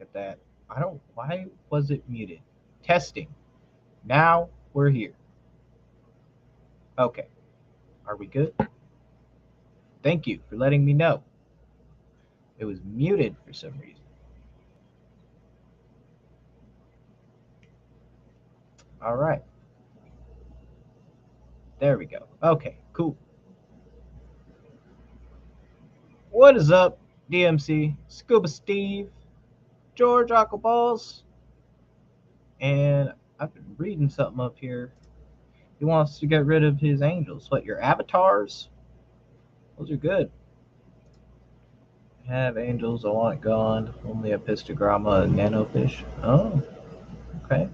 at that. Why was it muted? Testing. Now we're here. Okay. Are we good? Thank you for letting me know. It was muted for some reason. All right. There we go. Okay, cool. What is up, DMC, Scuba Steve, George Aquaballs? And I've been reading something up here. He wants to get rid of his angels. What, your avatars? Those are good. Have angels, I want gone. Only a pistogramma and nanofish. Oh, okay.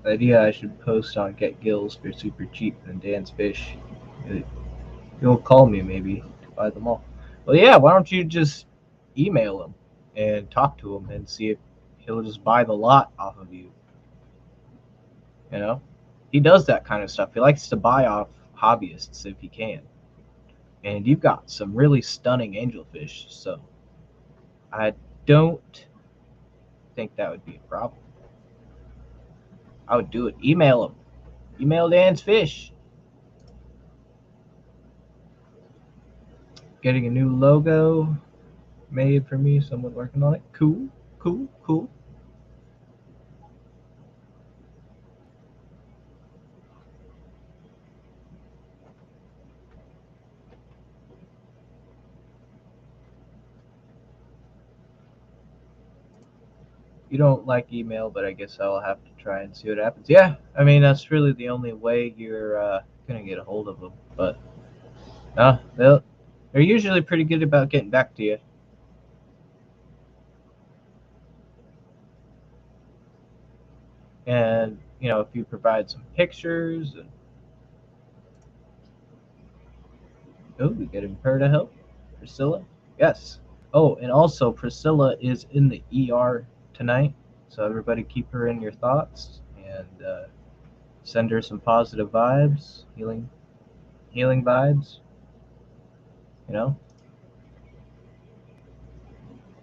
The idea I should post on Get Gills for super cheap and dance fish. He'll call me maybe to buy them all. Well, yeah, why don't you just email him and talk to him and see if he'll just buy the lot off of you? You know? He does that kind of stuff. He likes to buy off hobbyists if he can. And you've got some really stunning angelfish, so I don't think that would be a problem. I would do it. Email him. Email Dan's Fish. Getting a new logo made for me. Someone working on it. Cool, cool, cool. You don't like email, but I guess I'll have to try and see what happens. Yeah, I mean, that's really the only way you're going to get a hold of them. But they're usually pretty good about getting back to you. And, you know, if you provide some pictures. And oh, we get her to help. Priscilla? Yes. Oh, and also Priscilla is in the ER tonight. So everybody keep her in your thoughts and send her some positive vibes, healing vibes. You know,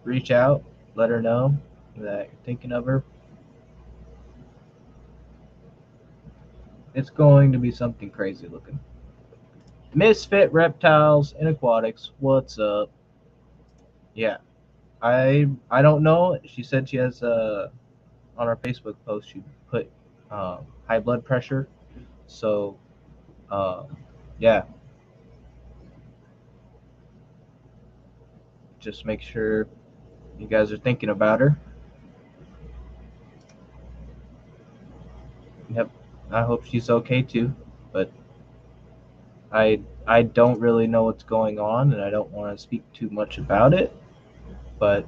reach out, let her know that you're thinking of her. It's going to be something crazy looking. Misfit Reptiles and Aquatics, what's up? Yeah, I don't know. She said she has on our Facebook post she put high blood pressure. So yeah, just make sure you guys are thinking about her. Yep, I hope she's okay too. But I don't really know what's going on, and I don't want to speak too much about it. But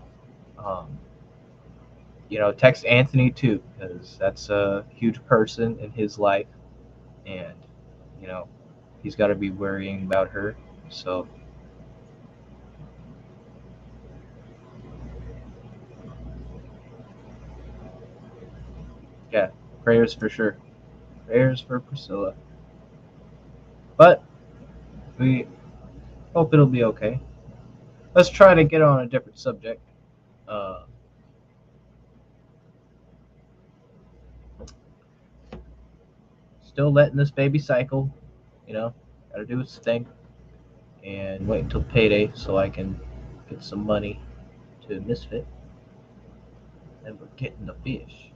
you know, text Anthony too, because that's a huge person in his life, and you know, he's got to be worrying about her. So yeah, prayers for sure. Prayers for Priscilla. But we hope it'll be okay. Let's try to get on a different subject. Still letting this baby cycle, you know, gotta do its thing, and wait until payday so I can get some money to Misfit, and we're getting the fish.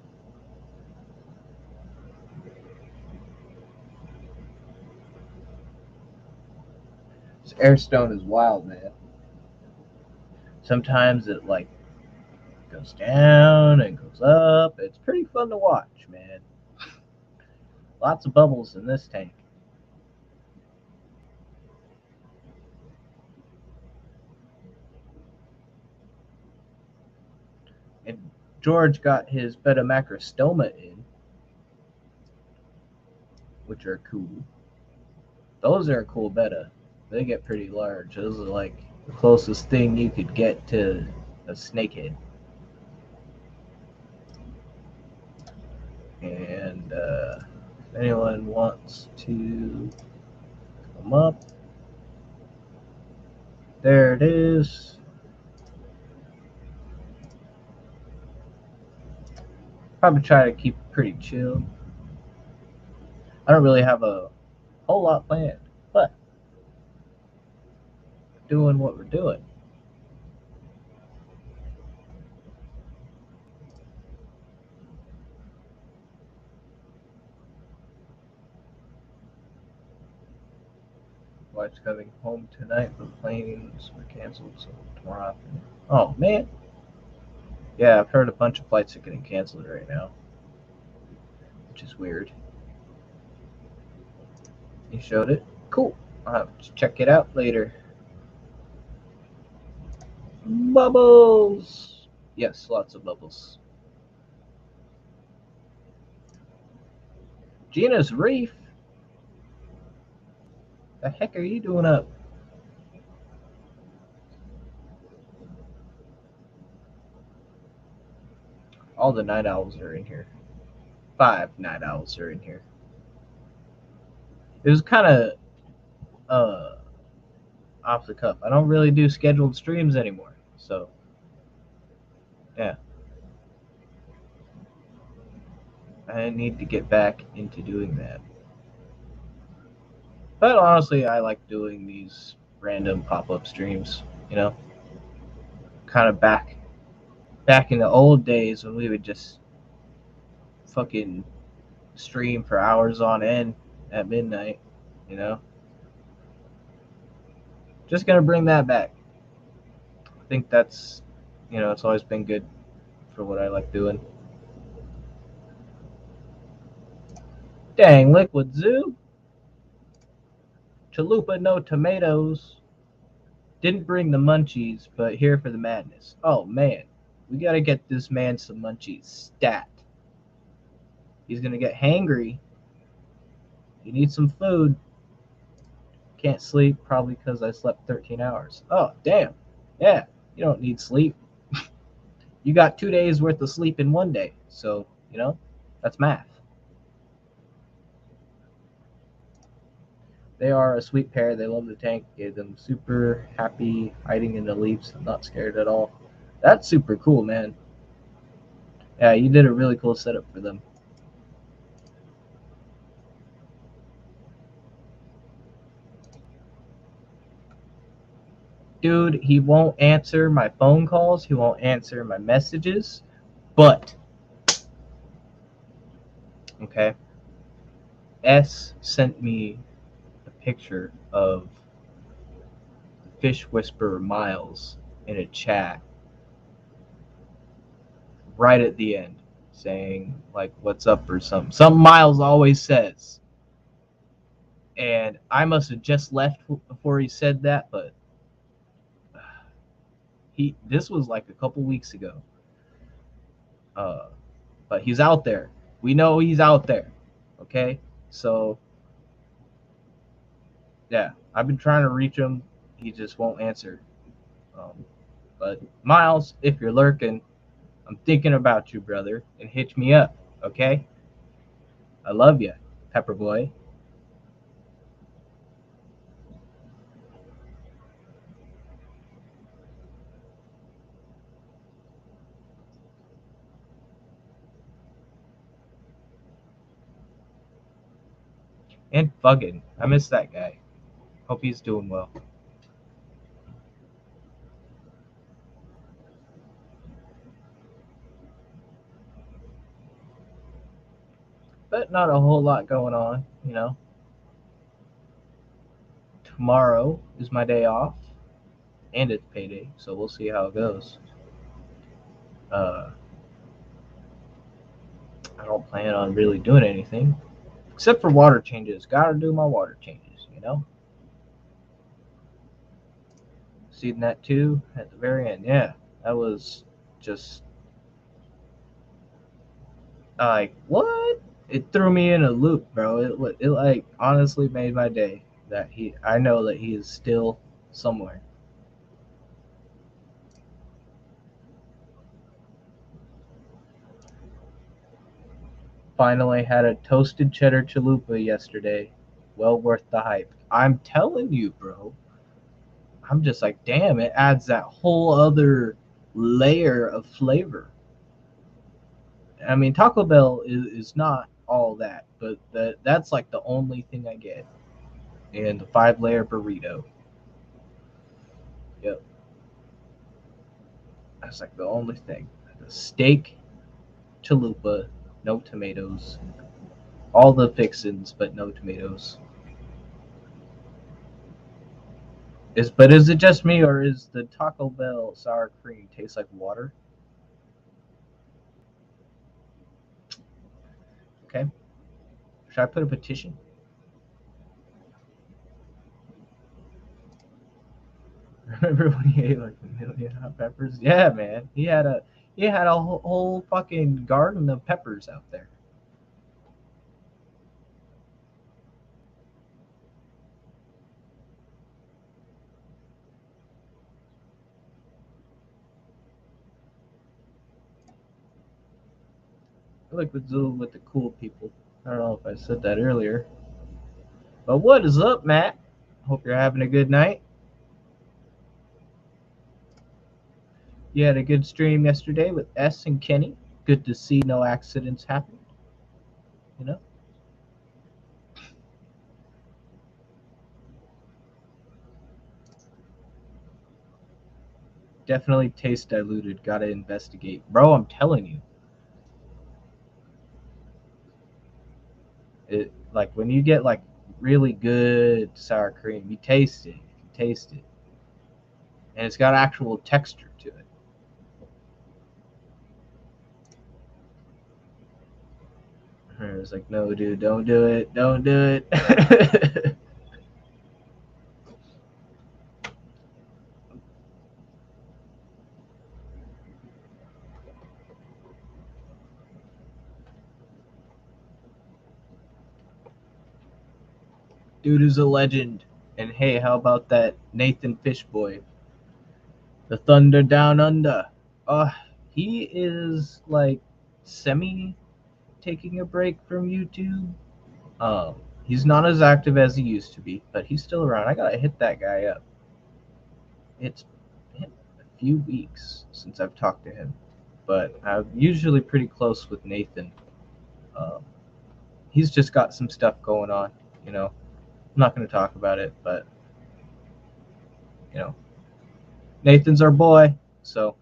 This airstone is wild, man. Sometimes it like goes down and goes up. It's pretty fun to watch, man. Lots of bubbles in this tank. And George got his Betamacrostoma in, which are cool. Those are a cool beta. They get pretty large. Those are like the closest thing you could get to a snakehead. And if anyone wants to come up, there it is. Probably try to keep it pretty chill. I don't really have a whole lot planned, but doing what we're doing. Wife's coming home tonight, but planes were canceled, so tomorrow afternoon. Oh man. Yeah, I've heard a bunch of flights are getting canceled right now, which is weird. You showed it? Cool. I'll have to check it out later. Bubbles! Yes, lots of bubbles. Gina's Reef? The heck are you doing up? All the night owls are in here. 5 night owls are in here. It was kind of off the cuff. I don't really do scheduled streams anymore, so yeah. I need to get back into doing that. But honestly, I like doing these random pop-up streams, you know? Kind of back in the old days when we would just fucking stream for hours on end at midnight, you know? Just gonna bring that back. I think that's, it's always been good for what I like doing. Dang, Liquid Zoo. Chalupa no tomatoes. Didn't bring the munchies, but here for the madness. Oh man, we gotta get this man some munchies stat. He's gonna get hangry. He needs some food. Can't sleep, probably because I slept 13 hours. Oh, damn. Yeah, you don't need sleep. You got 2 days worth of sleep in 1 day. So, that's math. They are a sweet pair. They love the tank. Gave them super happy hiding in the leaves. I'm not scared at all. That's super cool, man. Yeah, you did a really cool setup for them. Dude, he won't answer my phone calls. He won't answer my messages. But, okay, S sent me a picture of Fish Whisperer Miles in a chat right at the end saying, like, what's up or something. Something Miles always says. And I must have just left before he said that, but this was like a couple weeks ago. But he's out there. We know he's out there. Okay? So, yeah, I've been trying to reach him. He just won't answer. But Miles, if you're lurking, I'm thinking about you, brother, and hit me up, okay? I love you, Pepper Boy. And Fuggin. I miss that guy. Hope he's doing well. But not a whole lot going on, Tomorrow is my day off, and it's payday, so we'll see how it goes. I don't plan on really doing anything, except for water changes. Gotta do my water changes, Seen that too at the very end. Yeah, that was just like, what? It threw me in a loop, bro. It like honestly made my day that I know that he is still somewhere. Finally had a toasted cheddar chalupa yesterday. Well worth the hype. I'm telling you, bro. I'm just like, damn, it adds that whole other layer of flavor. I mean, Taco Bell is not all that, but that's like the only thing I get. And the 5-layer burrito. Yep. That's like the only thing. The steak, chalupa, no tomatoes. All the fixins, but no tomatoes. Is it just me, or is the Taco Bell sour cream taste like water? Okay. Should I put a petition? Remember when he ate like a million hot peppers? Yeah, man. He had a whole fucking garden of peppers out there. I like the zoo with the cool people. I don't know if I said that earlier. But what is up, Matt? Hope you're having a good night. You had a good stream yesterday with S and Kenny. Good to see no accidents happen. You know? Definitely taste diluted. Gotta investigate. Bro, I'm telling you. It like when you get like really good sour cream, you taste it. You taste it. And it's got actual texture to it. It's like, no, dude, don't do it. Don't do it. Dude is a legend. And hey, how about that Nathan Fishboy? The Thunder Down Under. He is like semi taking a break from YouTube. He's not as active as he used to be, but he's still around. I gotta hit that guy up. It's been a few weeks since I've talked to him, but I'm usually pretty close with Nathan. Um, he's just got some stuff going on, you know. I'm not going to talk about it, but you know, Nathan's our boy, so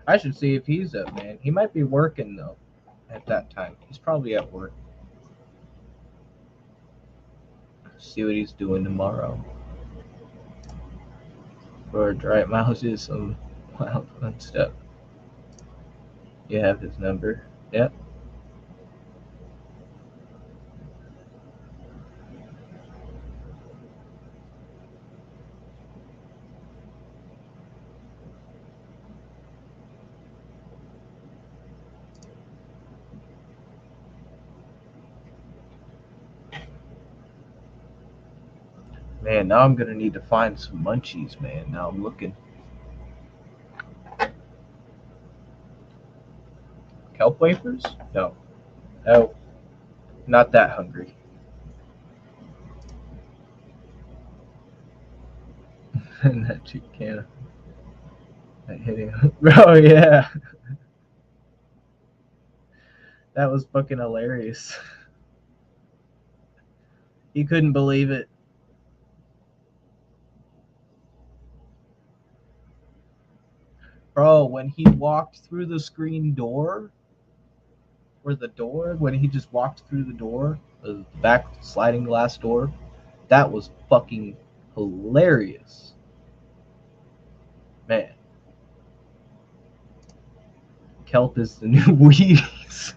I should see if he's up, man. He might be working though at that time. He's probably at work. See what he's doing tomorrow. For Dry Mouse is some wild fun stuff. You have his number. Yep. Man, now I'm gonna need to find some munchies, man. Now I'm looking. Kelp wafers? No. No. Not that hungry. And that cheap can of hitting. Bro, yeah. That was fucking hilarious. He couldn't believe it. Bro, when he walked through the screen door, or the door, when he just walked through the door, the back sliding glass door, that was fucking hilarious. Man. Kelp is the new Wheaties.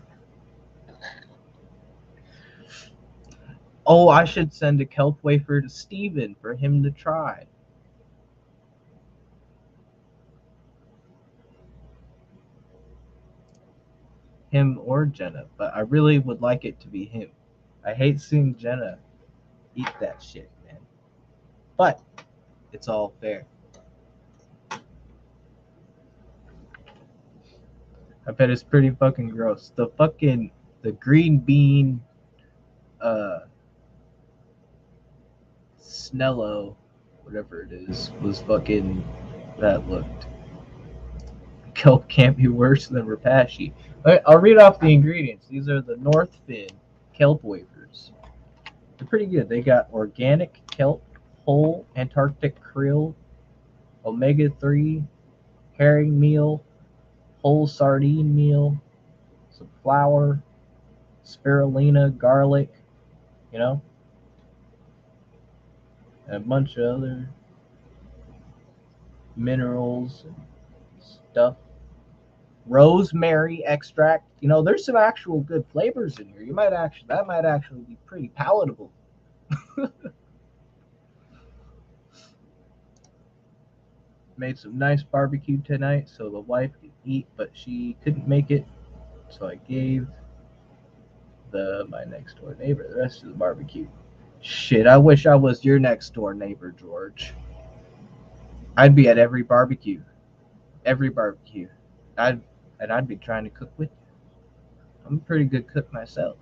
Oh, I should send a kelp wafer to Steven for him to try. Him or Jenna, but I really would like it to be him. I hate seeing Jenna eat that shit, man. But it's all fair. I bet it's pretty fucking gross. The green bean Snello, whatever it is, was fucking That looked. Kelp can't be worse than Rapashi. I'll read off the ingredients. These are the North Fin kelp wafers. They're pretty good. They got organic kelp, whole Antarctic krill, omega-3, herring meal, whole sardine meal, some flour, spirulina, garlic, you know, and a bunch of other minerals and stuff. Rosemary extract. You know, there's some actual good flavors in here. That might actually be pretty palatable. Made some nice barbecue tonight so the wife could eat, but she couldn't make it. So I gave my next door neighbor the rest of the barbecue. Shit, I wish I was your next door neighbor, George. I'd be at every barbecue. Every barbecue. I'd be trying to cook with you. I'm a pretty good cook myself.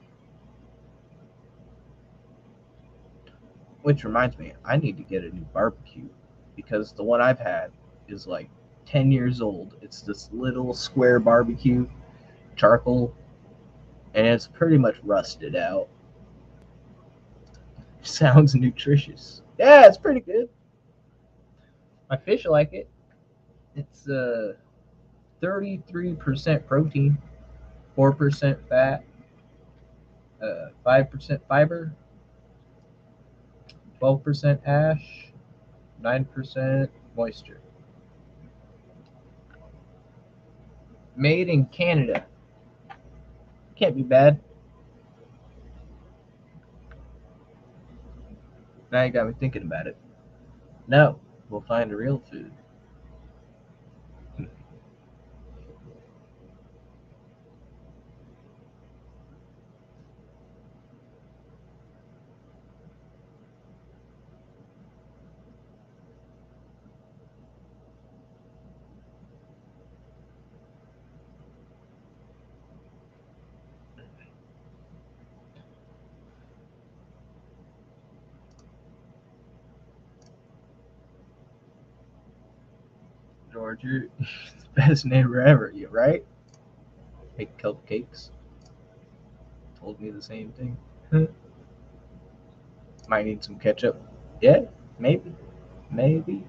Which reminds me, I need to get a new barbecue because the one I've had is like 10 years old. It's this little square barbecue, charcoal, and it's pretty much rusted out. Sounds nutritious. Yeah, it's pretty good. My fish like it. It's 33% protein, 4% fat, 5% fiber, 12% ash, 9% moisture. Made in Canada. Can't be bad. Now you got me thinking about it. No, we'll find a real food. George, you're the best neighbor ever, you right? Make cupcakes. Told me the same thing. Might need some ketchup. Yeah, maybe. Maybe.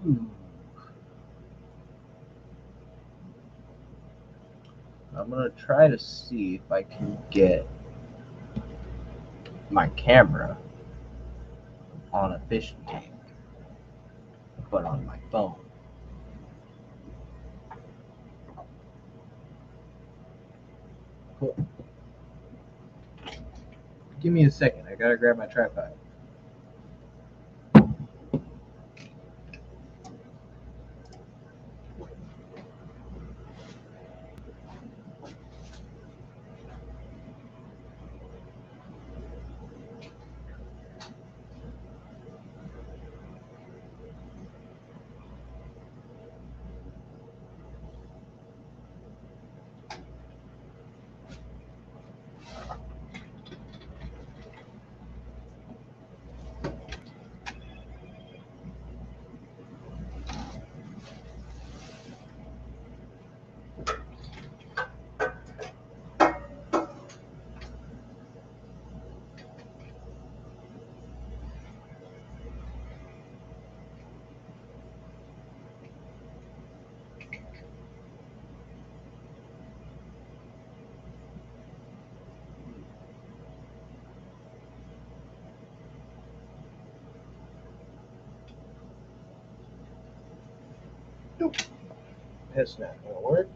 Whew. I'm gonna try to see if I can get my camera on a fishing tank, but on my phone. Cool. Give me a second. I gotta grab my tripod. Nope. That's not gonna work.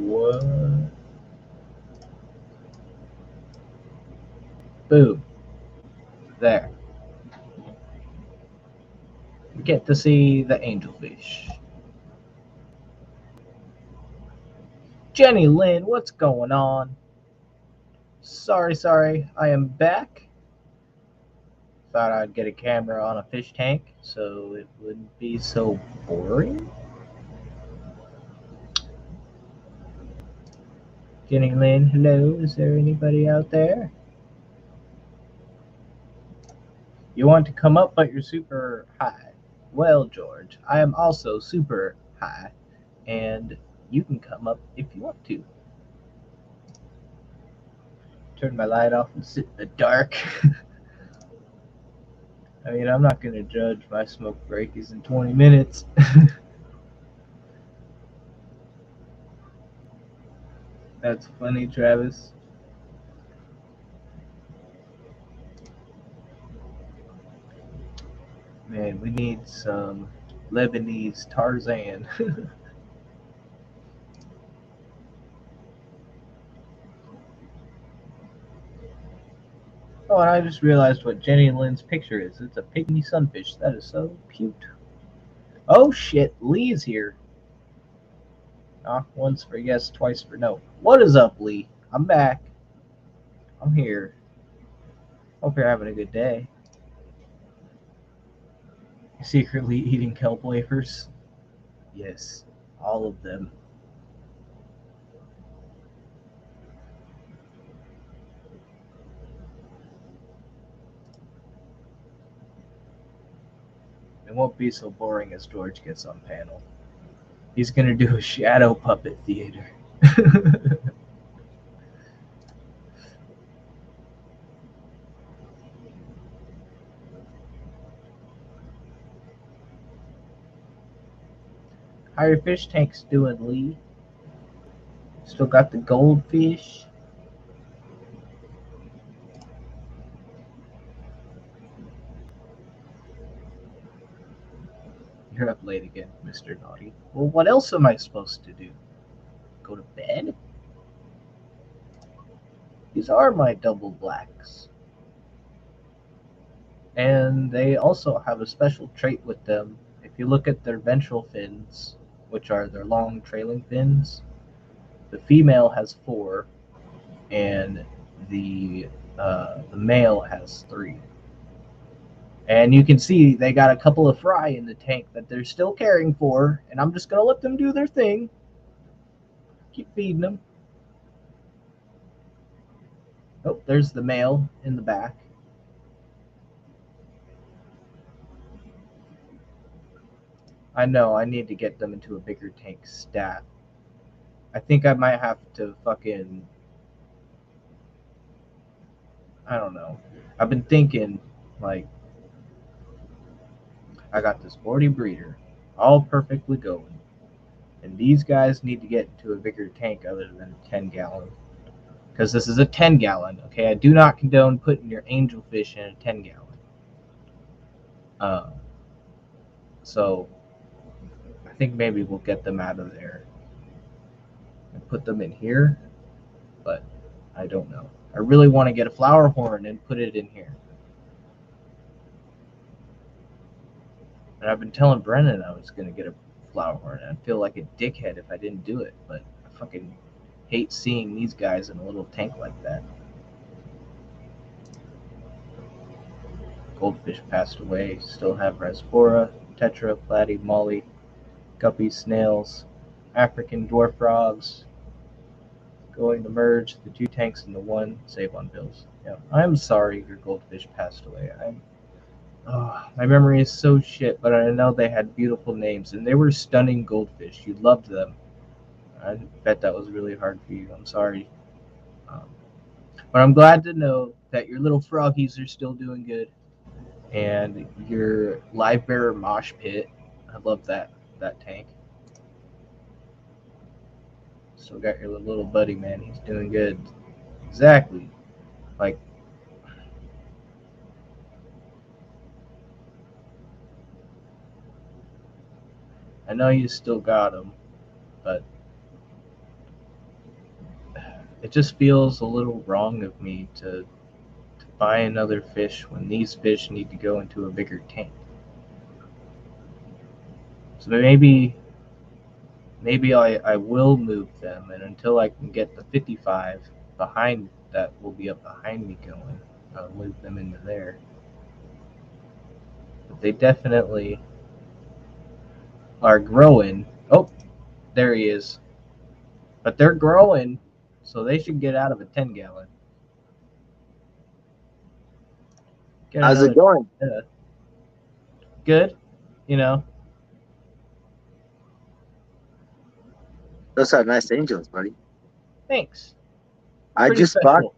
What? Boom. There. We get to see the angelfish. Jenny Lynn, what's going on? Sorry, I am back. Thought I'd get a camera on a fish tank so it wouldn't be so boring. Jenny Lynn, hello, is there anybody out there? You want to come up but you're super high. Well, George, I am also super high, and you can come up if you want to. Turn my light off and sit in the dark. I mean, I'm not going to judge. My smoke break is in 20 minutes. That's funny, Travis. Man, we need some Lebanese Tarzan. Oh, and I just realized what Jenny Lynn's picture is. It's a pygmy sunfish. That is so cute. Oh shit, Lee's here. Once for yes, twice for no. What is up, Lee? I'm back. I'm here. Hope you're having a good day. Secretly eating kelp wafers? Yes, all of them. It won't be so boring as George gets on panel. He's gonna do a shadow puppet theater. How your fish tanks doing, Lee? Still got the goldfish? You're up late again, Mr. Naughty. Well, what else am I supposed to do? Go to bed? These are my double blacks. And they also have a special trait with them. If you look at their ventral fins, which are their long trailing fins, the female has 4, and the male has 3. And you can see they got a couple of fry in the tank that they're still caring for, and I'm just gonna let them do their thing. Keep feeding them. Oh, there's the male in the back. I know, I need to get them into a bigger tank stat. I think I might have to fucking... I don't know. I've been thinking, like, I got this 40 breeder, all perfectly going. And these guys need to get into a bigger tank other than a 10-gallon. Because this is a 10-gallon, okay? I do not condone putting your angelfish in a 10-gallon. So, I think maybe we'll get them out of there and put them in here, but I don't know. I really want to get a flower horn and put it in here. And I've been telling Brennan I was going to get a flower horn. I'd feel like a dickhead if I didn't do it, but I fucking hate seeing these guys in a little tank like that. Goldfish passed away. Still have Raspora, Tetra, Platy, Molly, guppies, snails, African dwarf frogs. Going to merge the 2 tanks into 1. Save on bills. Yeah, I'm sorry your goldfish passed away. My memory is so shit, but I know they had beautiful names, and they were stunning goldfish. You loved them. I bet that was really hard for you. I'm sorry. But I'm glad to know that your little froggies are still doing good. And your live bearer mosh pit. I love that tank. Still got your little buddy, man. He's doing good. Exactly. Like, I know you still got him, but it just feels a little wrong of me to buy another fish when these fish need to go into a bigger tank. So maybe I will move them, and until I can get the 55 behind that will be up behind me going, I'll move them into there. But they definitely are growing. Oh, there he is. But they're growing, so they should get out of a 10-gallon. Get How's it another. going? Good, you know. Those are nice angels, buddy. Thanks. I Pretty just bought special.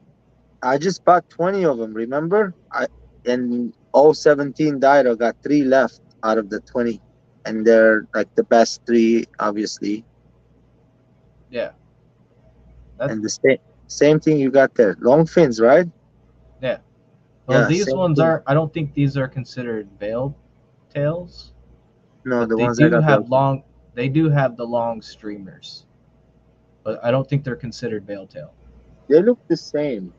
I just bought 20 of them, remember? I in 017 died, I got 3 left out of the 20. And they're like the best 3, obviously. Yeah. That. And the same thing you got there. Long fins, right? Yeah. Well, Yeah, these same ones thing. are. I don't think these are considered veiled tails, No, but the they ones I do got have there. long. They do have the long streamers, but I don't think they're considered veiled tail. They look the same.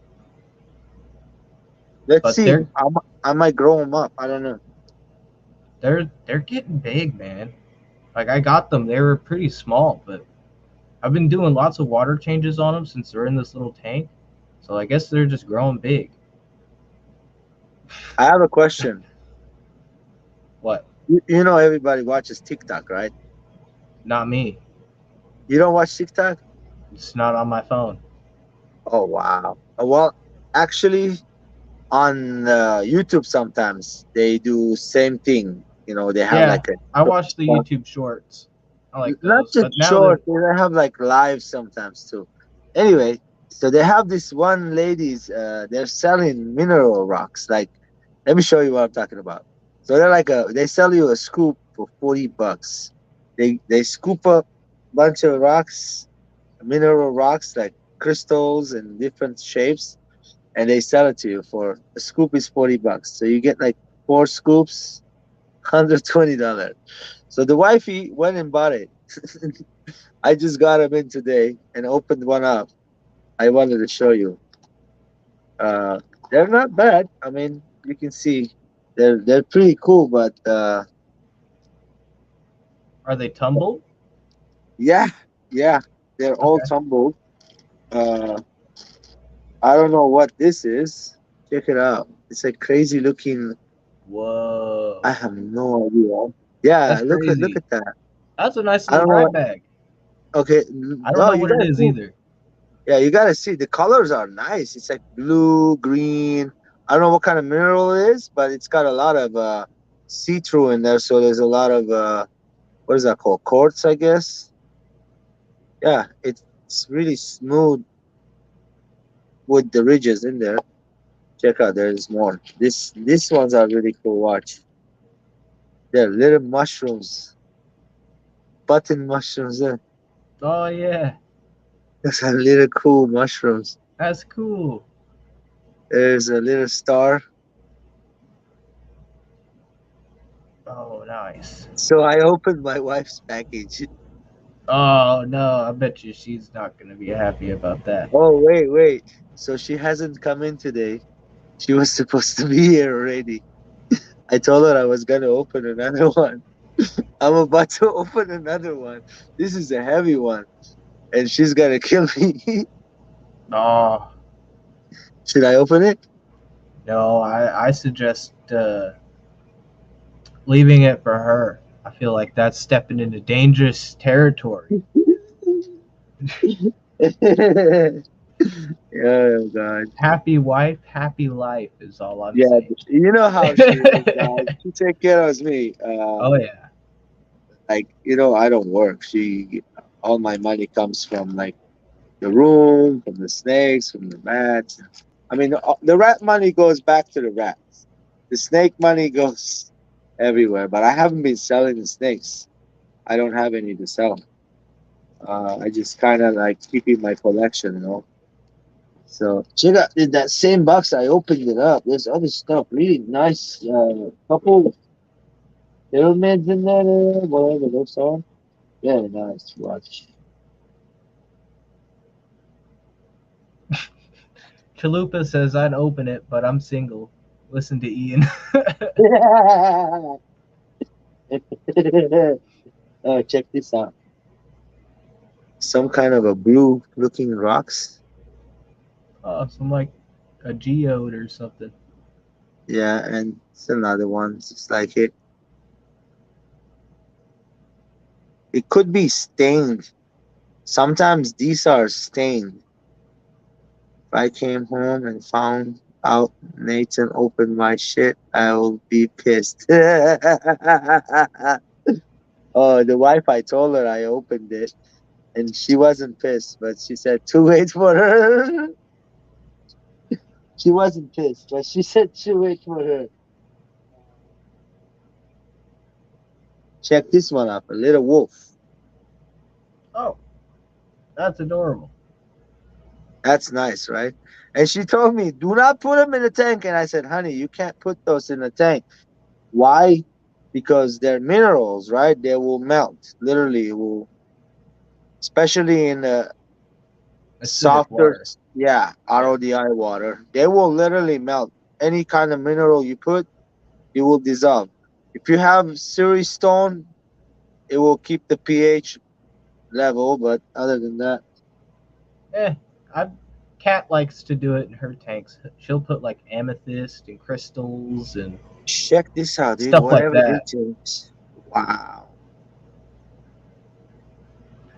Let's But see. I might grow them up. I don't know. they're getting big, man. Like I got them, they were pretty small, but I've been doing lots of water changes on them since they're in this little tank. So I guess they're just growing big. I have a question. What? You know everybody watches TikTok, right? Not me. You don't watch TikTok? It's not on my phone. Oh wow. Well, actually, on YouTube sometimes they do same thing. You know, they have Yeah, like a I watch the YouTube shorts. I like not those, just but now they're short. They have like live sometimes too. Anyway, so they have this one ladies. They're selling mineral rocks. Like, let me show you what I'm talking about. So they're like they sell you a scoop for $40. They scoop up bunch of rocks, mineral rocks like crystals and different shapes, and they sell it to you for a scoop is $40. So you get like 4 scoops, $120. So the wifey went and bought it. I just got them in today and opened one up. I wanted to show you. Uh, they're not bad. I mean, you can see they're pretty cool, but are they tumbled? yeah, yeah, they're all Okay. tumbled. I don't know what this is. Check it out. It's a crazy looking. Whoa. I have no idea. Yeah, That's look crazy. at that. That's a nice I little don't know. grab bag. Okay, I don't no, know you what it gotta is see. either. Yeah, you gotta see. The colors are nice. It's like blue, green. I don't know what kind of mineral it is, but it's got a lot of see-through in there. So there's a lot of what is that called? Quartz, I guess. Yeah, it's really smooth with the ridges in there. Check out, there's more. These ones are really cool. Watch. They're little mushrooms, button mushrooms. There. Oh yeah, Those are little cool mushrooms. that's cool. There's a little star. Oh nice. So I opened my wife's package. Oh no, I bet you she's not gonna be happy about that. Oh, wait, wait. So she hasn't come in today. She was supposed to be here already. I told her I was going to open another one. I'm about to open another one. This is a heavy one, and she's going to kill me. Oh Should I open it? no, I suggest leaving it for her. I feel like that's stepping into dangerous territory. Oh, God. Happy wife, happy life is all I'm Yeah, saying. you know how she is, guys. She take care of me. Oh yeah. Like, I don't work. All my money comes from like the room, from the snakes, from the rats. I mean, the rat money goes back to the rats. The snake money goes everywhere. But I haven't been selling the snakes. I don't have any to sell. I just kind of like keeping my collection. So check out in that same box. I opened it up. There's other stuff, really nice. Couple pyramids in there, whatever those are. Very nice. Watch. Chalupa says I'd open it, but I'm single. Listen to Ian. Oh, check this out. Some kind of a blue looking rocks. Oh, some like a geode or something. Yeah, and it's another one just like it. It could be stained. Sometimes these are stained. If I came home and found out Nathan opened my shit, I will be pissed. Oh, the wife, I told her I opened it, and she wasn't pissed, but she said to wait for her. She wasn't pissed, but she said to wait for her. Check this one out, a little wolf. Oh, that's adorable. That's nice, right? And she told me, do not put them in the tank. And I said, honey, you can't put those in the tank. Why? Because they're minerals, right? They will melt. Literally, it will, especially in the Acidic softer, water. yeah, Yeah. RODI water. They will literally melt. Any kind of mineral you put, it will dissolve. If you have Siri stone, it will keep the pH level, but other than that, Eh, I Cat likes to do it in her tanks. She'll put like amethyst and crystals and check this out, dude. stuff like Whatever it that. takes. Wow.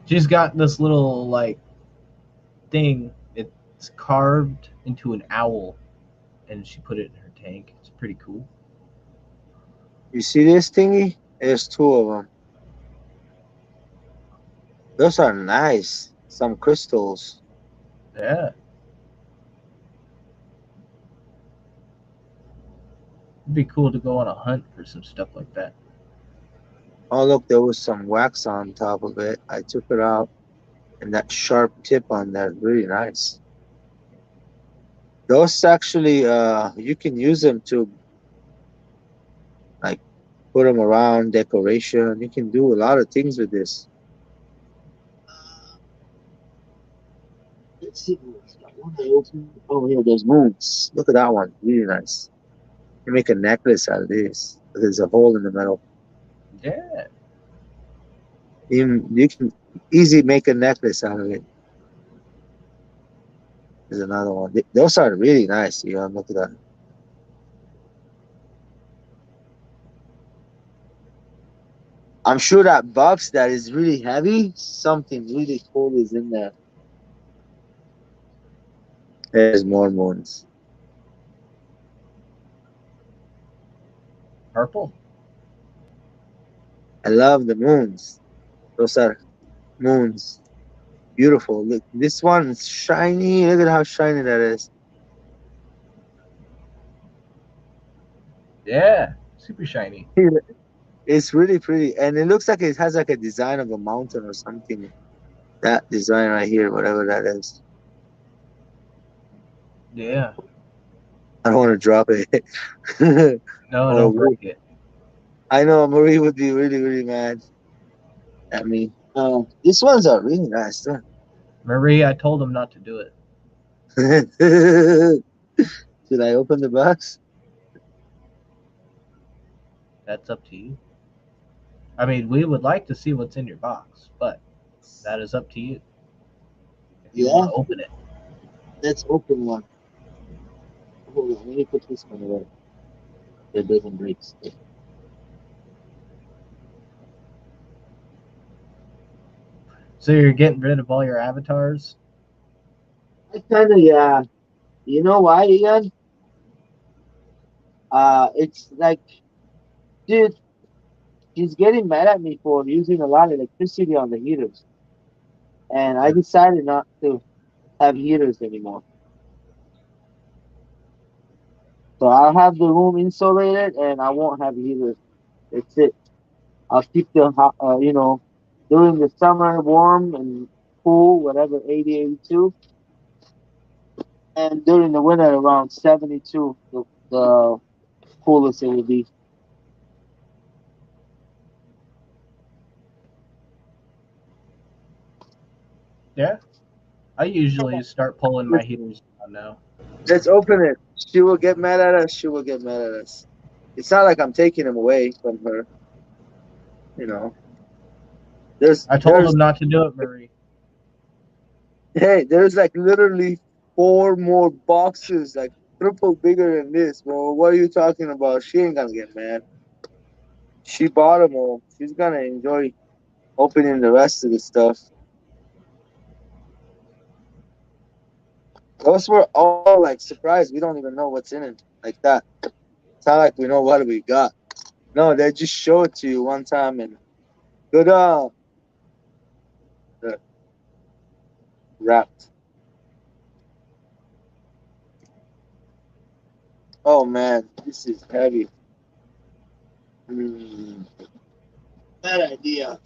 She's got this little like thing. It's carved into an owl, and she put it in her tank. It's pretty cool. You see this thingy? There's two of them. Those are nice. Some crystals. Yeah, it'd be cool to go on a hunt for some stuff like that. Oh, look, there was some wax on top of it. I took it out, and that sharp tip on that, really nice. Those actually, you can use them to like put them around decoration. You can do a lot of things with this. Let's see what's that one I opened. Oh, yeah, there's moons. Look at that one, really nice. You make a necklace out of this. There's a hole in the middle. Yeah, You can easily make a necklace out of it. There's another one. Those are really nice. You know, look at that. I'm sure that box that is really heavy, something really cool is in there. There's more moons. purple. I love the moons. Those are moons. Beautiful. Look, this one is shiny. Look at how shiny that is. Yeah, super shiny. It's really pretty. And it looks like it has like a design of a mountain or something. That design right here, whatever that is. Yeah. I don't want to drop it. No, Or don't break it. I know Marie would be really, really mad at me. These ones are really nice. Huh? Marie, I told him not to do it. Should I open the box? That's up to you. I mean, we would like to see what's in your box, but that is up to you if you want Yeah, to open it. let's open one. Hold on, let me put this one away. It doesn't break stuff. So you're getting rid of all your avatars? I kind of, yeah. You know why, Ian? It's like, dude, he's getting mad at me for using a lot of electricity on the heaters. And I decided not to have heaters anymore. So I'll have the room insulated and I won't have heaters. That's it. I'll keep the during the summer warm and cool, whatever, 80, 82, and during the winter around 72, the coolest it will be. Yeah. I usually start pulling my heaters down now. Let's open it. She will get mad at us. She will get mad at us. It's not like I'm taking him away from her. You know, there's I told there's him not to do it, Marie. hey, there's like literally four more boxes, like triple bigger than this, bro. What are you talking about? She ain't gonna get mad. She bought them all. She's gonna enjoy opening the rest of the stuff. Those were all like surprise. We don't even know what's in it like that. It's not like we know what we got. No, they just show it to you one time and good the wrapped. Oh man, this is heavy. Mm, bad idea.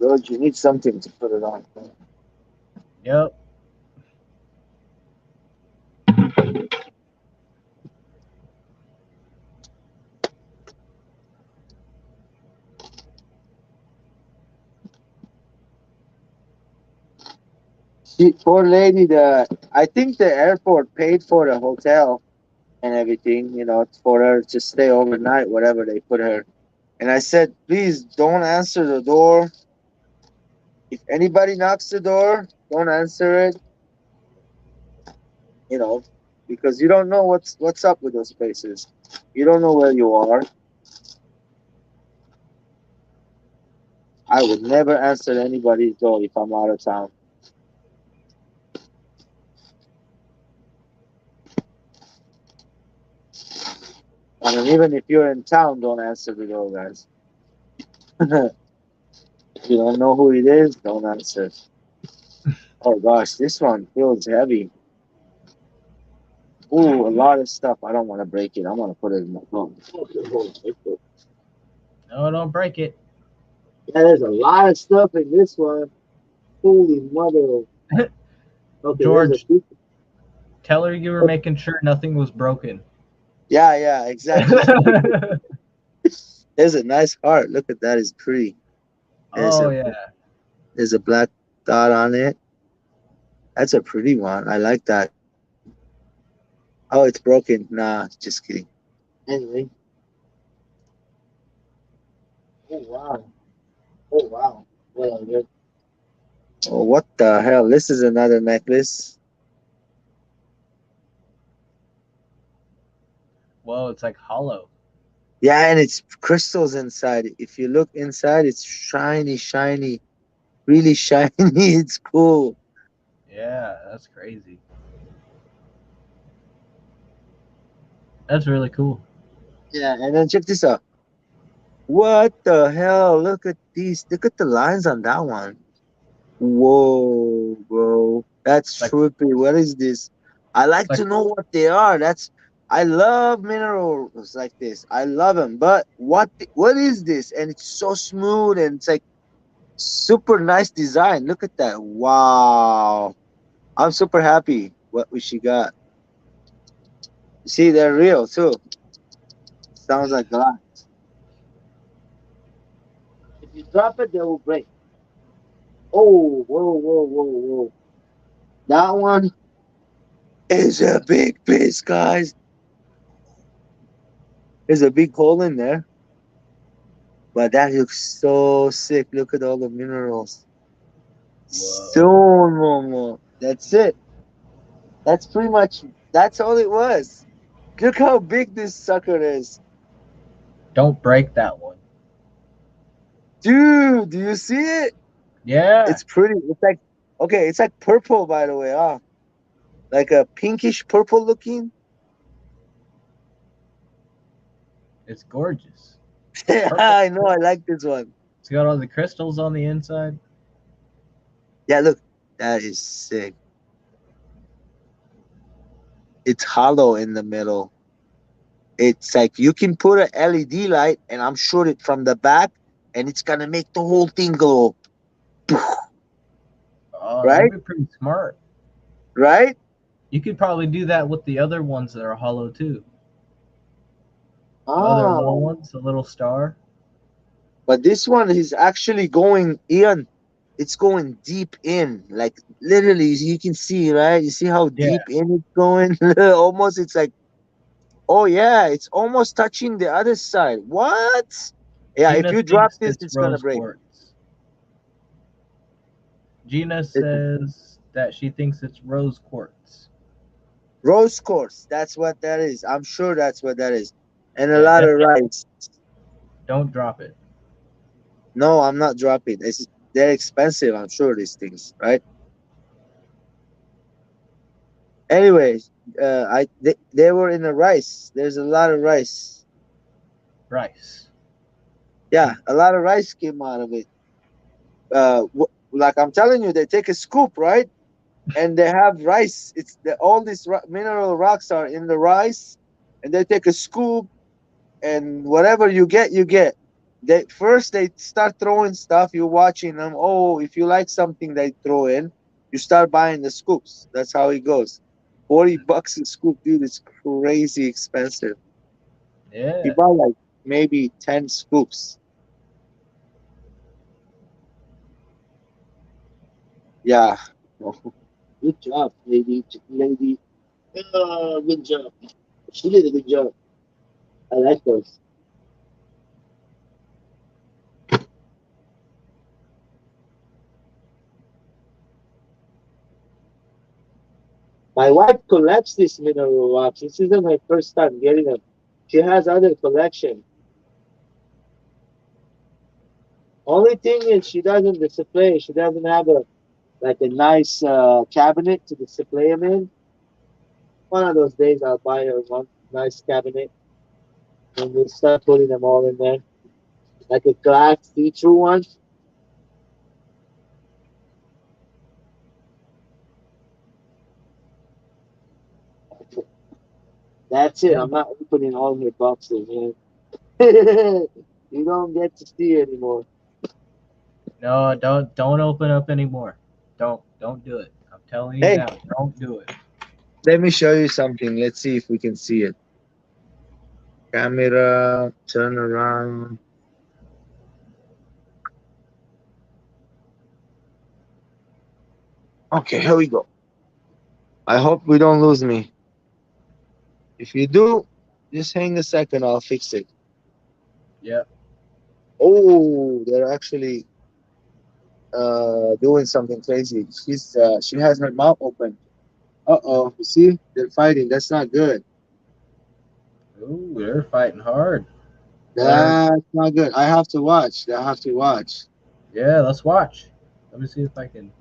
George, you need something to put it on. Yep. She, poor lady, the I think the airport paid for the hotel and everything, for her to stay overnight, whatever they put her. And I said, please don't answer the door. If anybody knocks the door, don't answer it, you know, because you don't know what's up with those places. You don't know where you are. I would never answer anybody's door if I'm out of town. I mean, even if you're in town, don't answer the door, guys. If you don't know who it is, don't answer. Oh gosh, this one feels heavy. Ooh, a lot of stuff. I don't want to break it. I want to put it in my phone. No, don't break it. Yeah, there's a lot of stuff in this one. Holy mother. Okay, there's a George, tell her you were making sure nothing was broken. yeah, yeah, exactly. There's a nice heart. Look at that. It's pretty. There's Oh a yeah. there's a black dot on it. That's a pretty one. I like that. Oh, it's broken. Nah, just kidding. Anyway. Oh wow. Oh wow. Whatever. Oh, what the hell? This is another necklace. Whoa, it's like hollow. Yeah, and it's crystals inside. If you look inside, it's shiny, shiny, really shiny. It's cool. Yeah, that's crazy. That's really cool. Yeah, and then check this out. What the hell? Look at these. Look at the lines on that one. Whoa, bro. That's Like trippy. What is this? I like like to know what they are. I love minerals like this. I love them. But what is this? And it's so smooth and it's like super nice design. Look at that. Wow. I'm super happy what we she got. See, they're real too. Sounds like glass. If you drop it, they will break. Oh, whoa, whoa, whoa, whoa. That one is a big piece, guys. There's a big hole in there, but that looks so sick. Look at all the minerals. So, whoa. Momo. That's it. That's pretty much, that's all it was. Look how big this sucker is. Don't break that one. Dude, do you see it? Yeah, It's pretty. It's like, okay, it's like purple, by the way. Like a pinkish purple looking. it's gorgeous. Yeah, Purple. I know. I like this one. It's got all the crystals on the inside. Yeah, look. That is sick. It's hollow in the middle. It's like you can put a LED light and I'm sure it from the back and it's gonna make the whole thing glow. Oh, that'd Right? be pretty smart. Right? You could probably do that with the other ones that are hollow too. The other Ah, little ones, the little star. but this one is actually going, Ian. it's going deep in, like literally you can see, right? You see how Yeah. deep in it's going. Almost, it's like, oh yeah, it's almost touching the other side. What? Yeah, if Gina you drop thinks this, it's it's gonna rose break. quartz. Gina It's says that she thinks it's rose quartz. rose quartz. That's what that is. I'm sure that's what that is. And a Yeah, lot of definitely rice. don't drop it. No, I'm not dropping. They're expensive. I'm sure these things, right? Anyways, they were in the rice. There's a lot of rice. Rice. Yeah, a lot of rice came out of it. Like I'm telling you, they take a scoop, right? And they have rice. All these mineral rocks are in the rice, and they take a scoop, and whatever you get, you get. They start throwing stuff. You're watching them. Oh, if you like something, they throw in. You start buying the scoops. That's how it goes. $40 a scoop, dude. It's crazy expensive. You Yeah. buy like maybe 10 scoops. Yeah. Good job, lady. Good job. She did a good job. I like those. My wife collects these mineral rocks. This isn't her first time getting them. She has other collection. Only thing is she doesn't display. She doesn't have a nice cabinet to display them in. One of those days I'll buy her one nice cabinet and we'll start putting them all in there. Like a glass see-through one. That's it. Yeah. I'm not opening all her boxes, man. You don't get to see anymore. No, don't open up anymore. Don't do it. I'm telling you Hey, now, don't do it. let me show you something. Let's see if we can see it. Camera, turn around. Okay, here we go. I hope we don't lose me. If you do, just hang a second. I'll fix it. Yep. Oh, they're actually doing something crazy. She has her mouth open. Uh-oh. You see? They're fighting. That's not good. Ooh, they're fighting hard. But That's not good. I have to watch. I have to watch. yeah, let's watch. Let me see if I can.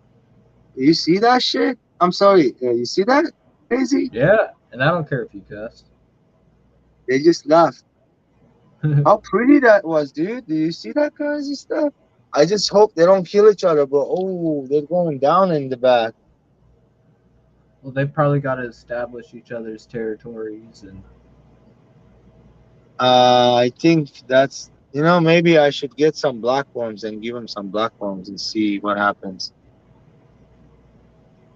You see that shit? I'm sorry. You see that? Crazy? Yeah, and I don't care if you cussed. They just laughed. How pretty that was, dude. Do you see that crazy stuff? I just hope they don't kill each other, but oh, they're going down in the back. Well, they probably got to establish each other's territories and I think maybe I should get some black worms and give them some black worms and see what happens.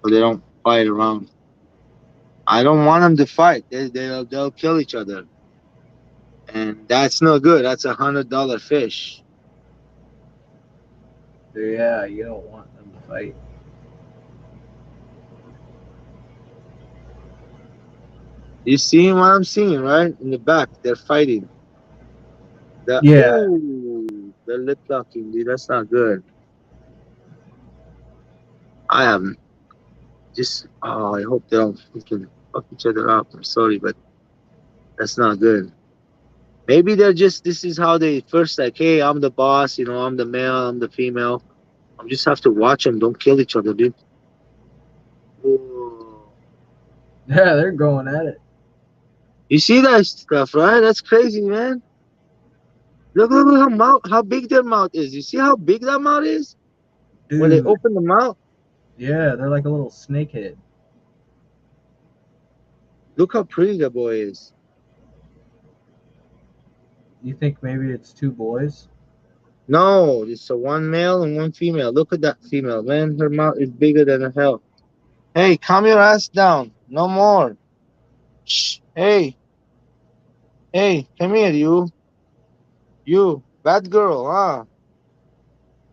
So they don't fight around. I don't want them to fight. They'll kill each other, and that's no good. That's $100 fish. yeah, you don't want them to fight. You see what I'm seeing, right? In the back, they're fighting. Yeah. They're lip locking, dude. That's not good. I am just. Oh, I hope they don't freaking fuck each other up. I'm sorry, but that's not good. Maybe they're just. This is how they first like. Hey, I'm the boss. I'm the male. I'm the female. I just have to watch them. Don't kill each other, dude. Whoa. Yeah, they're going at it. You see that stuff, right? That's crazy, man. Look how big their mouth is. You see how big that mouth is when they Dude, open the mouth? yeah, they're like a little snakehead. Look how pretty the boy is. You think maybe it's two boys? No, it's a one male and one female. Look at that female, man. Her mouth is bigger than hell. Hey, calm your ass down. No more. Shh. Hey, come here, you. You, bad girl, huh?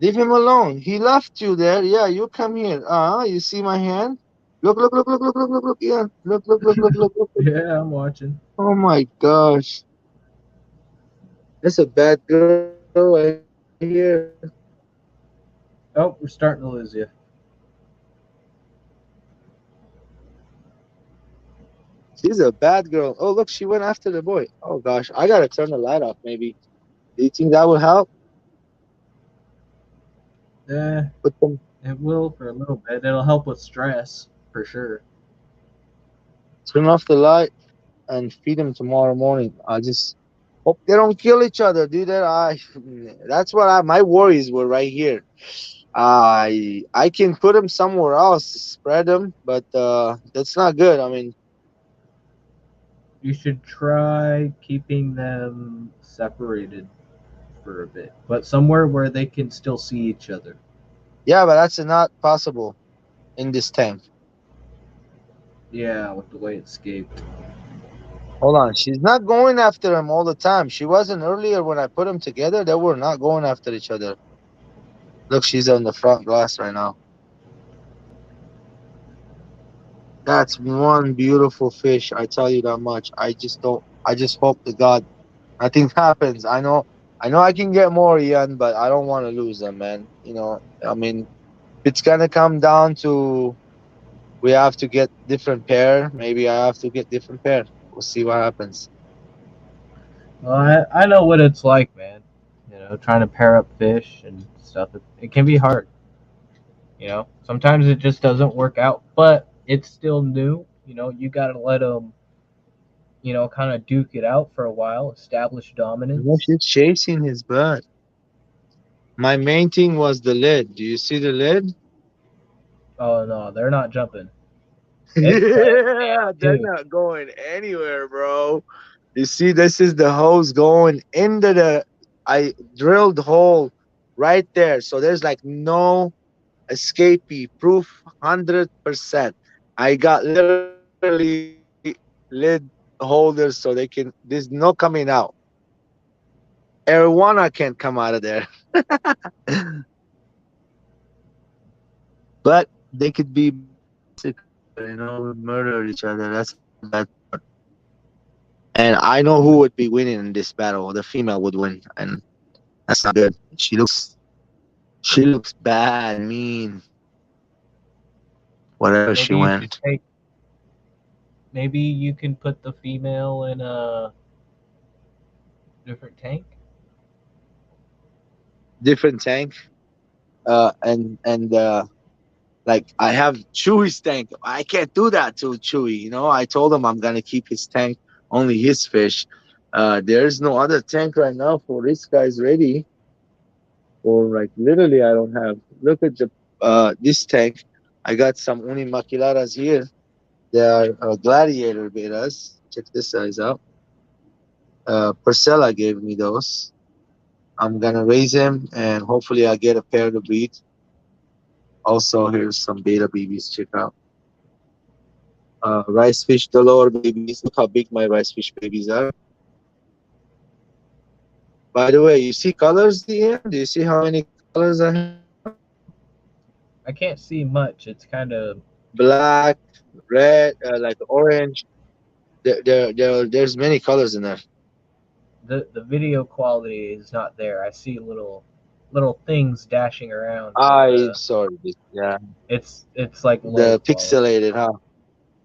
Leave him alone. He left you there. Yeah, you come here. You see my hand? Look, look, look, look, look, look, look, look. Yeah, look, look, look, look, look, look, look. Yeah, I'm watching. Oh my gosh, that's a bad girl right here. Oh, we're starting to lose you. She's a bad girl. Oh, look, she went after the boy. Oh gosh, I gotta turn the light off. Maybe. Do you think that would help? Eh, Put them it will for a little bit. It'll help with stress for sure. turn off the light and feed them tomorrow morning. I just hope they don't kill each other, dude. That's what my worries were right here. I can put them somewhere else, spread them, but that's not good. I mean, You should try keeping them separated for a bit, but somewhere where they can still see each other. yeah, but that's not possible in this tank. Yeah, with the way it escaped. Hold on, she's not going after them all the time. She wasn't earlier when I put them together. They were not going after each other. Look, she's on the front glass right now. That's one beautiful fish. I tell you that much. I just don't. I just hope to God nothing happens. I know I can get more, Ian, but I don't want to lose them, man. I mean, it's gonna come down to we have to get different pair. Maybe I have to get different pair. We'll see what happens. Well, I know what it's like, man. Trying to pair up fish and stuff. It can be hard. Sometimes it just doesn't work out, but it's still new. You got to let them, kind of duke it out for a while, establish dominance. She's chasing his butt. My main thing was the lid. Do you see the lid? Oh no, they're not jumping. It's playing Yeah, the they're game too. not going anywhere, bro. You see, this is the hose going into the. I drilled hole right there, so there's like no escapee proof, 100%. I got literally lid holders so they can. There's no coming out. Arowana can't come out of there, but they could be massacred. Murder each other. That's the bad part. And I know who would be winning in this battle. The female would win, and that's not good. She looks bad, mean, wherever she Maybe you should went. take. Maybe you can put the female in a different tank. Different tank. And like I have Chewy's tank. I can't do that to Chewy. I told him I'm gonna keep his tank, only his fish. There's no other tank right now for this guy's ready. Or like literally, I don't have. Look at the this tank. I got some Unimaquilaras here. They are gladiator betas. Check this size out. Percella gave me those. I'm gonna raise him and hopefully I get a pair to breed. Also, here's some beta babies. Check out. Rice fish galore babies. Look how big my rice fish babies are. By the way, you see colors, Ian? Do you see how many colors I have? I can't see much. It's kind of Black, red, like orange. There's many colors in there. the video quality is not there. I see little things dashing around, but I saw this. Yeah, it's like low the quality. pixelated, huh?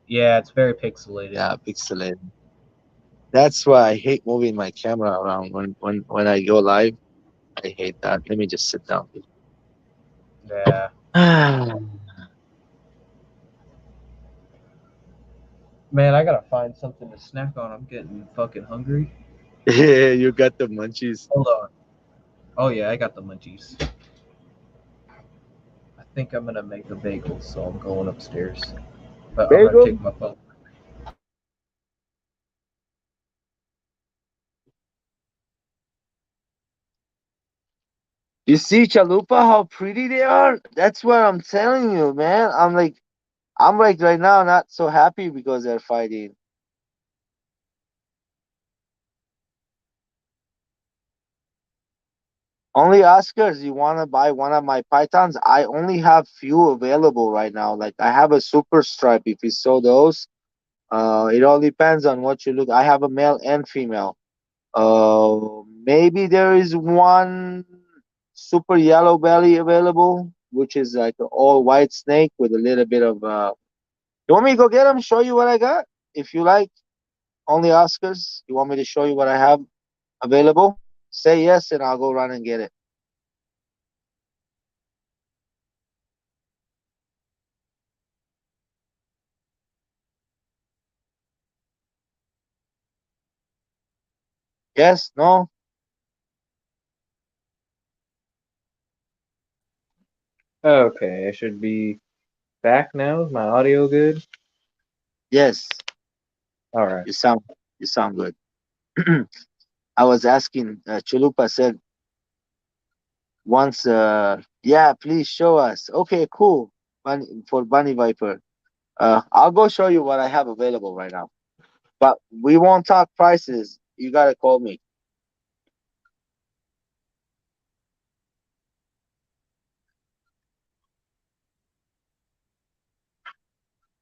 Yeah, it's very pixelated. Yeah, pixelated. That's why I hate moving my camera around when I go live. I hate that. Let me just sit down. Yeah, man, I gotta find something to snack on. I'm getting fucking hungry. Yeah, you got the munchies. Hold on. Oh yeah, I got the munchies. I think I'm gonna make a bagel, so I'm going upstairs. But I'm gonna Bagel? take my phone. You see Chalupa, how pretty they are? That's what I'm telling you, man. I'm like right now not so happy because they're fighting. Only Oscars, you want to buy one of my pythons? I only have few available right now. Like I have a super stripe if you saw those. It all depends on what you look. I have a male and female. Maybe there is one super yellow belly available, which is like an all white snake with a little bit of. You want me to go get them? Show you what I got? If you like, only Oscars. You want me to show you what I have available? Say yes, and I'll go run and get it. Yes? No? Okay, I should be back now. Is my audio good? Yes. All right. You sound. You sound good. I was asking. Chulupa said once. Yeah, please show us. Okay, cool. For Bunny Viper. I'll go show you what I have available right now. But we won't talk prices. You gotta call me.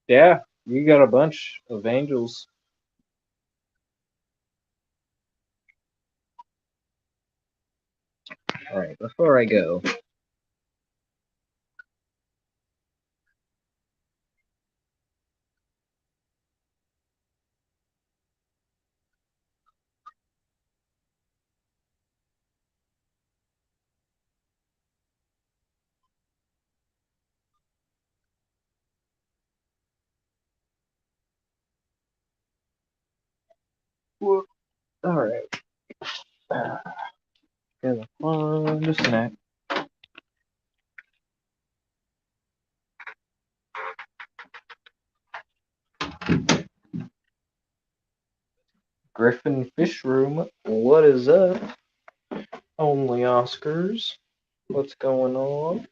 Yeah, you got a bunch of angels. All right, before I go, all right. Gonna find a snack. Griffin Fish Room. What is up? Only Oscars. What's going on?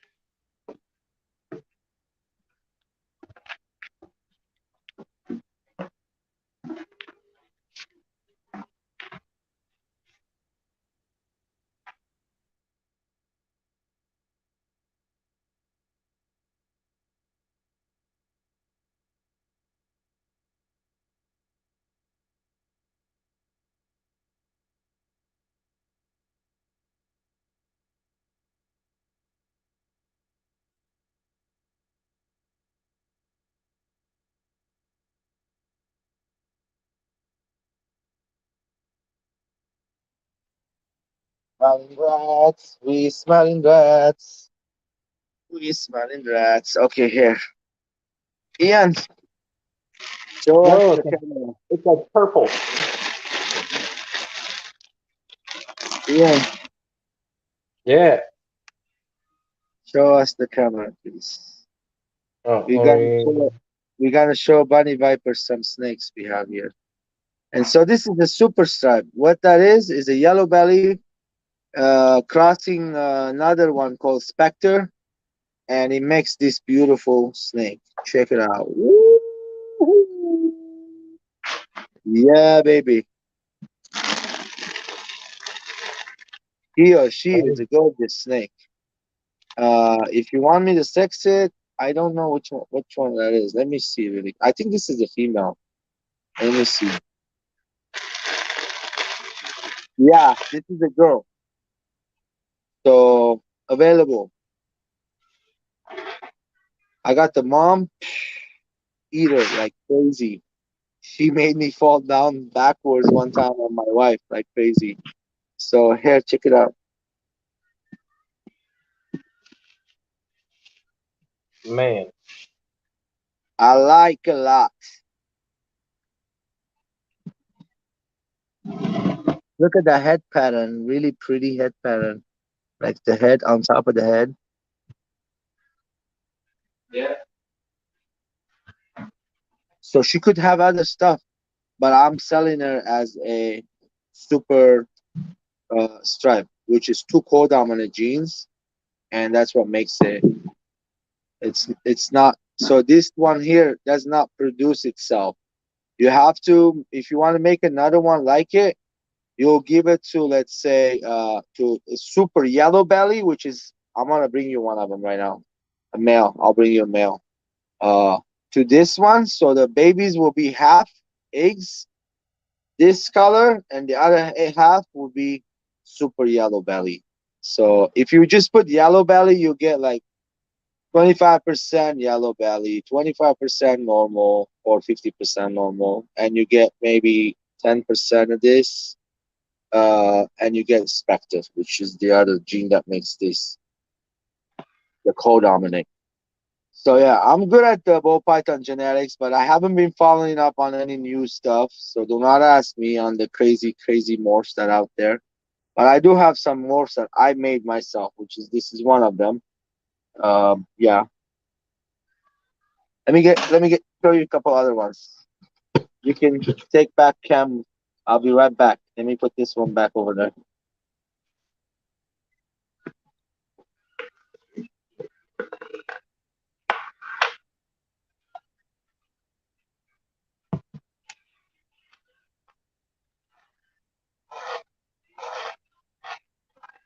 Smelling rats. We smelling rats. We smelling rats. Okay, here. Ian, show us Whoa, the camera. it's like purple. Ian, Yeah. show us the camera, please. Oh, We gotta show. We gotta show Bunny Viper some snakes we have here. And so this is the super stripe. What that is a yellow belly crossing another one called Spectre, and it makes this beautiful snake. Check it out. Woo-hoo. Yeah, baby. He or she is a gorgeous snake. If you want me to sex it, I don't know which one that is. Let me see really. I think this is a female. Let me see. Yeah, this is a girl. So available. I got the mom. Eat her like crazy. She made me fall down backwards one time on my wife like crazy. So here, check it out. man. I like a lot. Look at the head pattern. Really pretty head pattern. Like the head on top of the head. Yeah. So she could have other stuff, but I'm selling her as a super stripe, which is two co-dominant genes, and that's what makes it. It's not. So this one here does not produce itself. You have to, if you want to make another one like it, you'll give it to, let's say, to a super yellow belly, which is, I'm gonna bring you one of them right now, a male. I'll bring you a male. Uh, to this one, so the babies will be half eggs, this color, and the other half will be super yellow belly. So if you just put yellow belly, you get like 25% yellow belly, 25% normal, or 50% normal, and you get maybe 10% of this, and you get spectre, which is the other gene that makes this the co-dominant. So yeah, I'm good at the ball python genetics, but I haven't been following up on any new stuff. So do not ask me on the crazy morphs that are out there. But I do have some morphs that I made myself, which is this is one of them. Yeah. Let me get show you a couple other ones. You can take back cam. I'll be right back. Let me put this one back over there.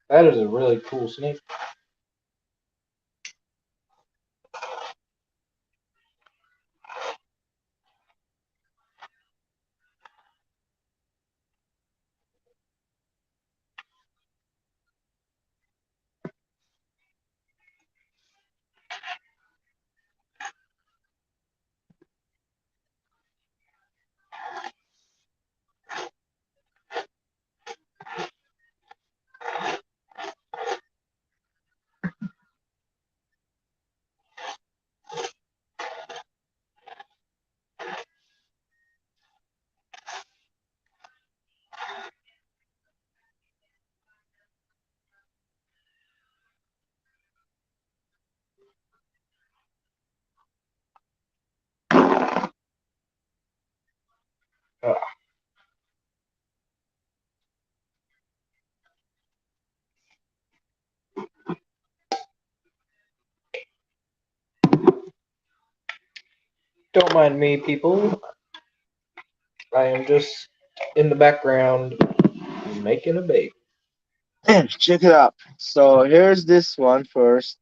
That is a really cool snake. Uh, don't mind me, people. I am just in the background making a baby. Man, check it out. So here's this one first.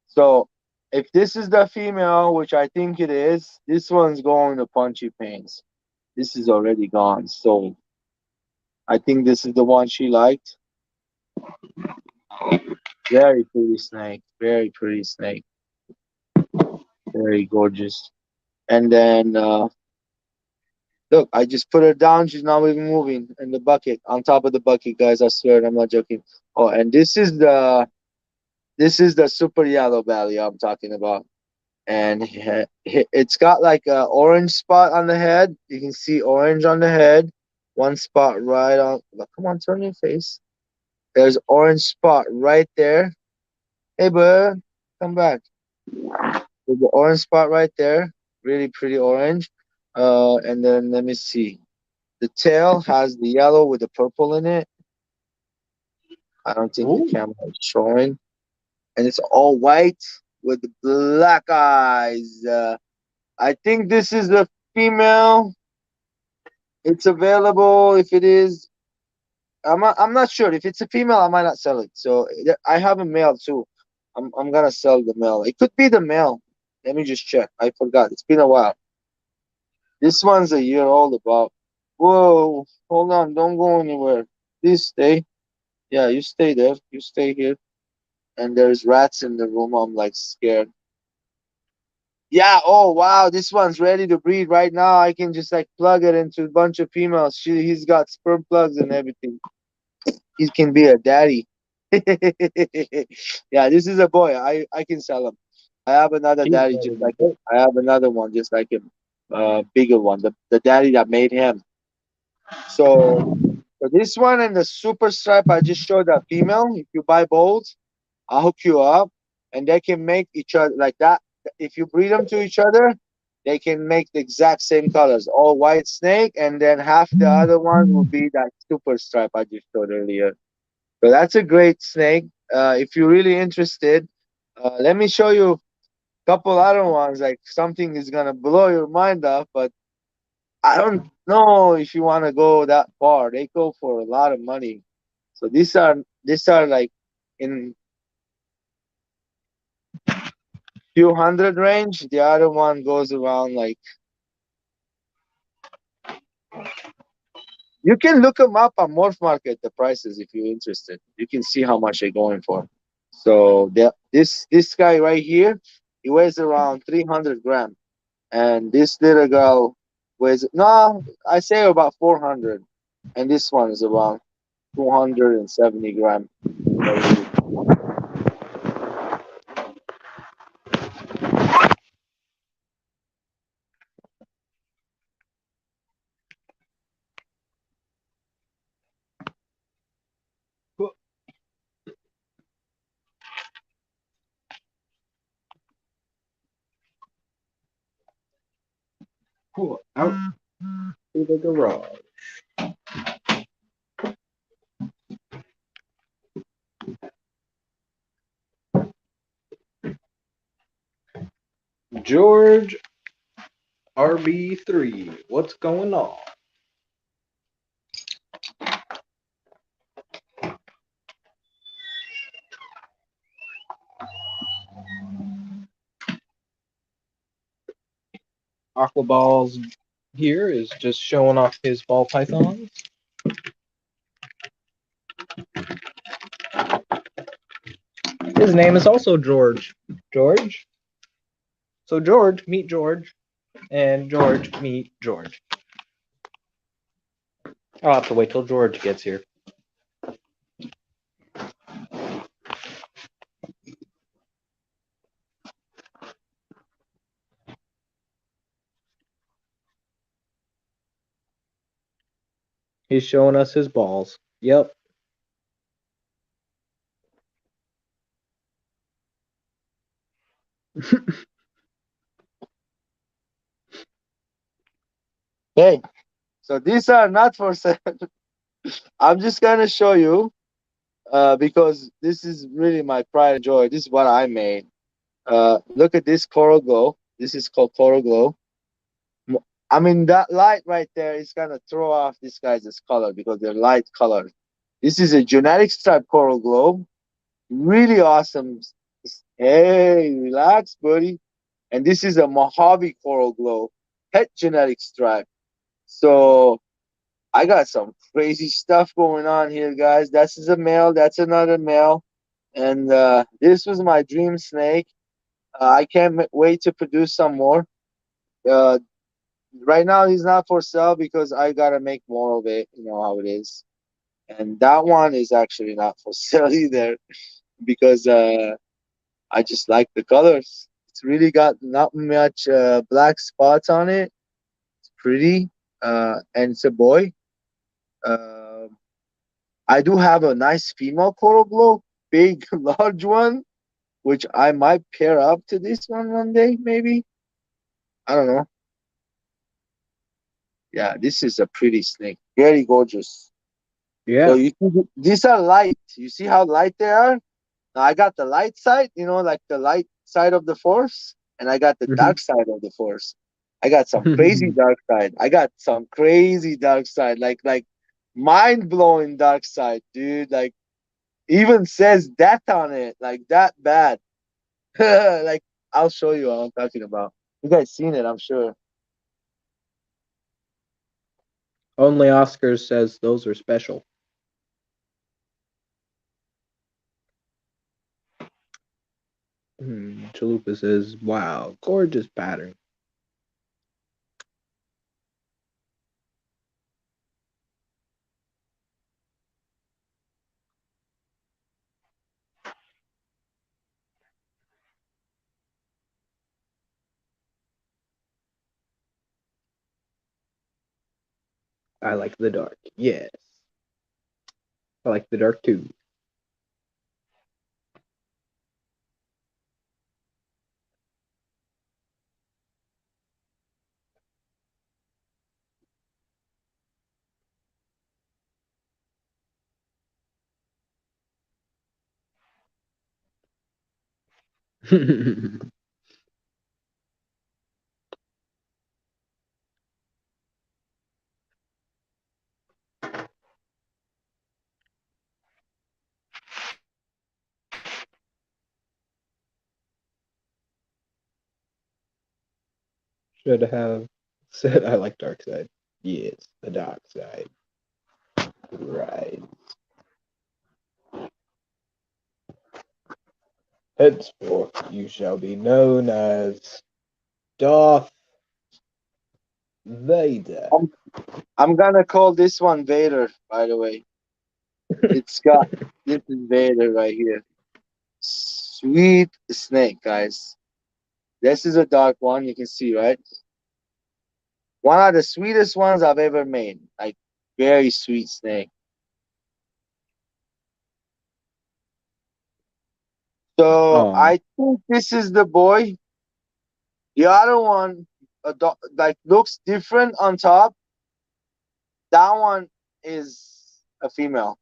So if this is the female, which I think it is, this one's going to Punchy Pains. This is already gone. So I think this is the one she liked. Very pretty snake. Very pretty snake. Very gorgeous. And then look, I just put her down. She's not even moving in the bucket. On top of the bucket, guys. I swear, I'm not joking. Oh, and this is the super yellow belly I'm talking about. And it's got like a orange spot on the head. You can see orange on the head. One spot right on. Look, come on, turn your face. There's orange spot right there. Hey, bud, come back. There's the orange spot right there. Really pretty orange. And then let me see. The tail has the yellow with the purple in it. I don't think the Ooh. camera is showing. And it's all white with black eyes. I think this is the female. It's available. If it is, I'm not sure. If it's a female, I might not sell it. So I have a male too. I'm gonna sell the male. It could be the male. Let me just check. I forgot. It's been a while. This one's a year old about. Whoa, hold on, don't go anywhere. Please stay. Yeah, you stay there. You stay here. And there's rats in the room. I'm like scared. Yeah, oh wow, this one's ready to breed right now. I can just like plug it into a bunch of females. He's got sperm plugs and everything. He can be a daddy. Yeah, this is a boy. I can sell him. I have another He's daddy ready just to like him. go. I have another one just like him. Bigger one. The daddy that made him. So, so this one and the super stripe I just showed a female. If you buy both, I'll hook you up, and they can make each other like that. If you breed them to each other, they can make the exact same colors, all white snake, and then half the other one will be that super stripe I just showed earlier. So that's a great snake. If you're really interested, let me show you a couple other ones. Like something is gonna blow your mind off, but I don't No, if you want to go that far, they go for a lot of money. So these are like in few hundred range. The other one goes around like you can look them up on Morph Market, the prices if you're interested. You can see how much they're going for. So this guy right here, he weighs around 300 grams, and this little girl weighs no, I say about 400, and this one is around 270 grams right here. Cool. Out to the garage. George RB3, what's going on? Aquaball's here is just showing off his ball pythons. His name is also George. George? So George, meet George. And George, meet George. I'll have to wait till George gets here. He's showing us his balls. Yep. Okay, so these are not for sale. I'm just gonna show you because this is really my pride and joy. This is what I made. Look at this Chloroglo. This is called Chloroglo. I mean, that light right there is gonna throw off this guy's color because they're light colored. This is a genetic stripe coral globe. Really awesome. Hey, relax, buddy. And this is a Mojave coral globe, het genetic stripe. So I got some crazy stuff going on here, guys. This is a male. That's another male. And this was my dream snake. I can't wait to produce some more. Uh, right now, he's not for sale because I gotta make more of it. You know how it is. And that one is actually not for sale either because I just like the colors. It's really got not much black spots on it. It's pretty, and it's a boy. Uh, I do have a nice female coral glow, big, large one, which I might pair up to this one day, maybe. I don't know. Yeah, this is a pretty snake, very gorgeous. So Yeah. you see, these are light. You see how light they are? Now I got the light side, like the light side of the force, and I got the dark side of the force. I got some crazy dark side. I got some crazy dark side, like mind blowing dark side, dude. Like even says death on it, like that bad. Like I'll show you what I'm talking about. You guys seen it, I'm sure. Only Oscar says those are special. Chalupa says, wow, gorgeous pattern. I like the dark. Yes. I like the dark too. Should have said I like dark side. Yes, the dark side. Right. Henceforth you shall be known as Darth Vader. I'm, I'm gonna call this one Vader, by the way. It's got this is Vader right here. Sweet snake, guys. This is a dark one, you can see, right? One of the sweetest ones I've ever made. Like very sweet snake. So Oh, I think this is the boy. The other one, like looks different on top. That one is a female.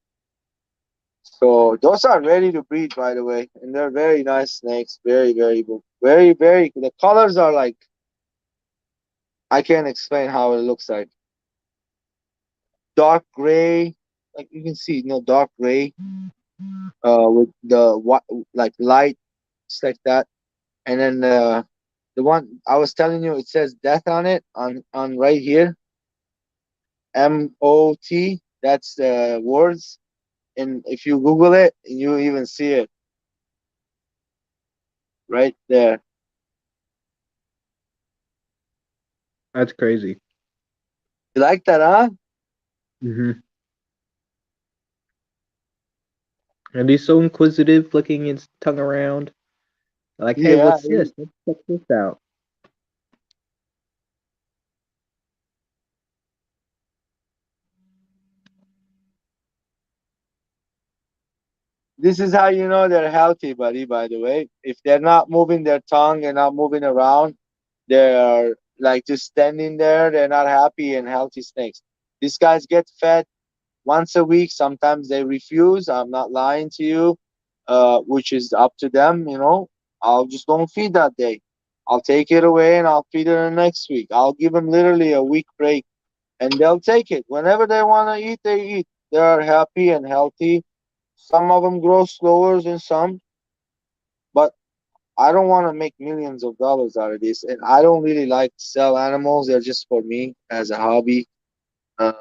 So those are ready to breed, by the way, and they're very nice snakes. Very, very, very, very. The colors are like I can't explain how it looks like. Dark gray, like you can see, dark gray, with the what like light, just like that. And then the one I was telling you, it says death on it on right here, MOT. That's the words, and if you Google it, you even see it right there. that's crazy. You like that, huh? Hmm. And he's so inquisitive, flicking his tongue around. Like, hey, Yeah. what's this? Let's check this out. This is how you know they're healthy, buddy, by the way. If they're not moving their tongue and not moving around, they're like just standing there. They're not happy and healthy snakes. These guys get fed once a week. Sometimes they refuse. I'm not lying to you, which is up to them. I'll just don't feed that day. I'll take it away and I'll feed it the next week. I'll give them literally a week break and they'll take it. Whenever they want to eat, they eat. They are happy and healthy. Some of them grow slower than some, but I don't want to make millions of dollars out of this. And I don't really like to sell animals. They're just for me as a hobby. Uh,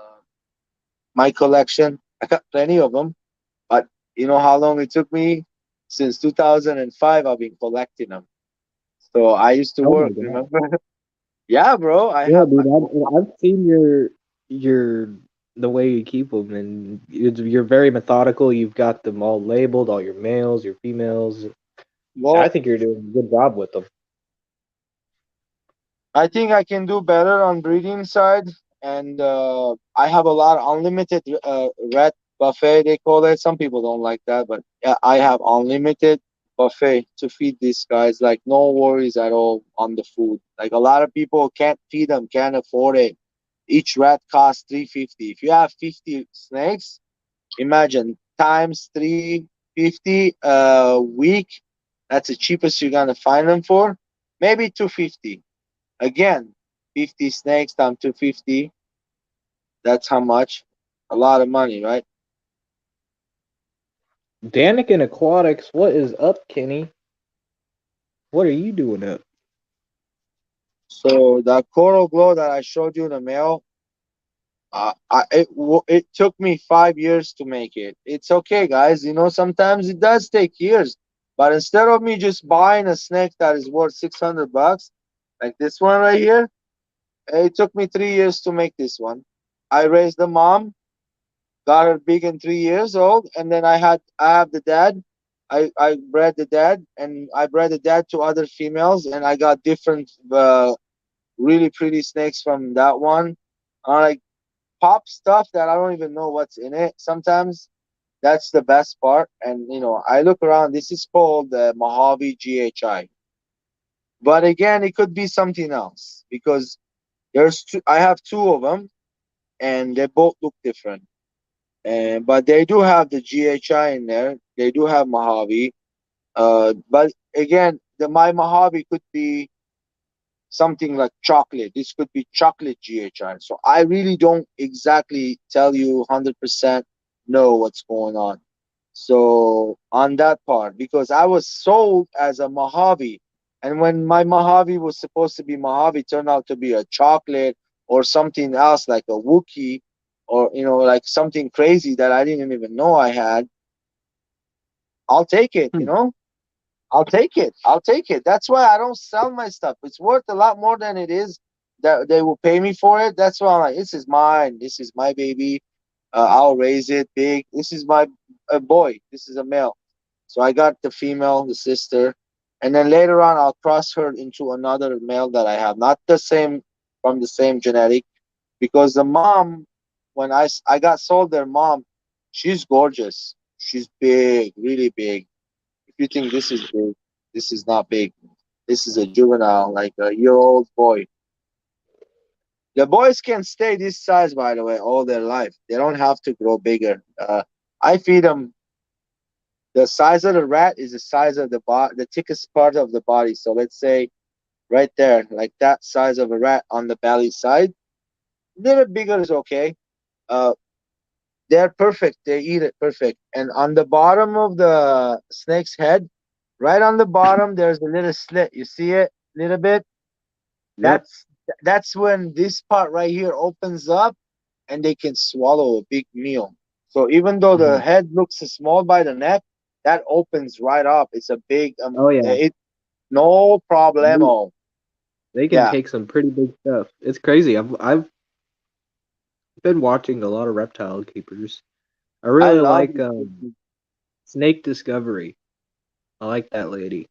my collection, I got plenty of them, but you know how long it took me? Since 2005, I've been collecting them. So I used to Oh my work, god. remember? Yeah, bro. I Yeah, have. dude, I've seen your the way you keep them, and you're very methodical. You've got them all labeled, all your males, your females. I Well, think you're doing a good job with them. I think I can do better on breeding side, and I have a lot of unlimited red buffet. They call it. Some people don't like that, but yeah, I have unlimited buffet to feed these guys. Like no worries at all on the food. Like a lot of people can't feed them, can't afford it. Each rat costs 350. If you have 50 snakes, imagine times 350 a week. That's the cheapest you're gonna find them for. Maybe 250. Again, 50 snakes times 250. That's how much? A lot of money, right? Daniken Aquatics, what is up, Kenny? What are you doing up? So the coral glow that I showed you, the male, it took me 5 years to make it. It's okay, guys. Sometimes it does take years. But instead of me just buying a snake that is worth $600, like this one right here, it took me 3 years to make this one. I raised the mom, got her big in 3 years old, and then I have the dad. I bred the dad, and I bred the dad to other females, and I got different really pretty snakes from that one. Like pop stuff that I don't even know what's in it sometimes. That's the best part. And I look around. This is called the Mojave GHI. But again, it could be something else because I have two of them, and they both look different. But they do have the GHI in there. They do have Mojave. But again, my Mojave could be something like chocolate. This could be chocolate GHI. So I really don't exactly tell you 100% know what's going on. So on that part, because I was sold as a Mojave. And when my Mojave was supposed to be Mojave, turned out to be a chocolate or something else like a Wookiee, or like something crazy that I didn't even know I had. I'll take it, Hmm. I'll take it. I'll take it. That's why I don't sell my stuff. It's worth a lot more than it is that they will pay me for it. That's why I'm like, this is mine. This is my baby. I'll raise it big. This is my a boy. This is a male. So I got the female, the sister, and then later on I'll cross her into another male that I have, not the same from the same genetic, because the mom, when I got sold their mom, she's gorgeous. She's big, really big. If you think this is big, this is not big. This is a juvenile, like a year-old boy. The boys can stay this size, by the way, all their life. They don't have to grow bigger. I feed them. The size of the rat is the size of the thickest part of the body. So let's say right there, like that size of a rat on the belly side. Little bigger is okay. Uh, they're perfect. They eat it perfect. And on the bottom of the snake's head, right on the bottom, there's a little slit. You see it, little bit. Yep. That's when this part right here opens up, and they can swallow a big meal. So even though the Mhm. head looks small by the neck, that opens right up. It's a big Oh yeah. it no They, problemo. they can Yeah, take some pretty big stuff. It's crazy. I've been watching a lot of reptile keepers. I I really love like it. Snake Discovery. I like that lady.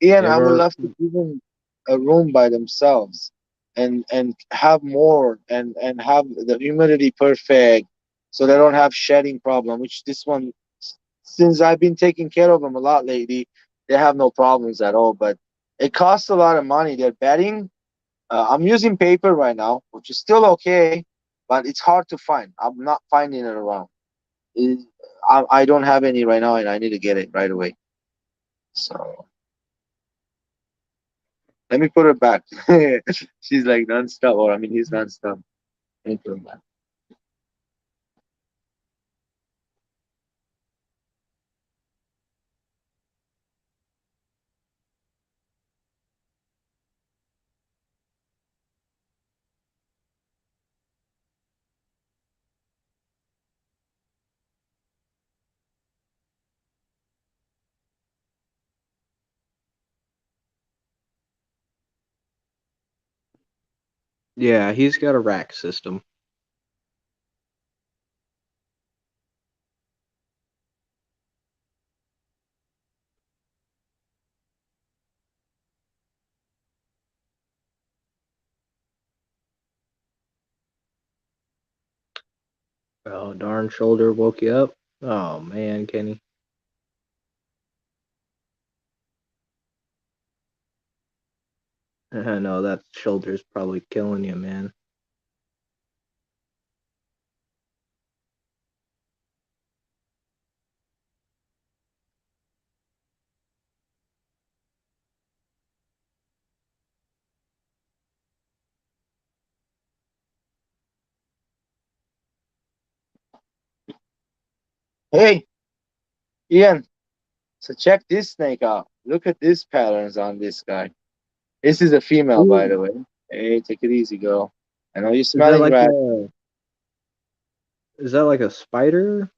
Ian, You I would ever? love to give them a room by themselves, and have more, and have the humidity perfect, so they don't have shedding problem. Which this one, since I've been taking care of them a lot lately, they have no problems at all. But it costs a lot of money. They're bedding. I'm using paper right now, which is still okay, but it's hard to find. I'm not finding it around. It, I don't have any right now, and I need to get it right away. So. Let me put her back. She's like nonstop, or I mean, he's nonstop. Let me put him back. Yeah, he's got a rack system. Oh darn! Shoulder woke you up. Oh man, Kenny. I know that shoulder's probably killing you, man. Hey, Ian. So check this snake out. Look at these patterns on this guy. This is a female, by the Ooh, way. Hey, take it easy, girl. I know you're is that smelling like rat. a spider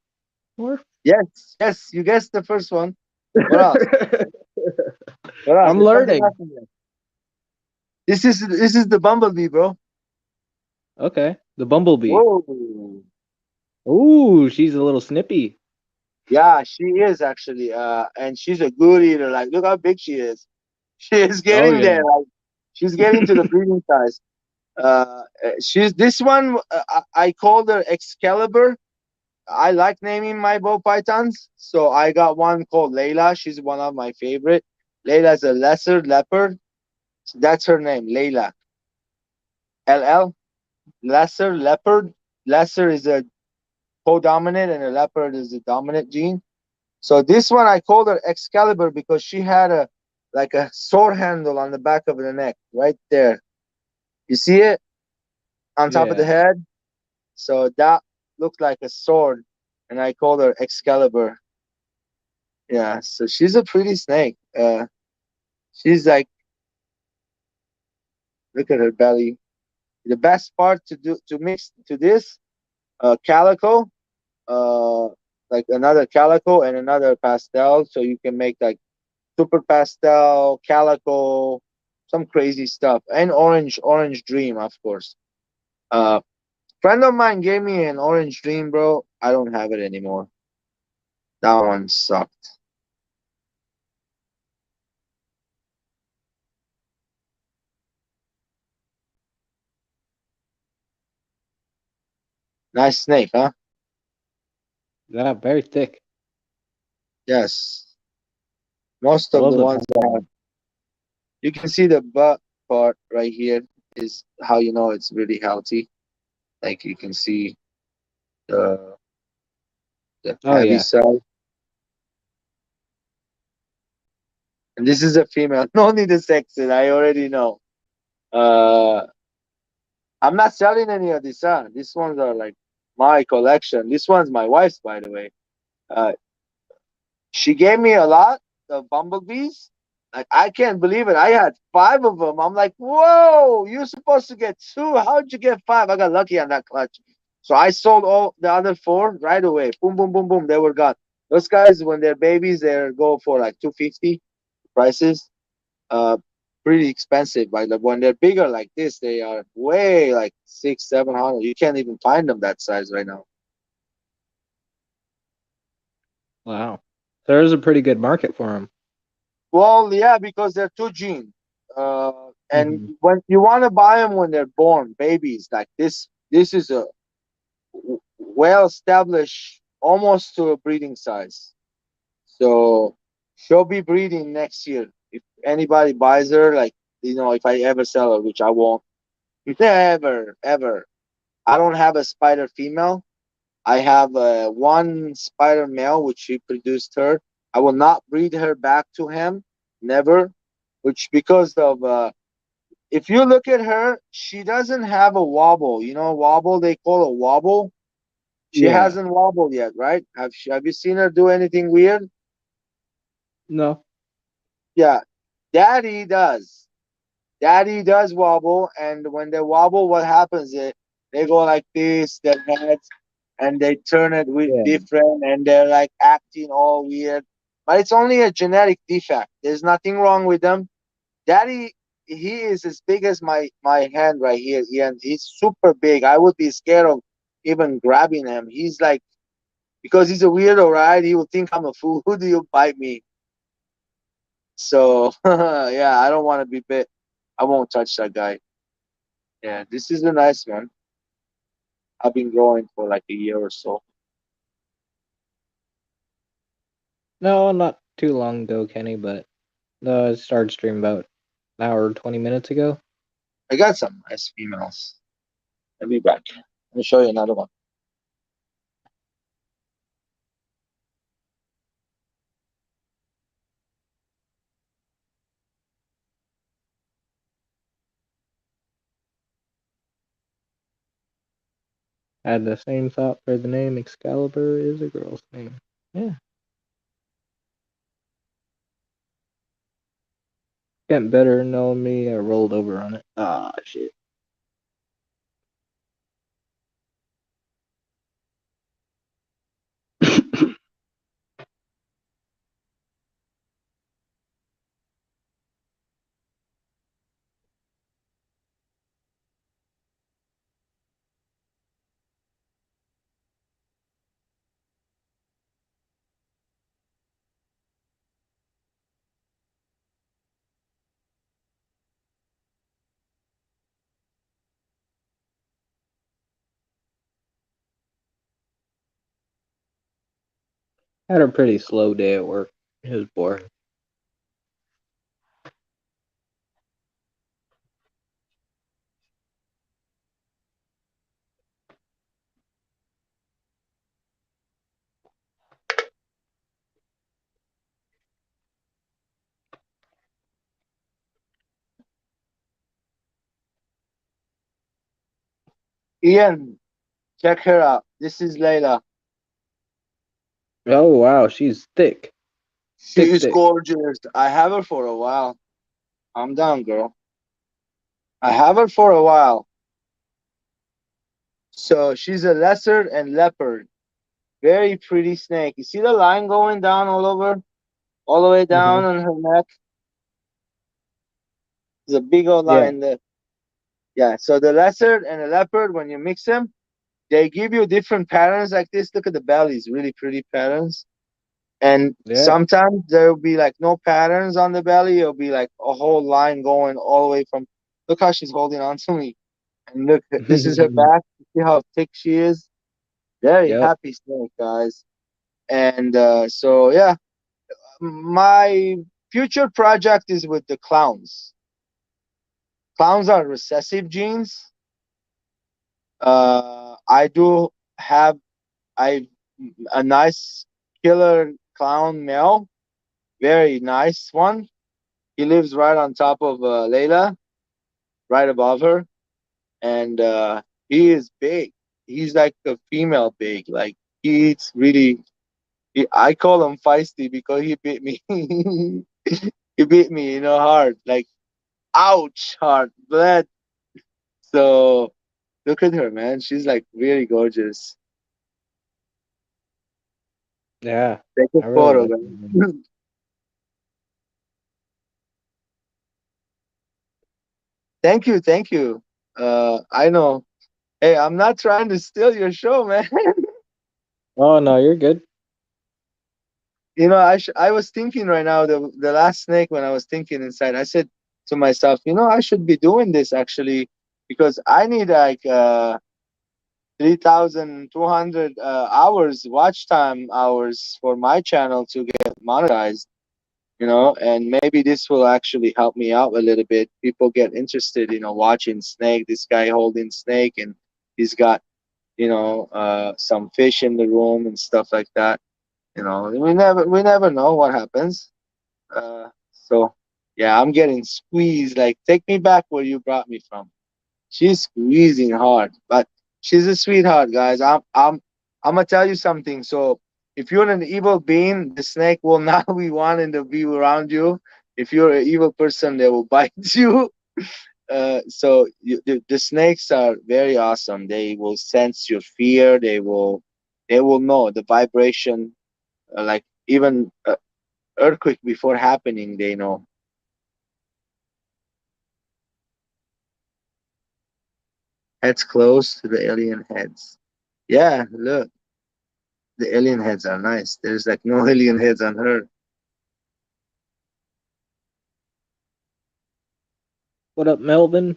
morph? Yes, yes, you guessed the first one. What else? What else? I'm There's something learning. else in there. This is the bumblebee, bro. Okay, the bumblebee. Whoa. Ooh, she's a little snippy. Yeah, she is actually. And she's a good eater. Like, look how big she is. She is Oh getting there. yeah. Like, she's getting to the breeding size. She's this one. I called her Excalibur. I like naming my bow pythons, so I got one called Layla. She's one of my favorite. Layla's a lesser leopard. That's her name, Layla. LL. Lesser leopard. Lesser is a co-dominant, and a leopard is a dominant gene. So this one I called her Excalibur because she had a like a sword handle on the back of the neck, right there. You see it on top of the Yeah. head? So that looked like a sword, and I called her Excalibur. Yeah, so she's a pretty snake. She's like, look at her belly. The best part to do to mix to this calico, uh, like another calico and another pastel, so you can make like super pastel, calico, some crazy stuff, and orange dream, of course. Uh, Friend of mine gave me an orange dream, bro. I don't have it anymore. That one sucked. Nice snake, huh? Yeah, very thick. Yes. Most I of love the the ones that have, you can see the butt part right here is how you know it's really healthy. Like you can see the the Oh heavy yeah. side. And this is a female. No need to sex it. I already know. Uh, I'm not selling any of these. Huh? These ones are like my collection. This one's my wife's, by the way. Uh, she gave me a lot of bumblebees. Like I can't believe it. I had five of them. I'm like, whoa! You're supposed to get two. How'd you get five? I got lucky on that clutch. So I sold all the other four right away. Boom, boom, boom, boom. They were gone. Those guys, when they're babies, they go for like 250 prices. Uh, Pretty expensive. But like when they're bigger like this, they are way like 600, 700. You can't even find them that size right now. Wow. There's a pretty good market for them. Well, yeah, because they're two gene. And Hmm. when you want to buy them when they're born, babies like this is a well established, almost to a breeding size. So she'll be breeding next year. If anybody buys her, like if I ever sell her, which I won't, never, ever. I don't have a spider female. I have one spider male, which he produced her. I will not breed her back to him, never. Which because of if you look at her, she doesn't have a wobble. You know, wobble they call a wobble. She Yeah. hasn't wobbled yet, right? Have you seen her do anything weird? No. Yeah, Daddy does. Daddy does wobble, and when they wobble, what happens? They go like this, their heads, and they turn it with Yeah. different, and they're like acting all weird. But it's only a genetic defect. There's nothing wrong with them. Daddy, he is as big as my hand right here, and he's super big. I would be scared of even grabbing him. He's like because he's a weirdo, right? He would think I'm a fool. Who do you bite me? So yeah, I don't want to be bit. I won't touch that guy. Yeah, this is a nice one. I've been growing for like a year or so. No, not too long ago, Kenny, but I started streaming about an hour 20 minutes ago. I got some nice females. I'll be back. Let me show you another one. I had the same thought for the name Excalibur is a girl's name. Yeah. Getting better knowing me, I rolled over on it. Ah, shit. Had a pretty slow day at work. It was boring. Ian, check her out. This is Layla. Oh, wow, she's thick. She Thick, is thick. gorgeous. I have her for a while. Calm down, girl. I have her for a while. So she's a lizard and leopard. Very pretty snake. You see the line going down all over, all the way Hmm. down on her neck? There's a big old Yeah. line there. Yeah. So the lizard and the leopard, when you mix them, they give you different patterns like this. Look at the bellies, really pretty patterns. And Yeah. sometimes there will be like no patterns on the belly. It'll be like a whole line going all the way from. Look how she's holding on to me. And look, this is her back. See how thick she is? Very Yep. happy snake, guys. And so, yeah, my future project is with the clowns. Clowns are recessive genes. I do have I a nice killer clown male, very nice one. He lives right on top of Layla, right above her, and he is big. He's like a female big. Like he's really. I call him feisty because he bit me. He bit me, hard. Like ouch, hard, bled. So look at her, man. She's like really gorgeous. Yeah. Take a I really photo, like them. guys. Thank you, thank you. I know. Hey, I'm not trying to steal your show, man. Oh no, you're good. I was thinking right now the last snake when I was thinking inside, I said to myself, I should be doing this actually because I need like 3,200 hours watch time hours for my channel to get monetized. And maybe this will actually help me out a little bit. People get interested, watching snake. This guy holding snake, and he's got, some fish in the room and stuff like that. We never know what happens. So yeah, I'm getting squeezed. Like, take me back where you brought me from. She's squeezing hard, but she's a sweetheart, guys. I'm gonna tell you something. So if you're an evil being, the snake will not be wanting to be around you. If you're an evil person, they will bite you. The snakes are very awesome. They will sense your fear. They will know the vibration. Like even earthquake before happening, they know. Heads close to the alien heads. Yeah, look. The alien heads are nice. There's like no alien heads on her. What up, Melvin?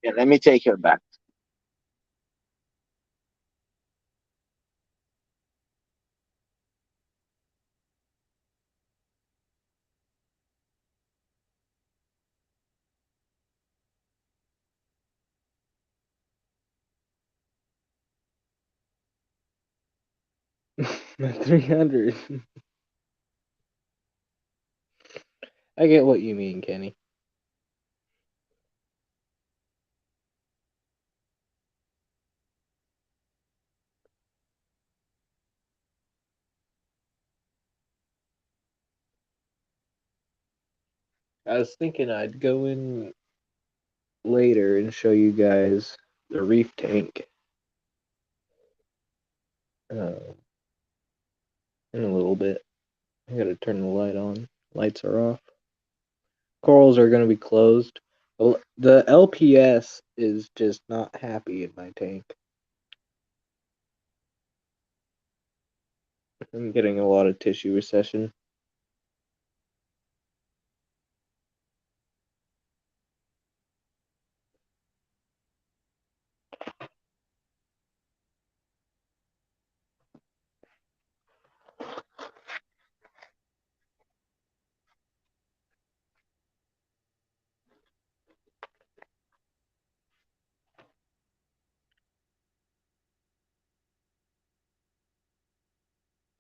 Yeah, let me take her back. My 300. I get what you mean, Kenny. I was thinking I'd go in later and show you guys the reef tank uh, in a little bit. I gotta turn the light on. Lights are off. Corals are gonna be closed. The LPS is just not happy in my tank. I'm getting a lot of tissue recession.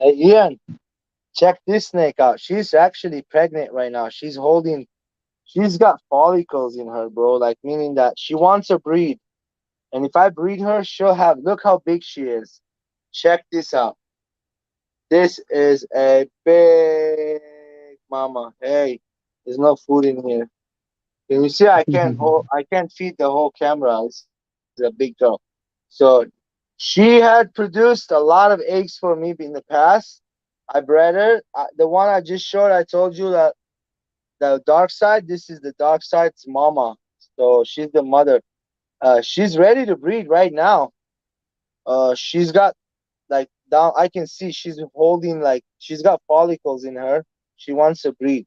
Hey, Ian, check this snake out. She's actually pregnant right now. She's got follicles in her, bro. Like, meaning that she wants to breed. And if I breed her, she'll have, look how big she is. Check this out. This is a big mama. Hey. There's no food in here. Can you see? I can't feed the whole camera. This is a big girl. So she had produced a lot of eggs for me in the past. I bred her. The one I just showed, I told you that the dark side. This is the dark side's mama. So she's the mother. She's ready to breed right now. She's got like down. I can see she's holding like she's got follicles in her. She wants to breed.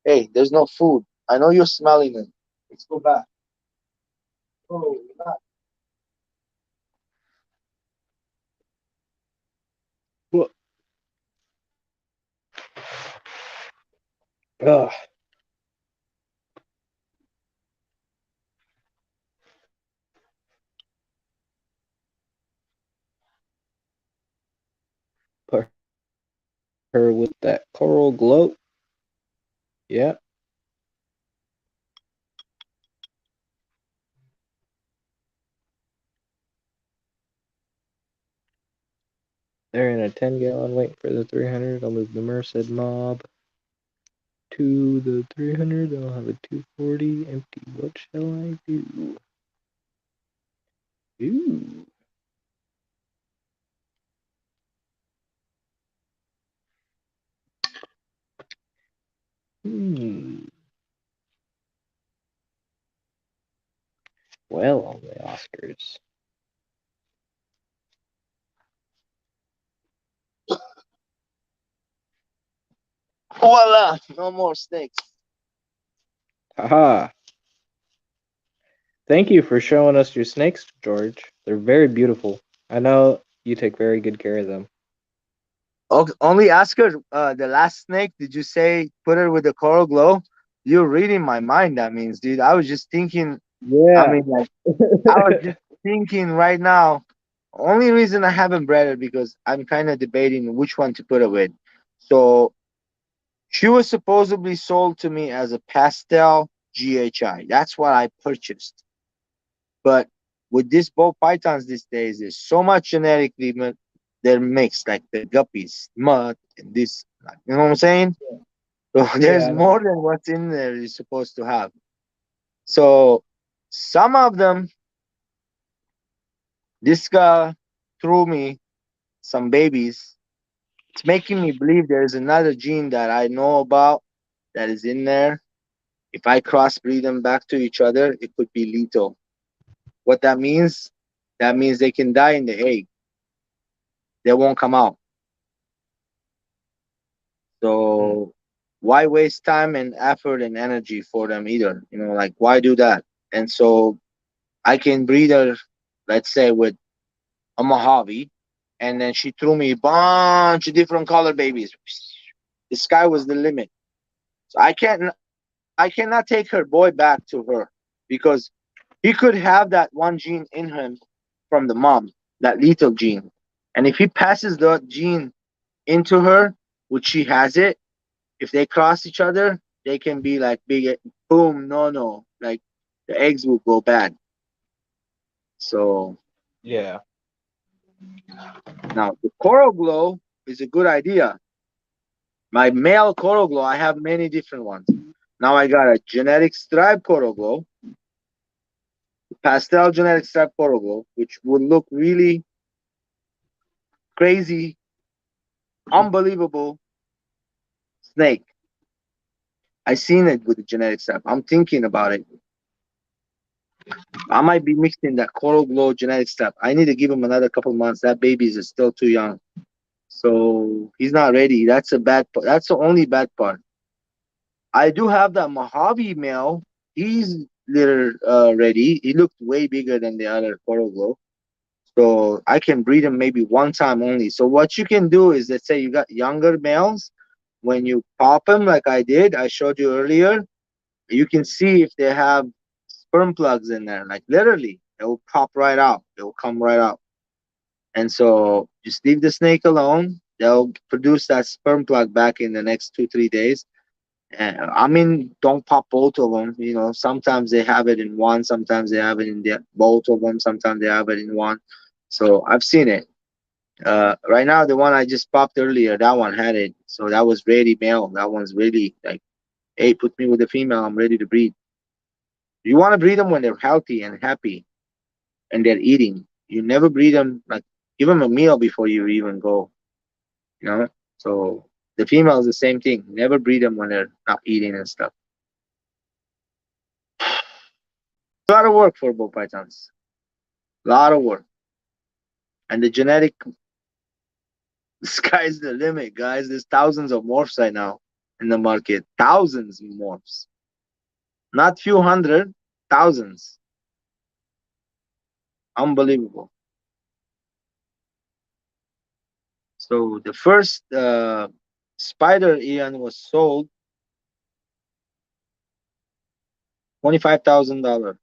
Hey, there's no food. I know you're smelling it. Let's go back. Oh, not. Well, ugh. Put her with that coral glow. Yeah. They're in a 10-gallon waiting for the 300. I'll move the Merced mob to the 300. I'll have a 240 empty. What shall I do? Ooh. Well, on the Oscars. Voila! No more snakes. Haha. Thank you for showing us your snakes, George. They're very beautiful. I know you take very good care of them. Only ask her. The last snake. Did you say put her with the coral glow? You're reading my mind. That means, dude. I was just thinking. I Yeah. mean, like, I was just thinking right now. Only reason I haven't bred her because I'm kind of debating which one to put her with. So she was supposedly sold to me as a pastel GHI. That's what I purchased. But with these ball pythons these days, there's so much genetically they're mixed, like the guppies, mud, and this. Like, you know what I'm saying? So there's Yeah, I know. more than what's in there you're supposed to have. So some of them, this guy threw me some babies. It's making me believe there's another gene that I know about that is in there. If I crossbreed them back to each other, it could be lethal. What that means? That means they can die in the egg. They won't come out. So why waste time and effort and energy for them either? You know, like why do that? And so I can breed her, let's say, with a Mojave, and then she threw me a bunch of different color babies. The sky was the limit. So I cannot take her boy back to her because he could have that one gene in him from the mom, that lethal gene. And if he passes that gene into her, which she has it, if they cross each other, they can be like big boom, no. Like the eggs will go bad. So Yeah. now the coral glow is a good idea. My male coral glow, I have many different ones. Now I got a genetic stripe coral glow, pastel genetic stripe coral glow, which would look really crazy, unbelievable snake. I seen it with the genetic stripe. I'm thinking about it. I might be mixing that coral glow genetic stripe. I need to give him another couple months. That baby is still too young. So he's not ready. That's a bad part. That's the only bad part. I do have that Mojave male. He's little ready. He looked way bigger than the other coral glow. So I can breed him maybe one time only. So what you can do is, let's say you got younger males. When you pop them like I did, I showed you earlier, you can see if they have sperm plugs in there. Like literally, it will pop right out. It will come right out. And so just leave the snake alone. They'll produce that sperm plug back in the next 2 3 days. And I mean, don't pop both of them. You know, sometimes they have it in one, sometimes they have it in both of them, sometimes they have it in one. So I've seen it. Right now, the one I just popped earlier, that one had it. So that was ready male. That one's really like Hey, put me with a female. I'm ready to breed. You want to breed them when they're healthy and happy and they're eating. You never breed them like give them a meal before you even go. You know. So the female is the same thing. Never breed them when they're not eating and stuff. A lot of work for bull pythons. A lot of work. And the genetic the sky's the limit, guys. There's thousands of morphs right now in the market. Thousands of morphs. Not few hundred, thousands. Unbelievable. So the first spider Ian was sold $25,000.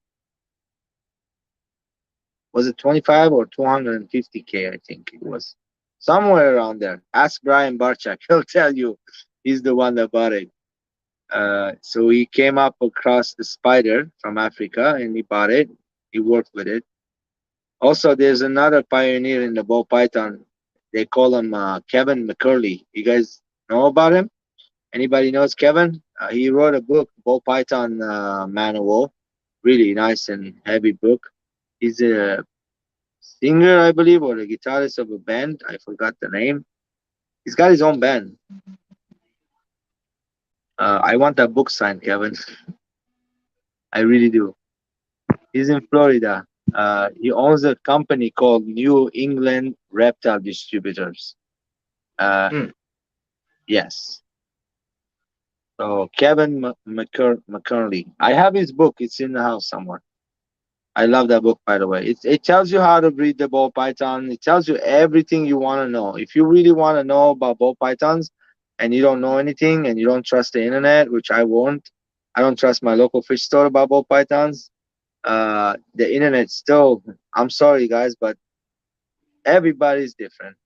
Was it 25 or 250K? I think it was somewhere around there. Ask Brian Barchak; he'll tell you. He's the one that bought it. So he came up across the spider from Africa and he bought it. He worked with it. Also, there's another pioneer in the ball python. They call him Kevin McCurley. You guys know about him? Anybody knows Kevin? He wrote a book, Ball Python Manual. Really nice and heavy book. He's a singer, I believe, or a guitarist of a band. I forgot the name. He's got his own band. I want that book signed, Kevin. I really do. He's in Florida. He owns a company called New England Reptile Distributors. Hmm. Yes. So Kevin McCurley. I have his book. It's in the house somewhere. I love that book, by the way. It tells you how to breed the ball python. It tells you everything you want to know. If you really want to know about ball pythons and you don't know anything and you don't trust the internet, which I won't, I don't trust my local fish store about ball pythons. The internet still, I'm sorry guys, but everybody's different.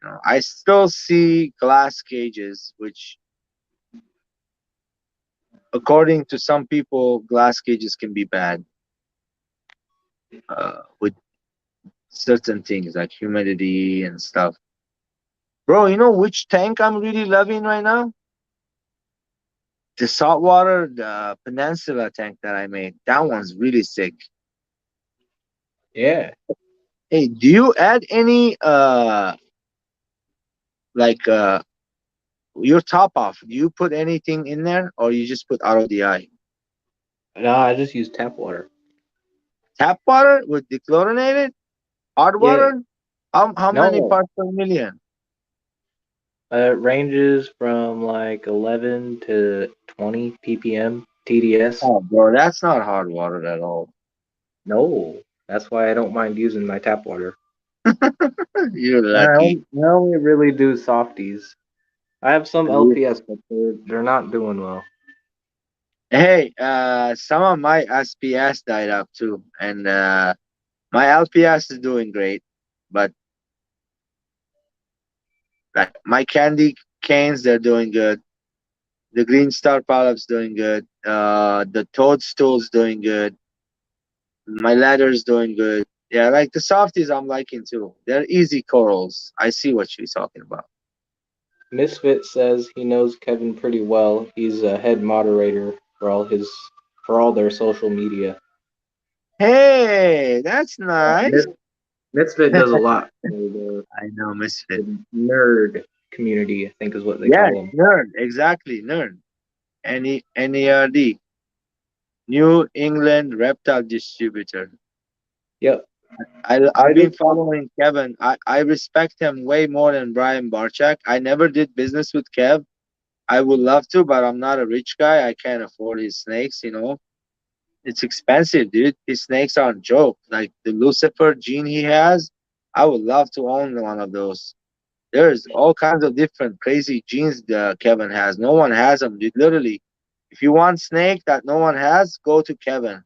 You know, I still see glass cages, which according to some people, glass cages can be bad with certain things like humidity and stuff. Bro, you know which tank I'm really loving right now? The saltwater, the Peninsula tank that I made. That one's really sick. Yeah. Hey, do you add any like your top off? Do you put anything in there or you just put RODI? No, I just use tap water. Tap water with dechlorinated? Hard Yeah. water? How many No. parts per million? It ranges from like 11 to 20 ppm TDS. Oh, bro, that's not hard water at all. No, that's why I don't mind using my tap water. You're And lucky. I only really do softies. I have some LPS, but they're not doing well. Hey, some of my SPS died up too, and my LPS is doing great, but like my candy canes, they're doing good. The Green Star polyp's doing good. The toadstool's doing good. My ladder's doing good. Yeah, like the softies, I'm liking too. They're easy corals. I see what she's talking about. Misfit says he knows Kevin pretty well. He's a head moderator for all their social media. Hey, that's nice. Misfit does a lot for I know, Misfit. the nerd community, I think is what they Yes, call them. nerd, exactly, nerd. NERD, New England Reptile Distributor. Yep. I've I been do. following Kevin. I respect him way more than Brian Barchak. I never did business with Kev. I would love to, but I'm not a rich guy. I can't afford his snakes, you know. It's expensive, dude. His snakes aren't a joke. Like the Lucifer gene he has, I would love to own one of those. There's all kinds of different crazy genes that Kevin has. No one has them, dude. Literally, if you want snake that no one has, go to Kevin.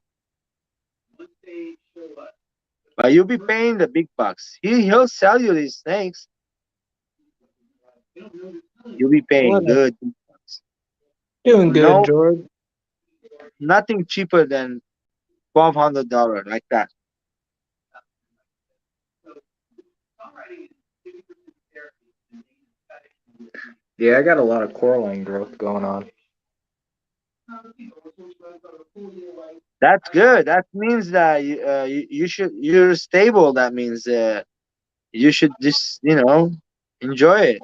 But you'll be paying the big bucks. He'll sell you these snakes. You'll be paying What? good. Doing good, No, George. nothing cheaper than $1,200 like that. Yeah, I got a lot of coraline growth going on. That's good. That means that you're stable. That means you should just enjoy it.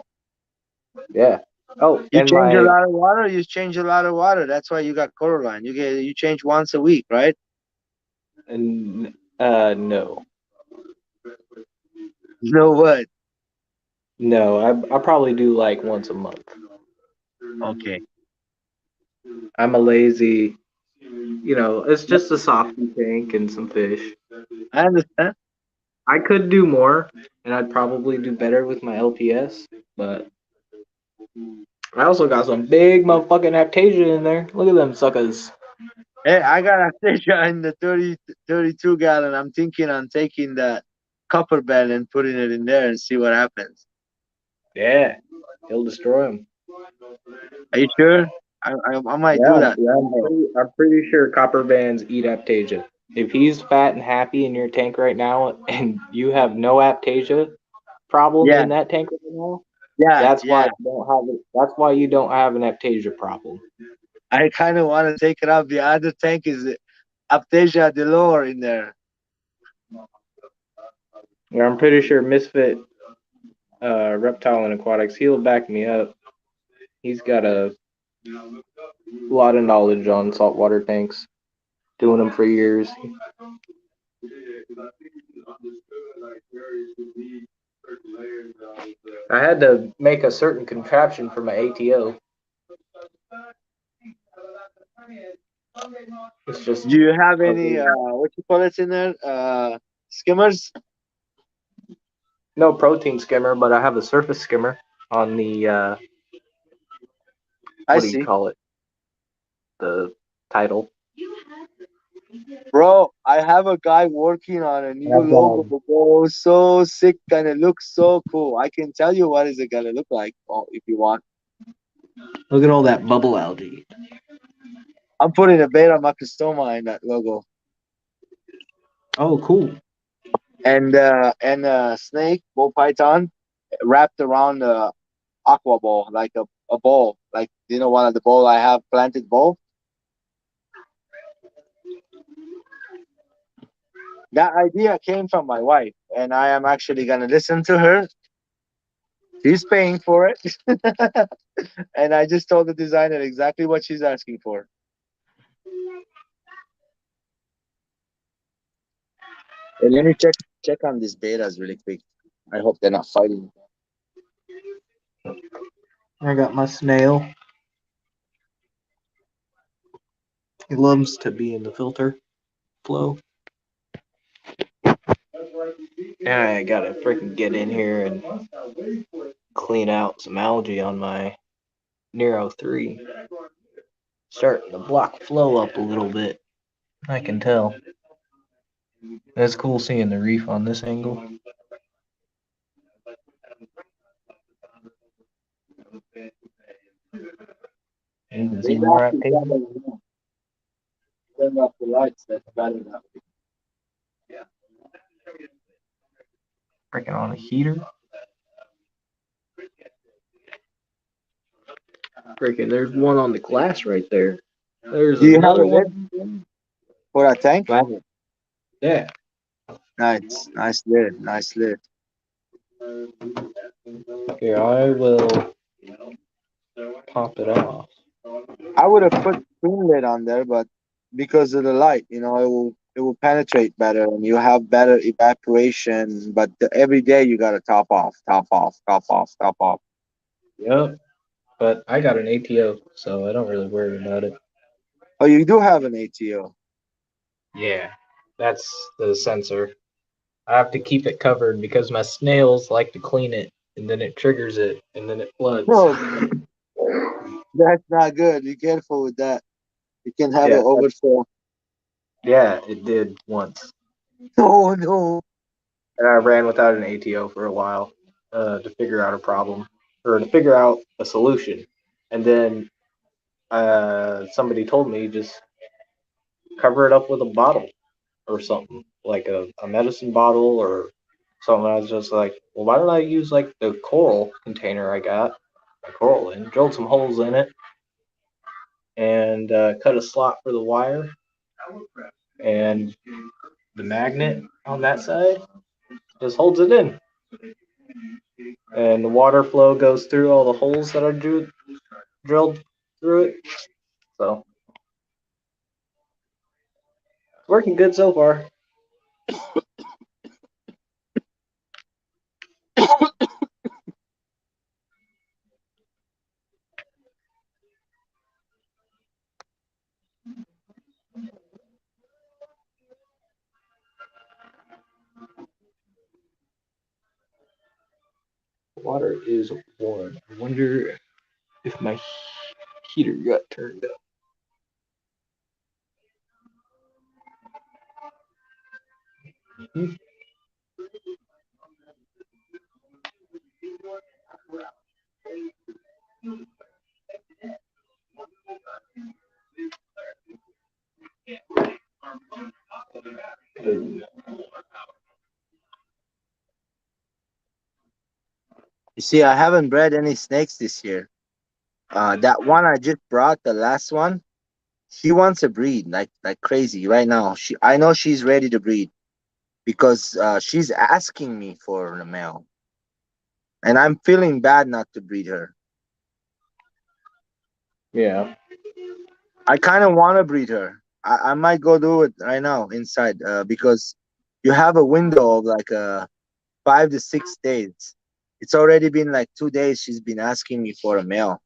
Yeah. Oh, You and change a my lot of water. You change a lot of water. That's why you got Coraline. You change once a week, right? and no, No what? no, I probably do like once a month. Okay, I'm a lazy, it's just a softy tank and some fish. I understand. I could do more, and I'd probably do better with my LPS, but I also got some big motherfucking Aptasia in there. Look at them suckers. Hey, I got a fish in the 32 gallon. I'm thinking on taking the copper bed and putting it in there and see what happens. Yeah, he'll destroy them. Are you sure? I might do Yeah, that. yeah, I'm pretty sure copper bands eat Aptasia. If he's fat and happy in your tank right now, and you have no Aptasia problems Yeah, in that tank right now, yeah, that's why yeah. you don't have it. That's why you don't have an Aptasia problem. I kind of want to take it out. The other tank is Aptasia Delore in there. Yeah, I'm pretty sure Misfit Reptile and Aquatics, he'll back me up. He's got a lot of knowledge on saltwater tanks, doing them for years. I had to make a certain contraption for my ATO. It's just Do you have any what you call it in there? Skimmers? no protein skimmer, but I have a surface skimmer on the I what do you see. call it? The title. Bro, I have a guy working on a new logo, bro. So sick and it looks so cool. I can tell you what is it gonna look like if you want. Look at all that bubble algae. I'm putting a beta macrostoma in that logo. Oh, cool. And snake, ball python, wrapped around the aqua ball, like a ball. Like one of the ball I have planted ball. That idea came from my wife, and I am actually gonna listen to her. She's paying for it. And I just told the designer exactly what she's asking for. And let me check on these betas really quick. I hope they're not fighting. I got my snail. He loves to be in the filter flow. And I gotta freaking get in here and clean out some algae on my Nero 3. Starting to block flow up a little bit. I can tell. It's cool seeing the reef on this angle. You can see more activity. Turn off the lights. That's better now. Freaking on a heater. Freaking, there's one on the glass right there. There's Do you have a another lid one. for a tank? Yeah. Nice lid, nice lid. Here, I will pop it off. I would have put screen lid on there, but because of the light, it will penetrate better and you have better evaporation. But every day you gotta top off, top off, top off, top off. Yep. But I got an ATO, so I don't really worry about it. Oh, you do have an ATO. Yeah, that's the sensor. I have to keep it covered because my snails like to clean it, and then it triggers it, and then it floods. No, that's not good. Be careful with that. You can have an Yeah, overflow. yeah, it did once, Oh no. and I ran without an ATO for a while to figure out a problem or to figure out a solution, and then somebody told me just cover it up with a bottle or something like a medicine bottle or something. I was just like, well, why don't I use like the coral container I got my coral in, drilled some holes in it, and cut a slot for the wire and the magnet on that side just holds it in, and the water flow goes through all the holes that are drilled through it. So it's working good so far. Water is warm. I wonder if my heater got turned up. You see, I haven't bred any snakes this year. That one I just brought, the last one, she wants a breed like crazy right now. I know she's ready to breed because she's asking me for a male, and I'm feeling bad not to breed her. Yeah. I kind of want to breed her. I might go do it right now inside because you have a window of like 5 to 6 days. It's already been like 2 days. She's been asking me for a male.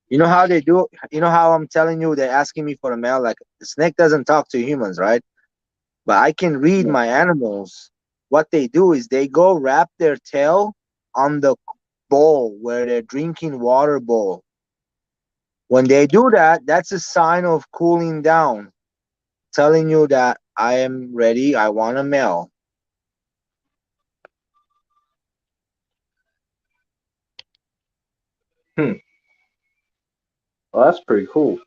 You know how they do? You know how I'm telling you they're asking me for a male? Like the snake doesn't talk to humans, right? But I can read Yeah. my animals. What they do is they go wrap their tail on the bowl where they're drinking water bowl. When they do that, that's a sign of cooling down, telling you that I am ready. I want a male. Hmm. Well, that's pretty cool.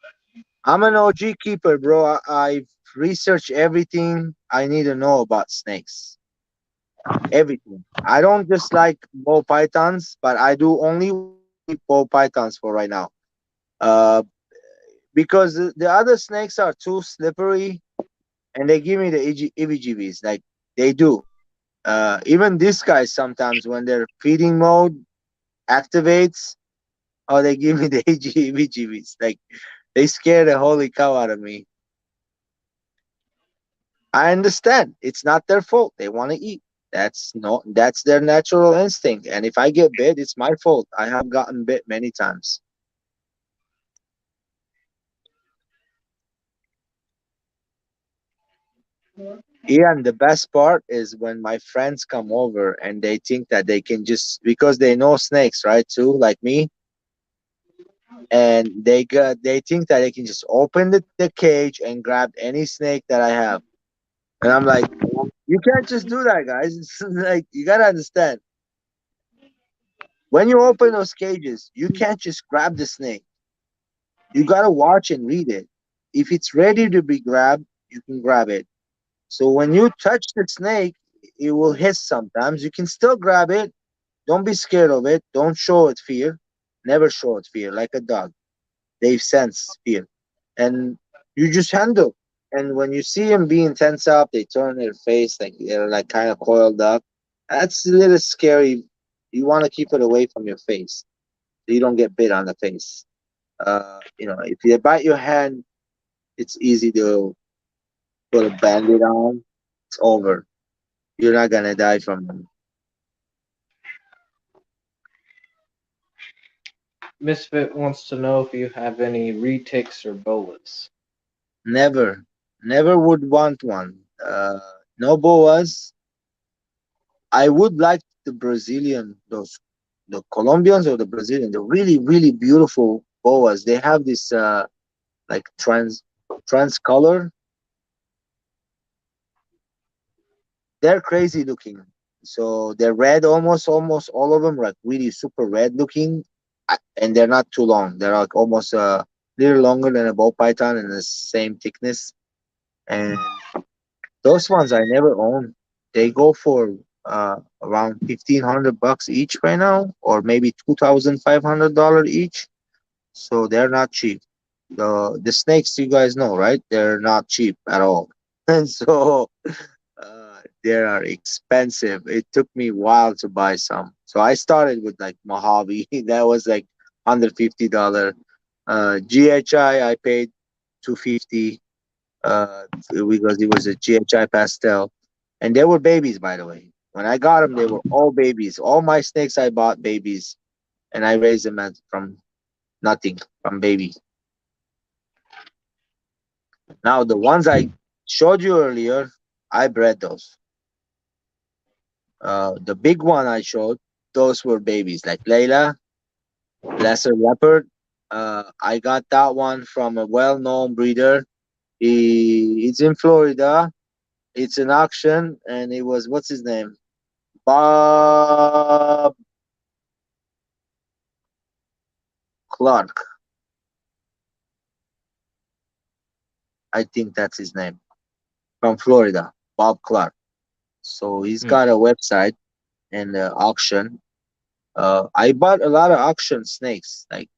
I'm an OG keeper, bro. I've researched everything I need to know about snakes. Everything. I don't just like ball pythons, but I do only want to keep ball pythons for right now. Uh, because the other snakes are too slippery and they give me the EVGBs. Like they do. Even these guys sometimes when their feeding mode activates, oh, they give me the EVGBs. Like they scare the holy cow out of me. I understand. It's not their fault. They want to eat. That's their natural instinct. And if I get bit, it's my fault. I have gotten bit many times. Yeah, and the best part is when my friends come over and they think that they can just because they know snakes, right? Too, like me, and they think that they can just open the cage and grab any snake that I have. And I'm like, you can't just do that, guys. It's like you gotta understand. When you open those cages, you can't just grab the snake. You gotta watch and read it. If it's ready to be grabbed, you can grab it. So when you touch the snake, it will hiss sometimes. You can still grab it. Don't be scared of it. Don't show it fear. Never show it fear like a dog. They sense fear. And you just handle. And when you see them being tense up, they turn their face like they're like kind of coiled up. That's a little scary. You want to keep it away from your face so you don't get bit on the face. If they bite your hand, it's easy to put a band-aid on. It's over. You're not gonna die from them. Misfit wants to know if you have any retics or boas. Never, never would want one. No boas. I would like the Brazilian, the Colombians or the Brazilian, the really, really beautiful boas. They have this like trans color. They're crazy looking. So they're red, almost all of them, like really super red looking, and they're not too long. They're like almost a little longer than a ball python and the same thickness. And those ones I never own. They go for around $1,500 each right now, or maybe $2,500 each. So they're not cheap. The snakes, you guys know, right? They're not cheap at all, and so they are expensive. It took me a while to buy some. So I started with like Mojave. That was like $150. GHI I paid 250 because it was a GHI pastel. And they were babies, by the way. When I got them, they were all babies. All my snakes I bought babies, and I raised them from nothing, from baby. Now the ones I showed you earlier, I bred those. The big one I showed, those were babies, like Layla, lesser leopard. I got that one from a well-known breeder. It's in Florida. It's an auction, and it was, what's his name? Bob Clark. I think that's his name. From Florida, Bob Clark. So he's Hmm. got a website and auction. I bought a lot of auction snakes. Like,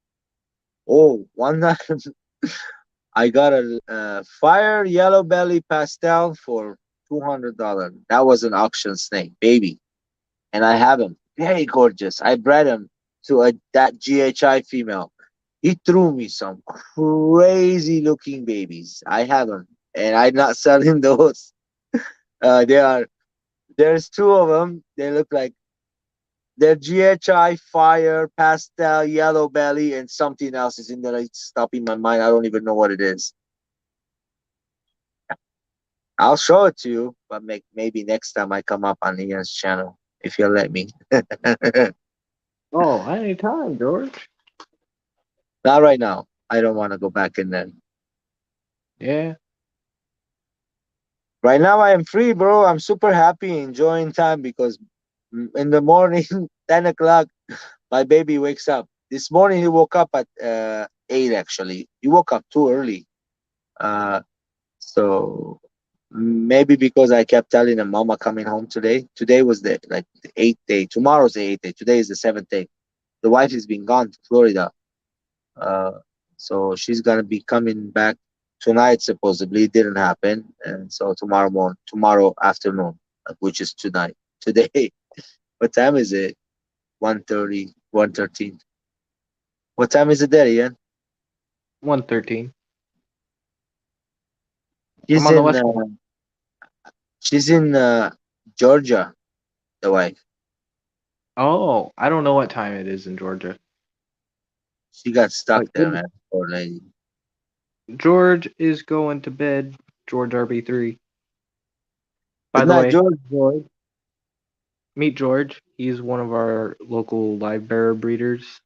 oh, one time I got a fire yellow belly pastel for $200. That was an auction snake, baby, and I have him. Very gorgeous. I bred him to that GHI female. He threw me some crazy looking babies. I have them, and I'm not selling those. They are. There's two of them. They look like they're GHI fire pastel yellow belly, and something else is in there. It's stopping my mind. I don't even know what it is. I'll show it to you, but maybe next time I come up on Ian's channel, if you'll let me. Oh, anytime, George. Not right now. I don't want to go back in there. Yeah. Right now I am free, bro. I'm super happy, enjoying time because in the morning, 10 o'clock, my baby wakes up. This morning he woke up at 8 actually. He woke up too early. Uh, so maybe because I kept telling him, Mama coming home today. Today was the 8th day. Tomorrow's the 8th day. Today is the 7th day. The wife has been gone to Florida. Uh, so she's gonna be coming back tonight. Supposedly, it didn't happen, and so tomorrow afternoon, which is tonight. Today, what time is it? 1:30, 1:13. What time is it there, Ian? 113. I'm She's on the in West Coast. she's in Georgia. The wife. Oh, I don't know what time it is in Georgia. She got stuck But there, man. Poor lady. George is going to bed. George RB3. By Good the night, way, George. George. meet George. He's one of our local live bearer breeders.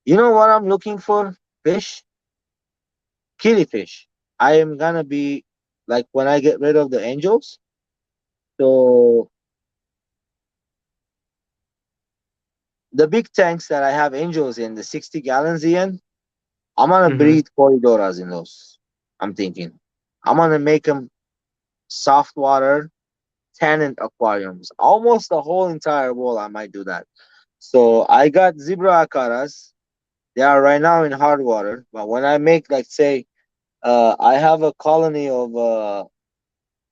You know what I'm looking for? Fish, kitty fish. I am gonna be like when I get rid of the angels. So the big tanks that I have angels in, the 60 gallons in, I'm gonna Mm-hmm. breed corridoras in those. I'm thinking. I'm gonna make them soft water tenant aquariums. Almost the whole entire wall, I might do that. So I got zebra acaras. They are right now in hard water. But when I make, like, say, I have a colony of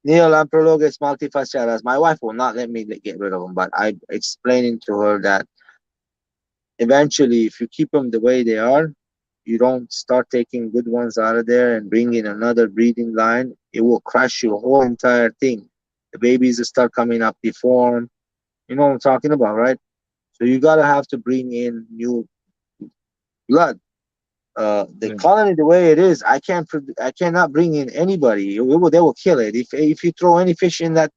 Neolamprologus multifasciatus. My wife will not let me get rid of them, but I'm explaining to her that eventually, if you keep them the way they are, you don't start taking good ones out of there and bring in another breeding line, it will crash your whole entire thing. The babies will start coming up deformed. You know what I'm talking about, right? So you gotta have to bring in new blood. The Yeah. colony the way it is, I cannot bring in anybody. They will kill it. If you throw any fish in that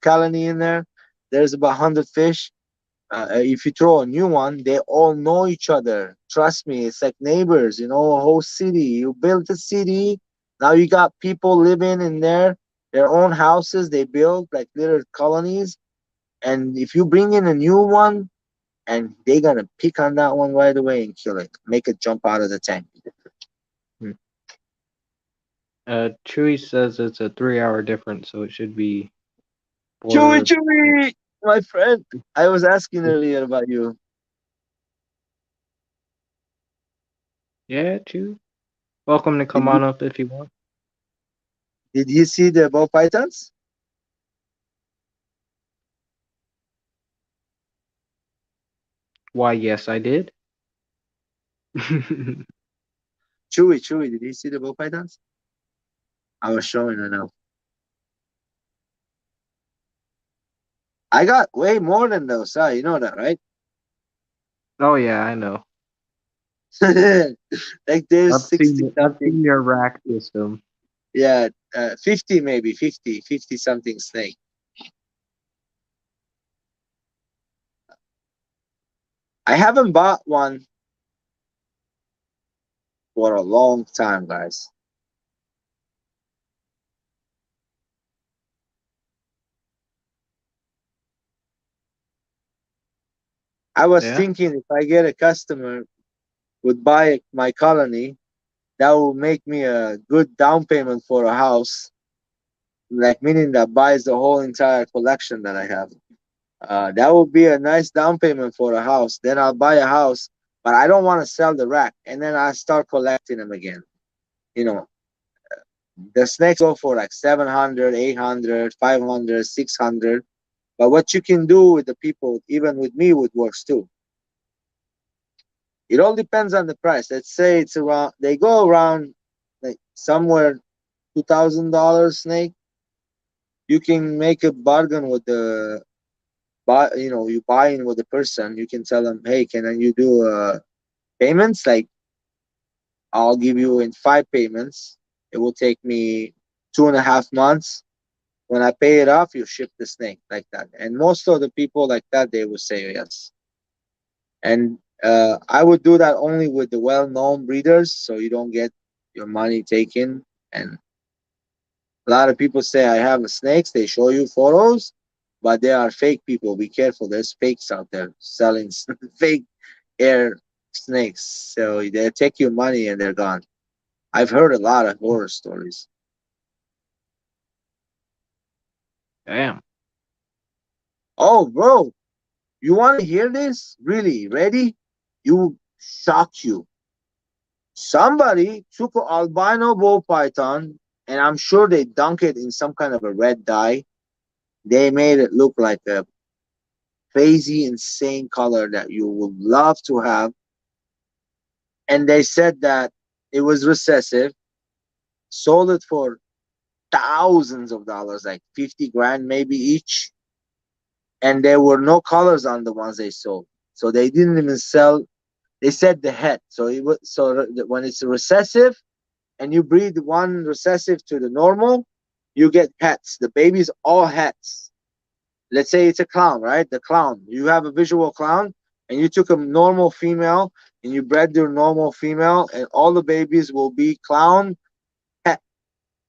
colony in there, there's about 100 fish. If you throw a new one, they all know each other. Trust me, it's like neighbors, a whole city. You build a city, now you got people living in there, their own houses, they build like little colonies. And if you bring in a new one, and they're gonna pick on that one right away and kill it, make it jump out of the tank. Hmm. Chewy says it's a 3-hour difference, so it should be Chewy, 4. Chewy, my friend. I was asking earlier about you. Yeah, too. Welcome to Did come you, on up if you want. did you see the ball pythons? Why, yes, I did. Chewy, did you see the ball pythons? I was showing her now. I got way more than those. You know that, right? Oh yeah, I know. Like there's 60 I've something. seen your rack system. Yeah, 50 maybe, 50 something snake. I haven't bought one for a long time, guys. I was Yeah. thinking if I get a customer would buy my colony, that will make me a good down payment for a house, like meaning that buys the whole entire collection that I have. That would be a nice down payment for a house. Then I'll buy a house, but I don't want to sell the rack, and then I start collecting them again. You know, the snakes go for like 700, 800, 500, 600. But what you can do with the people, even with me, would works too. It all depends on the price. Let's say it's around, they go around like somewhere $2,000 snake. You can make a bargain with the buy. You know, you buy in with the person. You can tell them, hey, can you do payments? Like I'll give you in 5 payments. It will take me 2.5 months. When I pay it off, you ship the snake like that. And most of the people like that, they will say yes. And I would do that only with the well-known breeders, so you don't get your money taken. And a lot of people say I have snakes. They show you photos, but they are fake people. Be careful. There's fakes out there selling fake air snakes. So they take your money and they're gone. I've heard a lot of horror stories. Damn. Oh, bro, you want to hear this? Really? Ready? You shock you. Somebody took an albino ball python, and I'm sure they dunk it in some kind of a red dye. They made it look like a crazy, insane color that you would love to have. And they said that it was recessive, sold it for thousands of dollars, like 50 grand maybe each. And there were no colors on the ones they sold. So they didn't even sell. They said the head. So it was, so when it's recessive, and you breed one recessive to the normal, you get hats. The baby's all hats. Let's say it's a clown, right? The clown. You have a visual clown, and you took a normal female, and you bred your normal female, and all the babies will be clown, het,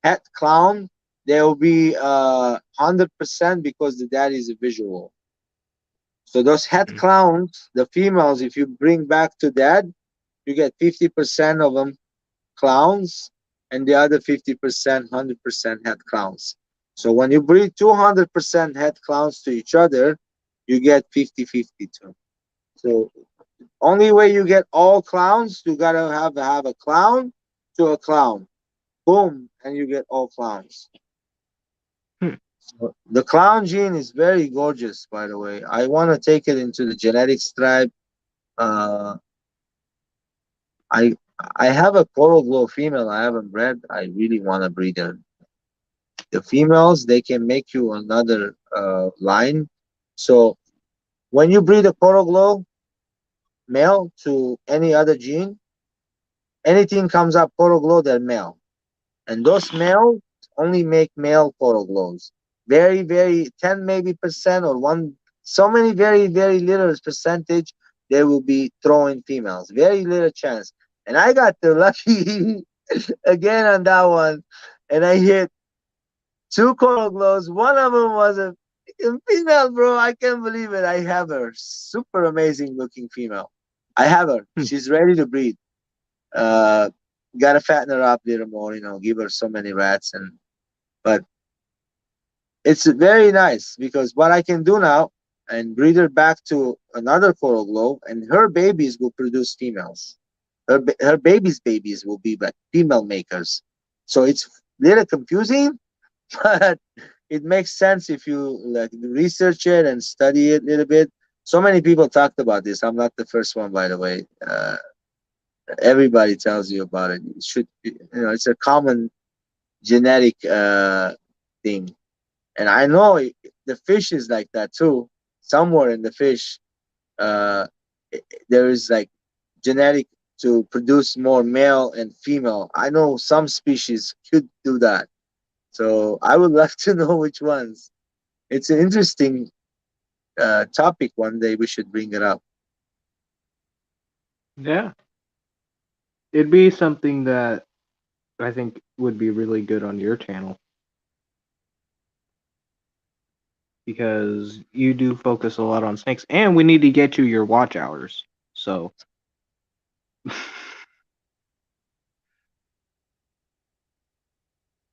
het clown. They will be 100% because the daddy is a visual. So those het clowns, the females, if you bring back to dad, you get 50% of them clowns, and the other 50% 100% head clowns. So when you breed 200% head clowns to each other, you get 50-50 too. So only way you get all clowns, you gotta have a clown to a clown. Boom, and you get all clowns. Hmm. So the clown gene is very gorgeous, by the way. I want to take it into the genetics tribe. Uh, I I have a Chloroglo female I haven't bred. I really want to breed her. The females, they can make you another line. So when you breed a Chloroglo male to any other gene, anything comes up Chloroglo, they're male. And those males only make male Chloroglos. Very, very 10 maybe percent or one, so many very, very little percentage they will be throwing females. Very little chance. And I got the lucky again on that one, and I hit two Chloroglos. One of them was a female, bro. I can't believe it. I have her. Super amazing looking female. I have her. Hmm. She's ready to breed. Uh, Gotta fatten her up a little more. Give her so many rats, but it's very nice because what I can do now and breed her back to another Chloroglo, and her babies will produce females. her babies will be like female makers. So it's a little confusing, but it makes sense if you like research it and study it a little bit. So many people talked about this. I'm not the first one, by the way. Everybody tells you about it. It should, it's a common genetic thing, and I know the fish is like that too. Somewhere in the fish, uh, there is like genetic to produce more male and female. I know some species could do that. So I would love to know which ones. It's an interesting topic. One day we should bring it up. Yeah. It'd be something that I think would be really good on your channel because you do focus a lot on snakes, and we need to get you your watch hours. So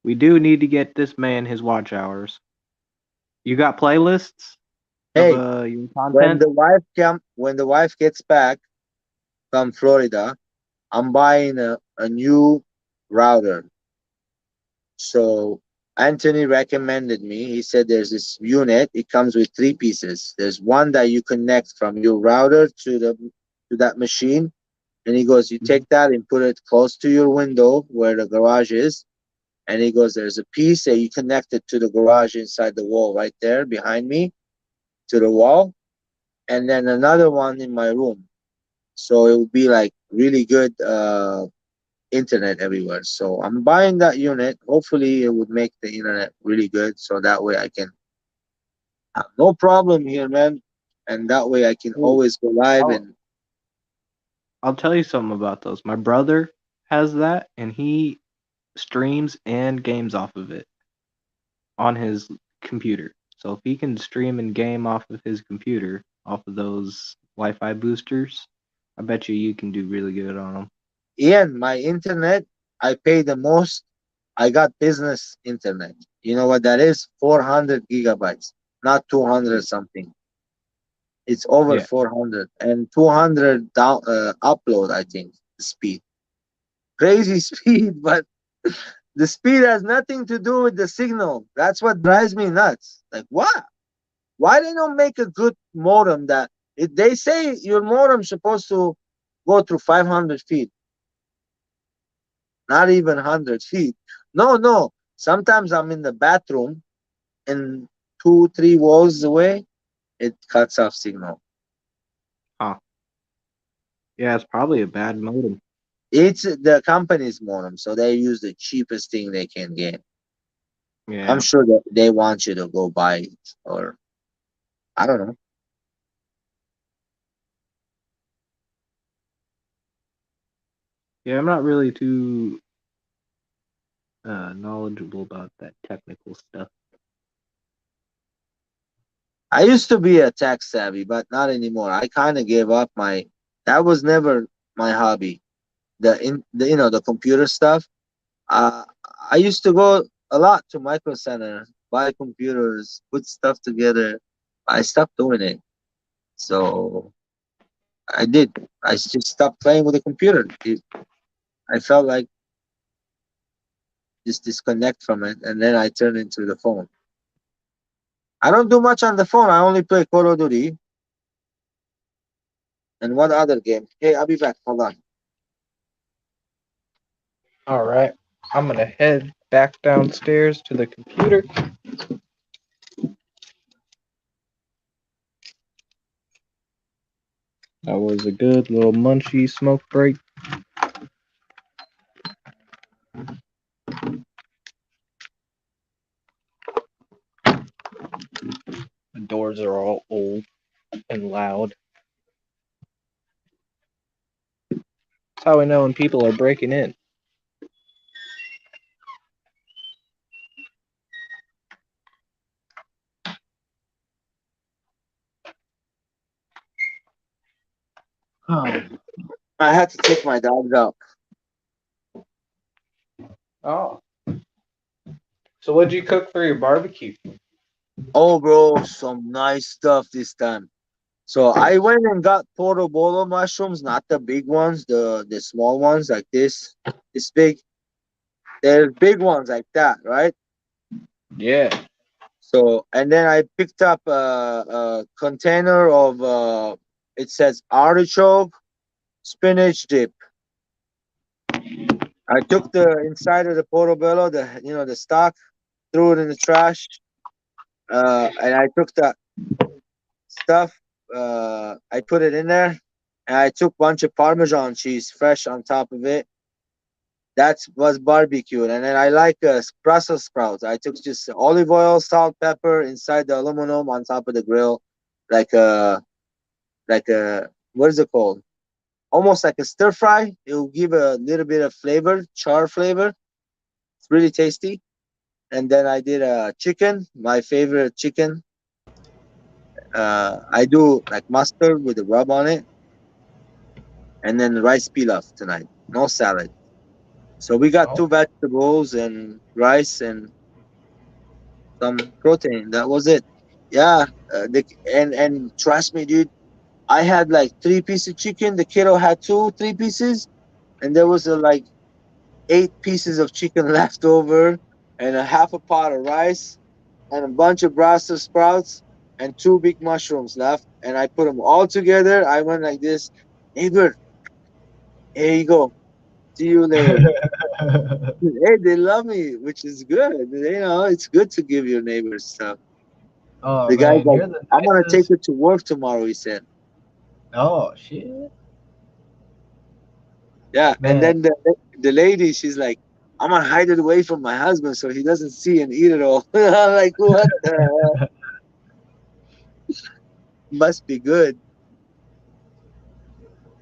we do need to get this man his watch hours. You got playlists of Hey, your content? when the wife gets back from Florida, I'm buying a new router. So Anthony recommended me. He said there's this unit. It comes with three pieces. There's one that you connect from your router to that machine, and he goes, you take that and put it close to your window where the garage is. And he goes, there's a piece that you connect it to the garage inside the wall right there behind me to the wall, and then another one in my room. So it will be like really good internet everywhere. So I'm buying that unit. Hopefully, it would make the internet really good, so that way I can have no problem here, man. And that way I can Ooh, always go live. I'll And I'll tell you something about those. My brother has that, and he streams and games off of it on his computer. So if he can stream and game off of his computer, off of those Wi-Fi boosters, I bet you can do really good on them. Ian, my internet, I pay the most. I got business internet. You know what that is? 400 gigabytes, not 200 something. It's over Yeah. 400 and 200 upload, I think, speed. Crazy speed, but the speed has nothing to do with the signal. That's what drives me nuts. Like, what? Why they don't make a good modem that they say your modem's supposed to go through 500 feet, not even 100 feet. No, no. Sometimes I'm in the bathroom and two, three walls away, it cuts off signal. Huh. Yeah, it's probably a bad modem. It's the company's modem, so they use the cheapest thing they can get. I'm Yeah. sure that they want you to go buy it, or I don't know. Yeah, I'm not really too knowledgeable about that technical stuff. I used to be a tech savvy, but not anymore. I kind of gave up my. That was never my hobby. The computer stuff. Uh, I used to go a lot to Micro Center, buy computers, put stuff together. I stopped doing it. So I did. I just stopped playing with the computer. I felt like just disconnect from it, and then I turned into the phone. I don't do much on the phone. I only play Call of Duty and one other game. Hey, I'll be back. Hold on. All right. I'm going to head back downstairs to the computer. That was a good little munchy smoke break. The doors are all old and loud. That's how we know when people are breaking in. I had to take my dogs out. Oh. So what'd you cook for your barbecue? Oh, bro, some nice stuff this time. So I went and got portobello mushrooms, not the big ones, the small ones like this big. There's big ones like that, right? Yeah. So and then I picked up a container of it says artichoke spinach dip. I took the inside of the portobello, the stock, threw it in the trash, and I took that stuff. I put it in there, and I took a bunch of Parmesan cheese fresh on top of it. That was barbecued, and then I like Brussels sprouts. I took just olive oil, salt, pepper inside the aluminum on top of the grill, like a what is it called? Almost like a stir fry. It will give a little bit of flavor, char flavor. It's really tasty. And then I did a chicken, my favorite chicken. I do like mustard with the rub on it, and then rice pilaf tonight. No salad. So we got Oh. two vegetables and rice and some protein. That was it. Yeah, and trust me, dude. I had like 3 pieces of chicken. The kiddo had 3 pieces, and there was like 8 pieces of chicken left over, and a half a pot of rice, and a bunch of Brussels sprouts, and two big mushrooms left. And I put them all together. I went like this, neighbor. Here you go. See you later. Hey, they love me, which is good. It's good to give your neighbors stuff. Oh The guy's man, like, you're the I'm gonna take nicest. it to work tomorrow. He said, Oh shit, yeah. And man. then the lady, she's like, I'm gonna hide it away from my husband so he doesn't see and eat it all. I'm like, what the hell? Must be good.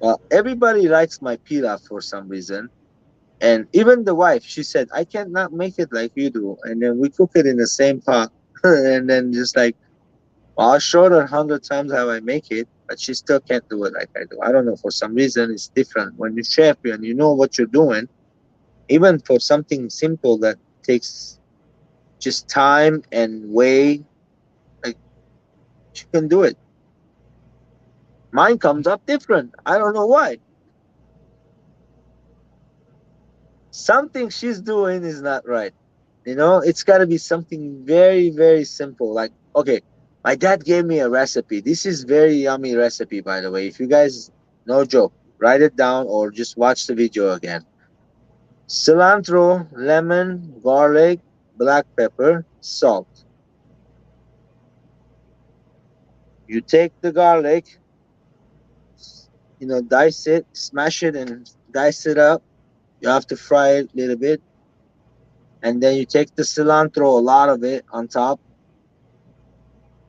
Well, everybody likes my pilaf for some reason. And even the wife, she said, I cannot make it like you do. And then we cook it in the same pot. And then just like, well, I showed her 100 times how I make it, but she still can't do it like I do. I don't know. For some reason, it's different. When you chef and you know what you're doing, even for something simple that takes just time and way, like she can do it. Mine comes up different. I don't know why. Something she's doing is not right. It's got to be something very, very simple. Like, okay, my dad gave me a recipe. This is very yummy recipe, by the way. If you guys, no joke, write it down or just watch the video again. Cilantro, lemon, garlic, black pepper, salt. You take the garlic, dice it, smash it, and dice it up. You have to fry it a little bit. And then you take the cilantro, a lot of it on top.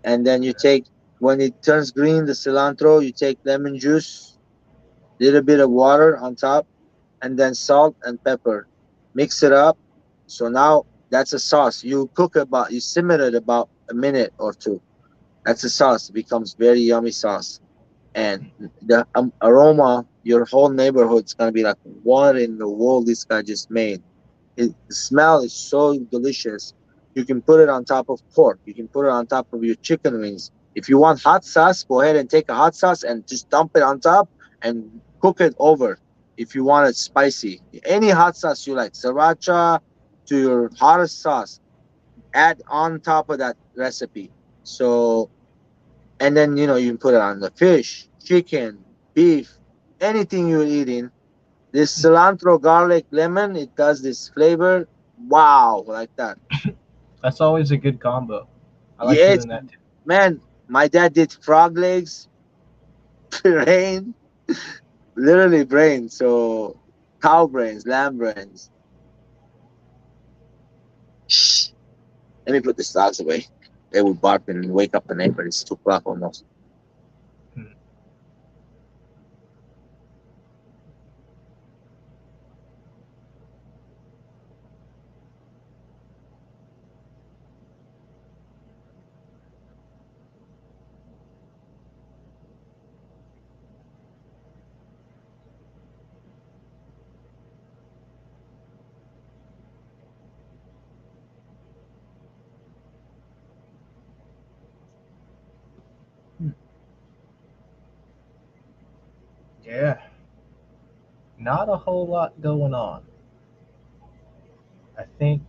And then you take, when it turns green, the cilantro, you take lemon juice, little bit of water on top, and then salt and pepper. Mix it up. So now that's a sauce. You simmer it about a minute or two. That's a sauce. It becomes very yummy sauce. And the aroma, your whole neighborhood's gonna be like, what in the world this guy just made? The smell is so delicious. You can put it on top of pork. You can put it on top of your chicken wings. If you want hot sauce, go ahead and take a hot sauce and just dump it on top and cook it over. If you want it spicy, any hot sauce you like, sriracha to your hottest sauce, add on top of that recipe. So, and then you can put it on the fish, chicken, beef, anything you're eating. This cilantro, garlic, lemon, it does this flavor. Wow, like that. That's always a good combo. I like Yes, doing that too. man. My dad did frog legs, brain, literally brain. So cow brains, lamb brains. Shh. Let me put the dogs away. They would bark and wake up the neighbor. It's 2 o'clock almost. Hmm. not a whole lot going on. I think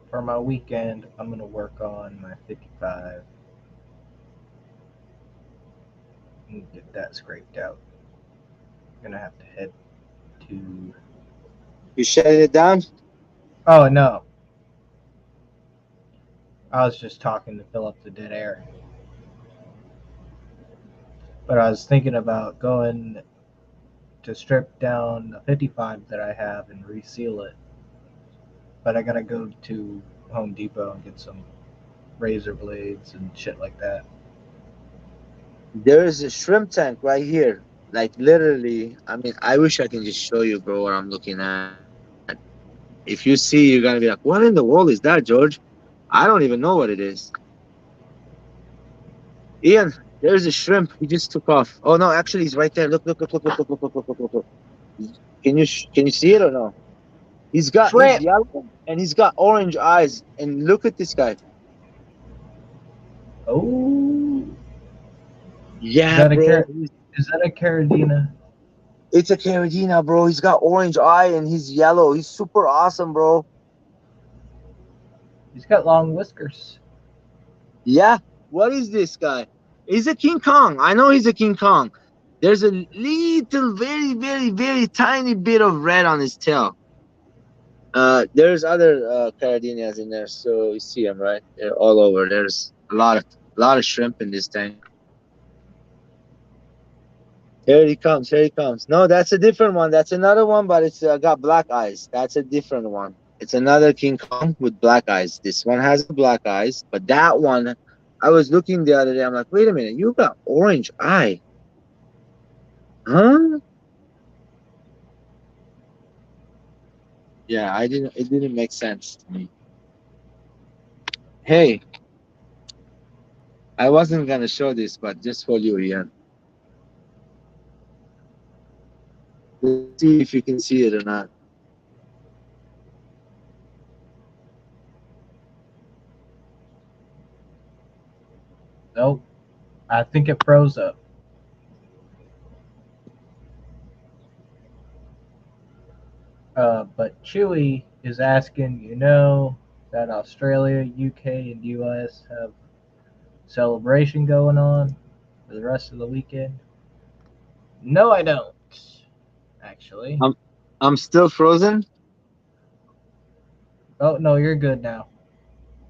for my weekend, I'm going to work on my 55 and get that scraped out. I'm going to have to head to. You shutting it down? Oh, no. I was just talking to fill up the dead air. But I was thinking about going to strip down the 55 that I have and reseal it. But I gotta go to Home Depot and get some razor blades and shit like that. There is a shrimp tank right here. Like literally, I mean, I wish I can just show you, bro, what I'm looking at. If you see, you're gonna be like, "What in the world is that, George?" I don't even know what it is. Ian, there's a shrimp. He just took off. Oh no, actually, he's right there. Look, look, look, look, look, look, look, look, look, look, look, look. Can you see it or no? He's Shrimp! yellow and he's got orange eyes. And look at this guy. Oh, is Yeah, that a bro. is that a Caradina? It's a Caradina, bro. He's got orange eye and he's yellow. He's super awesome, bro. He's got long whiskers. Yeah. What is this guy? He's a King Kong. I know he's a King Kong. There's a little, very, very, very tiny bit of red on his tail. There's other Caradinas in there, so you see them, right? They're all over. There's a lot of shrimp in this tank. Here he comes. Here he comes. No, that's a different one. That's another one, but it's got black eyes. That's a different one. It's another King Kong with black eyes. This one has black eyes, but that one, I was looking the other day. I'm like, wait a minute, you got orange eye, huh? Yeah, I didn't. It didn't make sense to me. Hey, I wasn't gonna show this, but just for you, Ian. Let's see if you can see it or not. Nope. I think it froze up. But Chewy is asking, that Australia, UK, and US have celebration going on for the rest of the weekend? No, I don't. Actually. I'm I'm still frozen. Oh no, you're good now.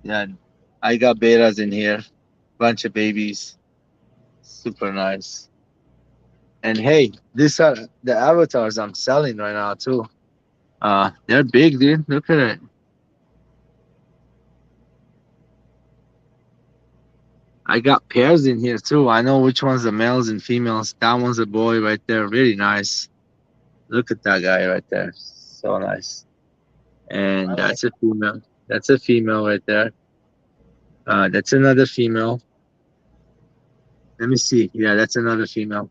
Yeah, I got betas in here, bunch of babies, super nice. And hey, these are the avatars I'm selling right now too. They're big, dude. Look at it. I got pairs in here too. I know which one's the males and females. That one's a boy right there. Really nice. Look at that guy right there. So nice. I And like. that's a female. That's a female right there. That's another female. Let me see. Yeah, that's another female.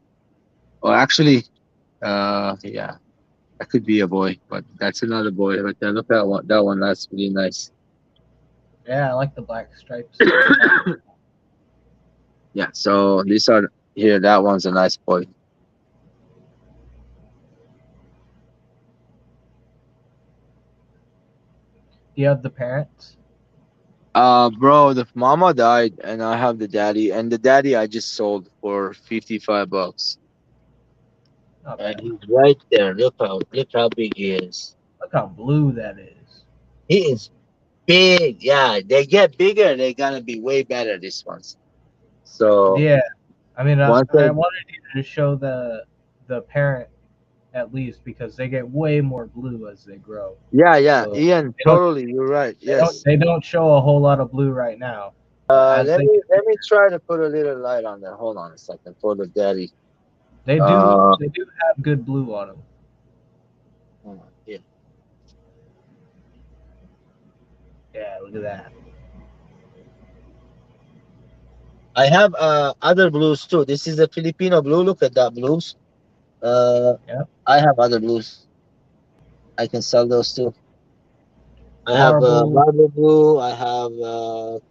Oh, actually, yeah, that could be a boy, but that's another boy right there. Look at that one. That one, that's really nice. Yeah, I like the black stripes. Yeah, so these are here. That one's a nice boy. Do you have the parents? Bro, the mama died, and I have the daddy, and the daddy I just sold for $55, Not and bad. he's right there. Look how big he is. Look how blue that is. He is big. Yeah, they get bigger. They're gonna be way better. These ones. So Yeah, I mean, once I I wanted you to show the parent at least because they get way more blue as they grow. yeah, yeah, So Ian, they don't totally, you're right. they don't Yes. they don't show a whole lot of blue right now. But as Let they me get let me bigger, try to put a little light on there. Hold on a second for the daddy. they do Uh, they do have good blue on them. hold on. Yeah. Yeah, look at that. I have other blues too. This is a Filipino blue. Look at that blues. Uh, Yeah, I have other blues. I can sell those too. I have marble. marble blue. I have like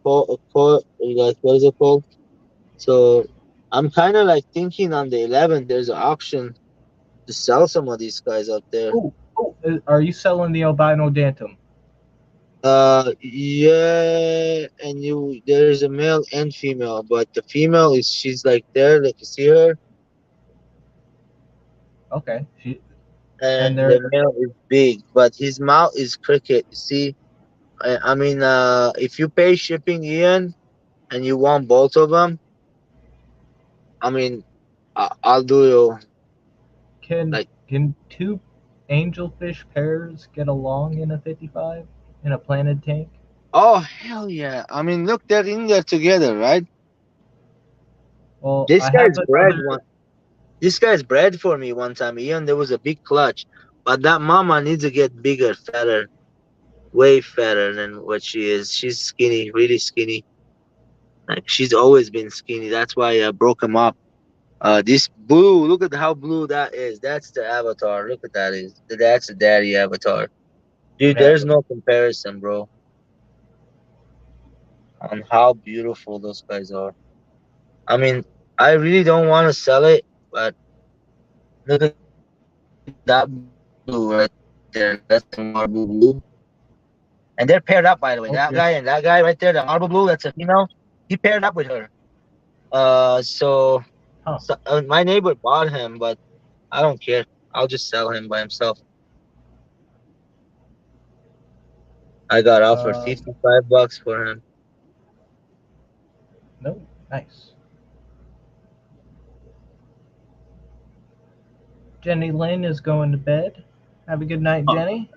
what is it called? So I'm kind of like thinking on the 11th. There's an auction. to sell some of these guys out there. Are you selling the albino dantum? Yeah, and there's a male and female, but the female she's like there, like you see her, Okay. And and they're the male is big, but his mouth is cricket. You see, I mean, if you pay shipping, Ian, and you want both of them, I mean, I'll do you can like, can two angelfish pairs get along in a 55 in a planted tank? oh hell yeah! I mean, look, they're in there together, right? Well, This I have guy's bred another. one. This guy's bred for me one time, Ian. There was a big clutch, but that mama needs to get bigger, fatter, way fatter than what she is. She's skinny, really skinny. Like she's always been skinny. That's why I broke him up. This blue, look at how blue that is. That's the avatar. Look at that is. That's the daddy avatar. Dude, Yeah, there's no comparison, bro, on how beautiful those guys are. I mean, I really don't want to sell it, but look at that blue right there. That's the marble blue. And they're paired up, by the way. That guy and that guy right there, the okay. marble blue, that's a female. He paired up with her. So, Huh. my neighbor bought him, but I don't care. I'll just sell him by himself. I got offered Um, $55 for him. no, nice. Jenny Lynn is going to bed. Have a good night, Oh, Jenny.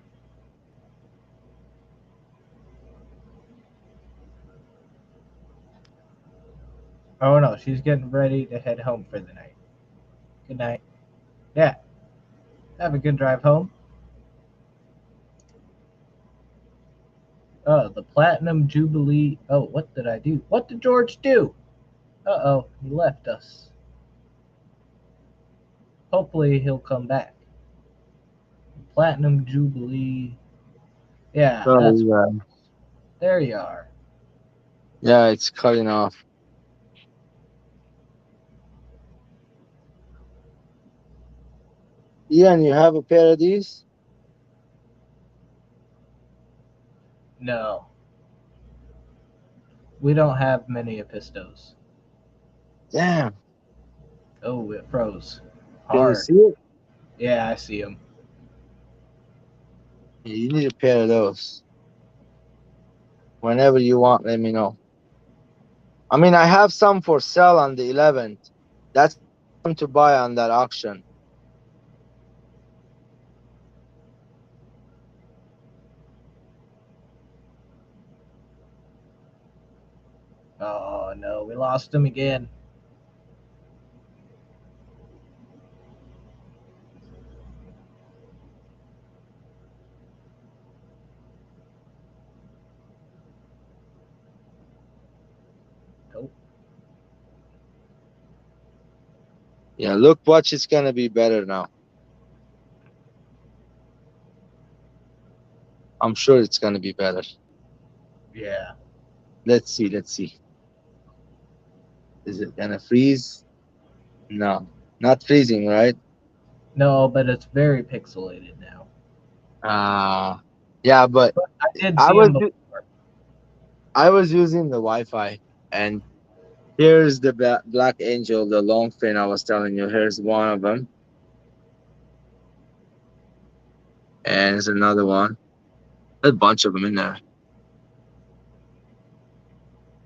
Oh no, she's getting ready to head home for the night. Good night. Yeah, have a good drive home. Oh, the Platinum Jubilee. Oh, what did I do? What did George do? Uh-oh, he left us. Hopefully he'll come back. Platinum Jubilee. Yeah, oh, that's yeah. there you are. Yeah, it's cutting off. Ian, you have a pair of these? No, we don't have many Epistos. Damn. Oh, it froze. Can you Hard. see it? Yeah, I see him. Yeah, you need a pair of those. Whenever you want, let me know. I mean, I have some for sale on the 11th. That's the one to buy on that auction. Oh no, we lost him again. Nope. Yeah, look, watch, it's gonna be better now. I'm sure it's gonna be better. Yeah. Let's see, let's see. Is it gonna freeze? No, not freezing, right? No, but it's very pixelated now. Yeah, but But I did I see was him u- before. I was using the Wi-Fi, and here's the Black Angel, the long fin I was telling you. Here's one of them, and there's another one. There's a bunch of them in there.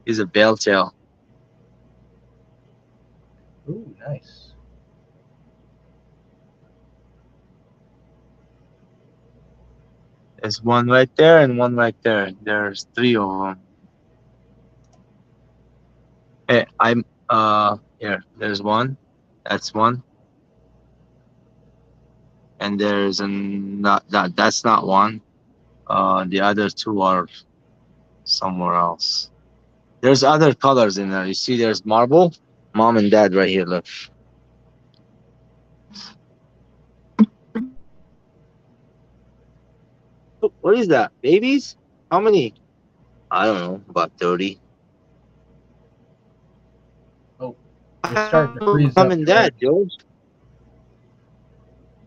He's a bell tail. Ooh, nice. There's one right there and one right there. There's three of them. Hey, I'm here. There's one. That's one. And there's not that's not one. The other two are somewhere else. There's other colors in there. You see, there's marble. Mom and dad right here. Look. What is that? Babies? How many? I don't know. About 30. Oh, you're starting to freeze Mom up, and George. dad, George.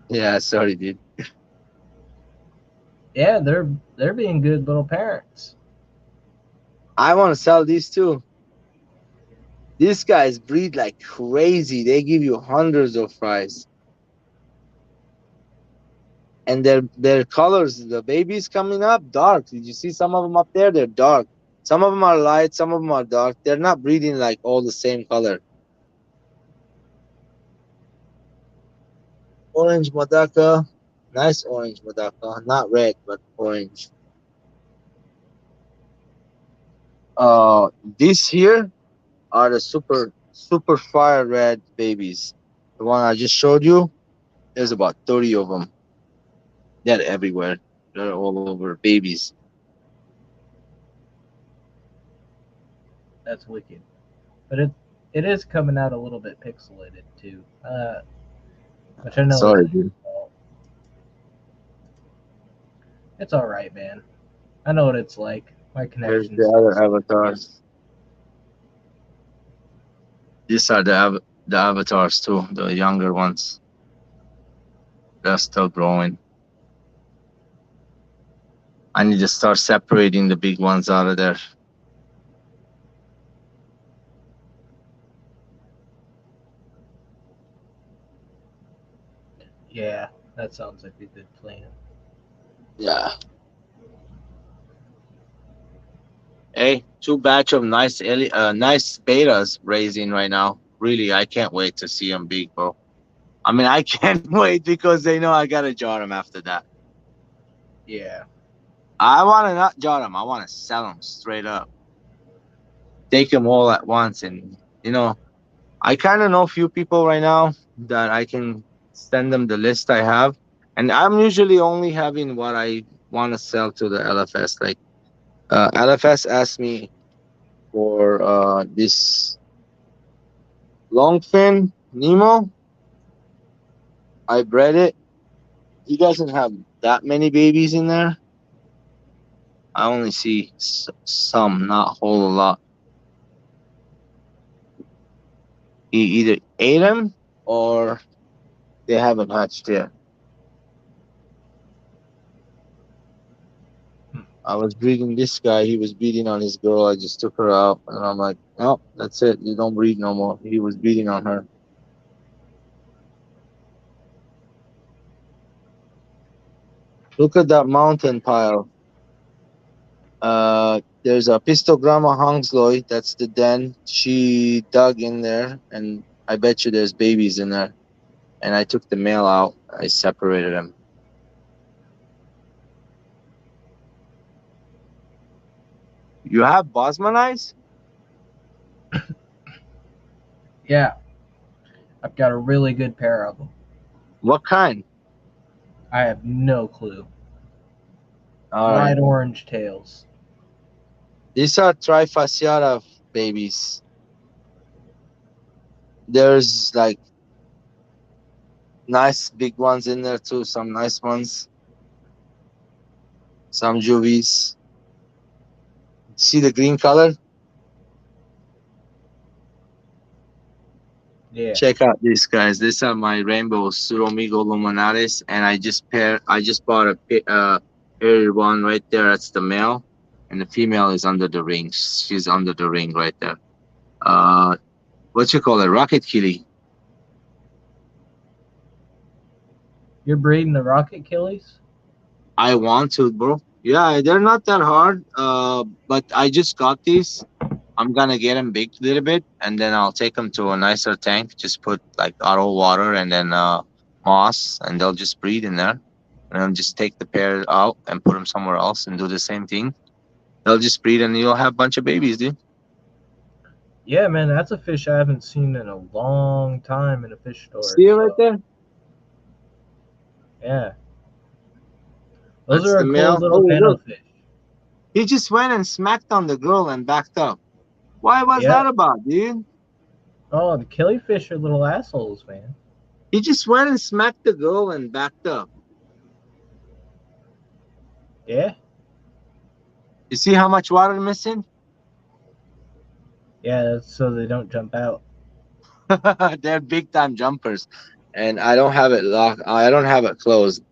Yeah, sorry, dude. Yeah, they're being good little parents. I want to sell these too. These guys breed like crazy. They give you hundreds of fries. And their colors, the babies coming up, dark. Did you see some of them up there? They're dark. Some of them are light, some of them are dark. They're not breeding like all the same color. Orange Madaka. Nice orange Madaka. Not red, but orange. Uh, these here are the super fire red babies. The one I just showed you, there's about 30 of them. They're everywhere. They're all over babies. That's wicked. But it is coming out a little bit pixelated too. Which I know Sorry, isn't your dude. fault. It's all right, man. I know what it's like. My Here's connection's the still other screwed up. avatars. These are the avatars too, the younger ones. They're still growing. I need to start separating the big ones out of there. Yeah, that sounds like a good plan. Yeah. Hey, two batch of nice betas raising right now. Really, I can't wait to see them big, bro. I mean, I can't wait because they know I gotta jar them after that. Yeah. I want to not jar them. I want to sell them straight up. Take them all at once, and I kind of know a few people right now that I can send them the list I have, and I'm usually only having what I want to sell to the LFS. Like LFS asked me for this longfin Nemo. I bred it. He doesn't have that many babies in there. I only see some, not a whole lot. He either ate them or they haven't hatched yet. Hmm. I was breeding this guy. He was beating on his girl. I just took her out, and I'm like, "No, that's it. You don't breed no more." He was beating on her. Look at that mountain pile. There's a pistogramma hongsloi. That's the den. She dug in there, and I bet you there's babies in there. And I took the male out. I separated them. You have Bosmanites? Yeah. I've got a really good pair of them. What kind? I have no clue. All right. Bright orange tails. These are trifasciata babies. There's like nice big ones in there too. Some nice ones. Some juvies. See the green color? Yeah. Check out these guys. These are my rainbow Suromigo luminaris, and I just bought a paired one right there. That's the male, and the female is under the ring. She's under the ring right there. Uh, what you call it? Rocket kitty. You're breeding the rocket killies? I want to, bro. Yeah, they're not that hard. But I just got these. I'm gonna get them big a little bit, and then I'll take them to a nicer tank. Just put like auto water and then moss, and they'll just breed in there. And then just take the pair out and put them somewhere else and do the same thing. They'll just breed, and you'll have a bunch of babies, dude. Yeah, man, that's a fish I haven't seen in a long time in a fish store. See it right So, there? yeah. Those That's are the a cool male. Oh, little look, minnow fish. he just went and smacked on the girl and backed up. Why was Yeah. that about, dude? Oh, the killifish are little assholes, man. He just went and smacked the girl and backed up. Yeah. You see how much water missing? Yeah, that's so they don't jump out. They're big time jumpers. and I don't have it locked. I don't have it closed.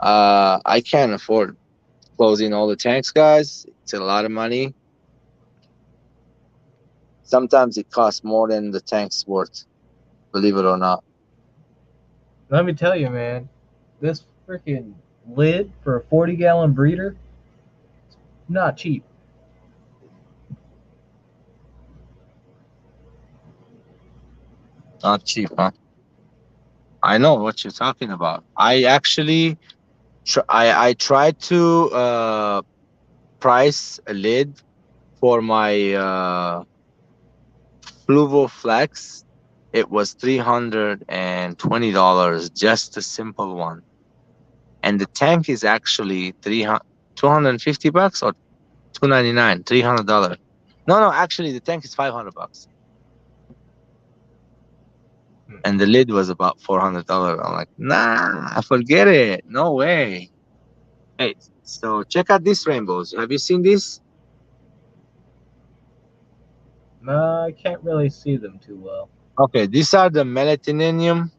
I can't afford closing all the tanks, guys. It's a lot of money. Sometimes it costs more than the tank's worth, believe it or not. Let me tell you, man, this freaking lid for a 40-gallon breeder, not cheap. Not cheap, huh? I know what you're talking about. I actually, I tried to price a lid for my Fluvo Flex. It was $320, just a simple one. And the tank is actually 250 bucks or 299, $300. No, no, actually the tank is $500. And the lid was about $400. I'm like, nah, forget it. No way. Hey, so check out these rainbows. Have you seen this? I can't really see them too well. Okay, these are the Melatininium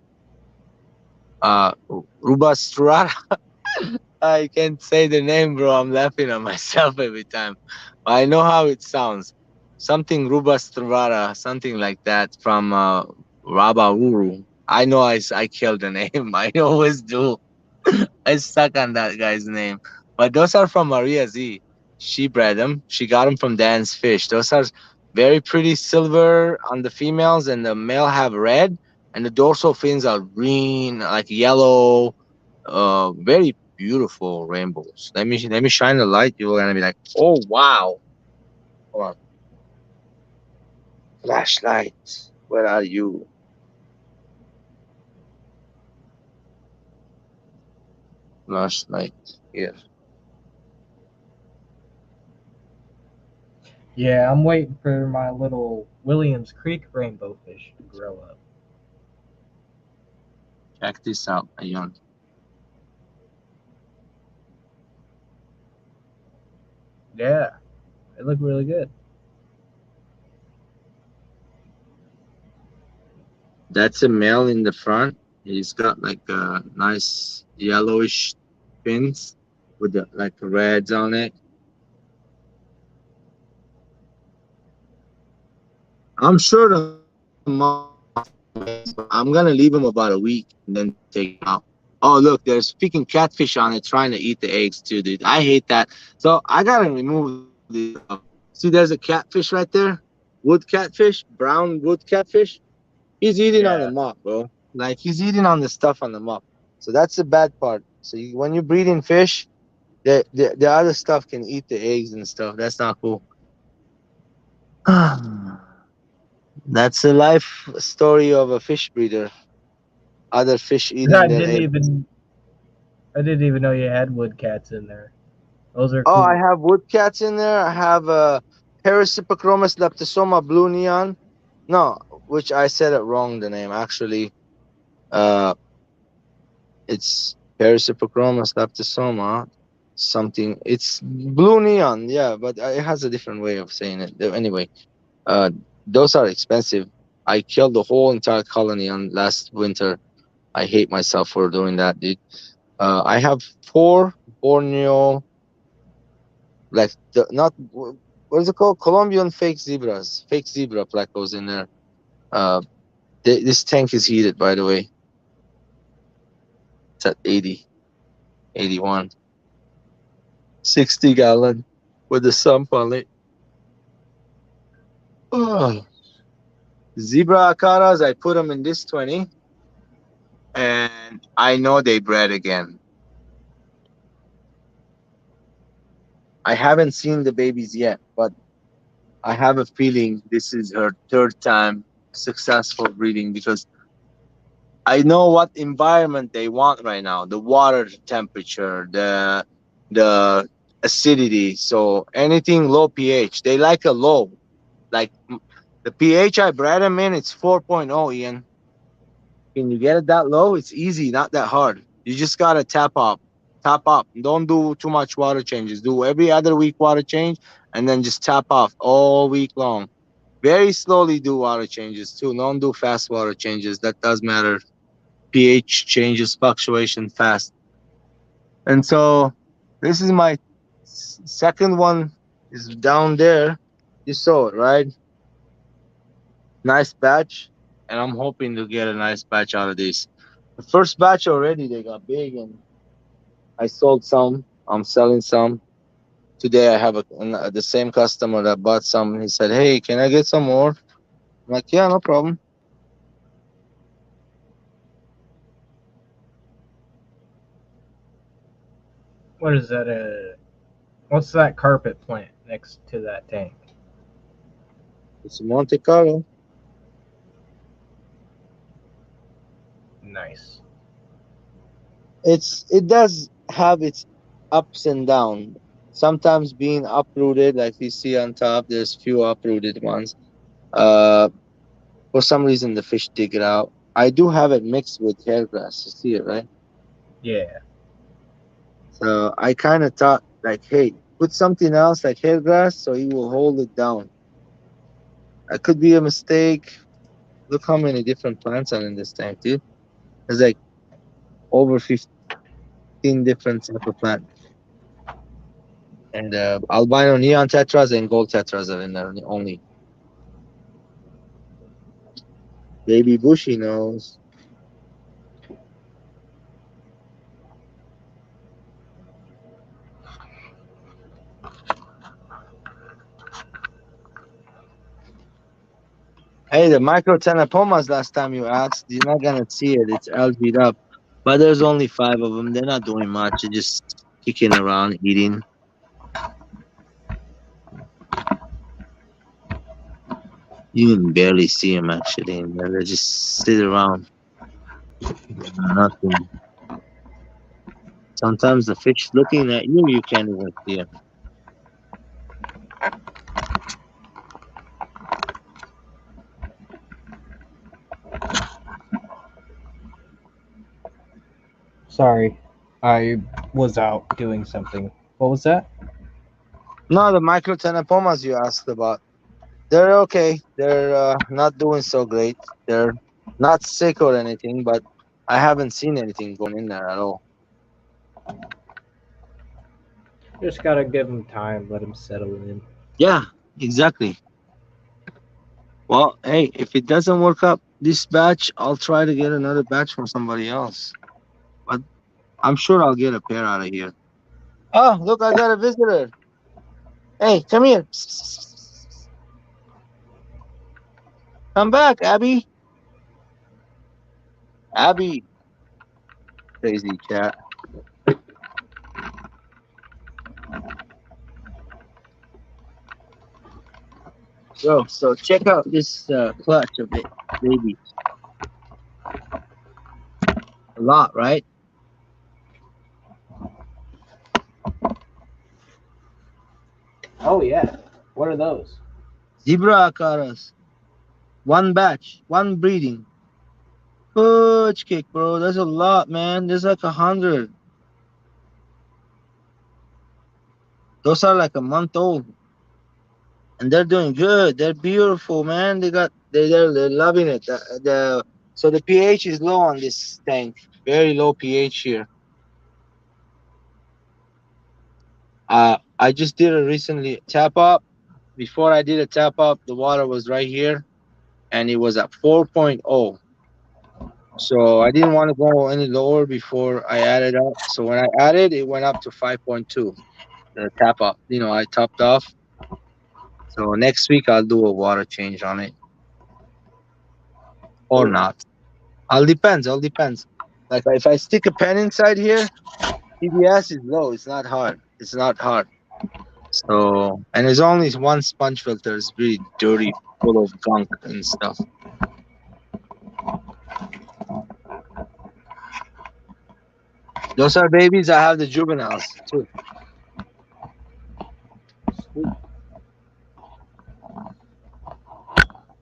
rubastrata. I can't say the name, bro. I'm laughing at myself every time. I know how it sounds. Something rubastrata, something like that from Rabauru. I know I killed the name. I always do. I suck on that guy's name. But those are from Maria Z. She bred them. She got them from Dan's Fish. Those are very pretty silver on the females, and the male have red, and the dorsal fins are green, like yellow. Very beautiful rainbows. Let me shine the light. You're gonna be like, oh wow. Hold on. Flashlight. Where are you? Flashlight. Here. Yeah, I'm waiting for my little Williams Creek rainbow fish to grow up. Check this out, Ayon. Yeah, they look really good. That's a male in the front. He's got like a nice yellowish fins with the, like reds on it. I'm sure the I'm gonna leave him about a week and then take him out. Oh look, there's freaking catfish on it trying to eat the eggs too, dude. I hate that. So I gotta remove the see there's a catfish right there. Wood catfish, brown wood catfish. He's eating on the Yeah. mop, bro. Like he's eating on the stuff on the mop. So that's the bad part. So when you're breeding fish, the other stuff can eat the eggs and stuff. That's not cool. That's the life story of a fish breeder. Other fish eating I their didn't eggs. even I didn't even know you had wood cats in there. Those are Oh, I cool. have wood cats in there. I have Parasipochromis leptosoma blue neon. No, which I said it wrong. The name actually, uh, it's Parasipochromis leptosoma. Something. It's blue neon. Yeah, but it has a different way of saying it. Anyway, uh, those are expensive. I killed the whole entire colony on last winter. I hate myself for doing that, dude. I have 4 Borneo, like the not what is it called? Colombian fake zebras, fake zebra plecos in there. Uh, this tank is heated, by the way. It's at 80, 81, 60 gallon with the sump on it. Oh. Zebra acaras, I put them in this 20, and I know they bred again. I haven't seen the babies yet, but I have a feeling this is her third time successful breeding because I know what environment they want right now. The water temperature, the acidity. So anything low pH, they like a low. Like the pH I bred them in, it's 4.0, Ian. Can you get it that low? It's easy, not that hard. You just gotta tap up, tap up. Don't do too much water changes. Do every other week water change, and then just tap off all week long. Very slowly do water changes too. Don't do fast water changes. That does matter. pH changes, fluctuation fast. And so this is my second one is down there. You saw it, right? Nice batch. And I'm hoping to get a nice batch out of these. The first batch already, they got big, and I sold some. I'm selling some. Today I have the same customer that bought some. He said, "Hey, can I get some more?" I'm like, "Yeah, no problem." What is that? What's that carpet plant next to that tank? It's Monte Carlo. Nice. It does have its ups and downs. Sometimes being uprooted, like you see on top, there's few uprooted ones. Uh, for some reason the fish dig it out. I do have it mixed with hair grass. You see it, right? Yeah. So I kind of thought, like, hey, put something else like hair grass so he will hold it down. That could be a mistake. Look how many different plants are in this tank, dude. There's like over 15 different type of plants. And albino neon tetras and gold tetras are in there only. Baby bushy nose. Hey, the microtenopomas last time you asked, you're not gonna see it. It's algaed up. But there's only 5 of them. They're not doing much. They're just kicking around, eating. You can barely see them actually. And they just sit around. Nothing. Sometimes the fish looking at you, you can't even see them. Sorry, I was out doing something. What was that? No, the microtenopomas you asked about. They're okay. They're not doing so great. They're not sick or anything, but I haven't seen anything going in there at all. Just gotta give him time, let him settle in. Yeah, exactly. Well, hey, if it doesn't work out this batch, I'll try to get another batch from somebody else. But I'm sure I'll get a pair out of here. Oh, look, I got a visitor. Hey, come here. Come back, Abby. Abby. Crazy cat. Bro, so check out this clutch of it, baby. A lot, right? Oh yeah. What are those? Zebra acaras. One batch, one breeding. Fudge cake, bro. There's a lot, man. There's like 100. Those are like a month old. And they're doing good. They're beautiful, man. They're loving it. So the pH is low on this tank. Very low pH here. I just did a recently tap up. Before I did a tap up, the water was right here, and it was at 4.0. So I didn't want to go any lower before I added up. So when I added, it went up to 5.2. The tap up, I topped off. So next week I'll do a water change on it, or not. All depends. All depends. Like if I stick a pen inside here, TDS is low. It's not hard. It's not hard. So and there's only one sponge filter. It's really dirty, full of gunk and stuff. Those are babies. I have the juveniles too. Sweet.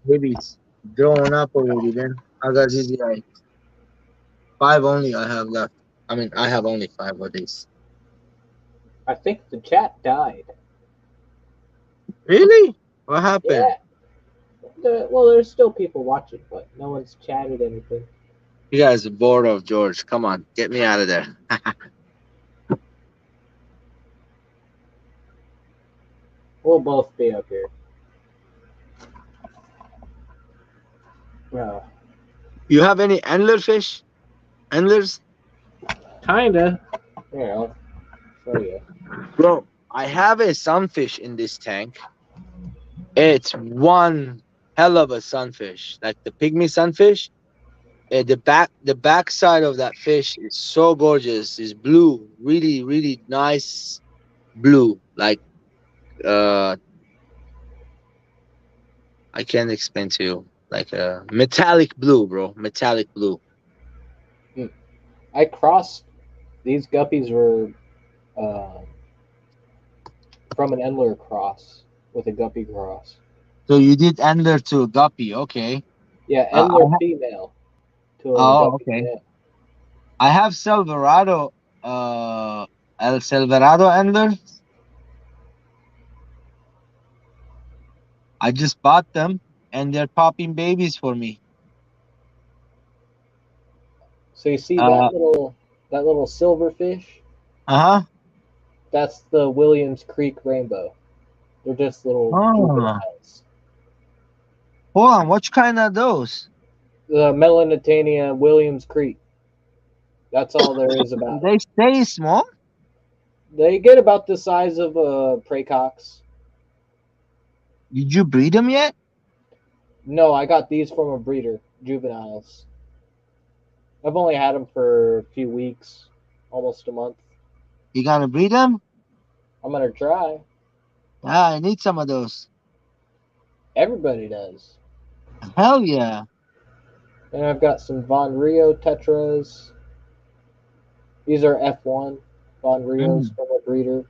Babies growing up already. Then I got ZZI. 5 only I have left. I mean, I have only 5 of these. I think the chat died. Really? What happened? Yeah. Well, there's still people watching, but no one's chatted anything. You guys are bored of George. Come on, get me out of there. We'll both be up here. You have any anglerfish? Anglers? Kinda. You know. So yeah. Bro, I have a sunfish in this tank. It's one hell of a sunfish, like the pygmy sunfish. The back side of that fish is so gorgeous. It's blue, really, really nice blue. Like I can't explain to you. Like a metallic blue, bro. Metallic blue. I crossed. These guppies were from an Endler cross with a guppy cross. So you did angler to a guppy, okay? Yeah, Uh, Endler female to a oh, guppy okay. male. I have El Silverado angler. I just bought them, and they're popping babies for me. So you see Uh, that little silverfish? huh. That's the Williams Creek rainbow. They're just little Oh, juveniles. hold on. What kind of those? The Melanitania Williams Creek. That's all there is about They it. stay small. They get about the size of praecox. Did you breed them yet? No, I got these from a breeder, juveniles. I've only had them for a few weeks, almost a month. You gonna breed them? I'm gonna try. Ah, I need some of those. Everybody does. Hell yeah. And I've got some Von Rio Tetras. These are F1 Von Rios Mm. from a breeder.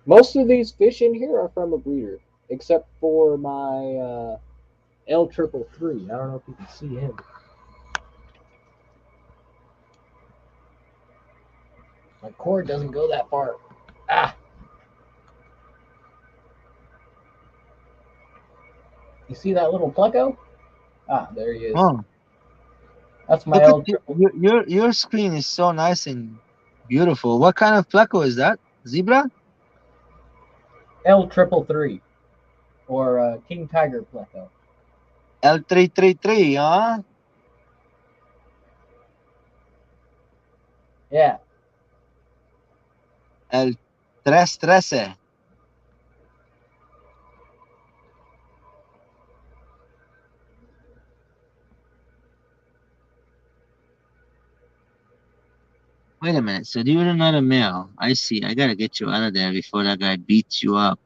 Most of these fish in here are from a breeder, except for my L333. I don't know if you can see him. My cord doesn't go that far. Ah! You see that little pleco? Ah, there he is. Oh, That's my look at L333. your screen is so nice and beautiful. What kind of pleco is that? Zebra? L333, or King Tiger pleco. L333, huh? Yeah. El 313. Wait a minute. So you're not a male. I see. I gotta get you out of there before that guy beats you up.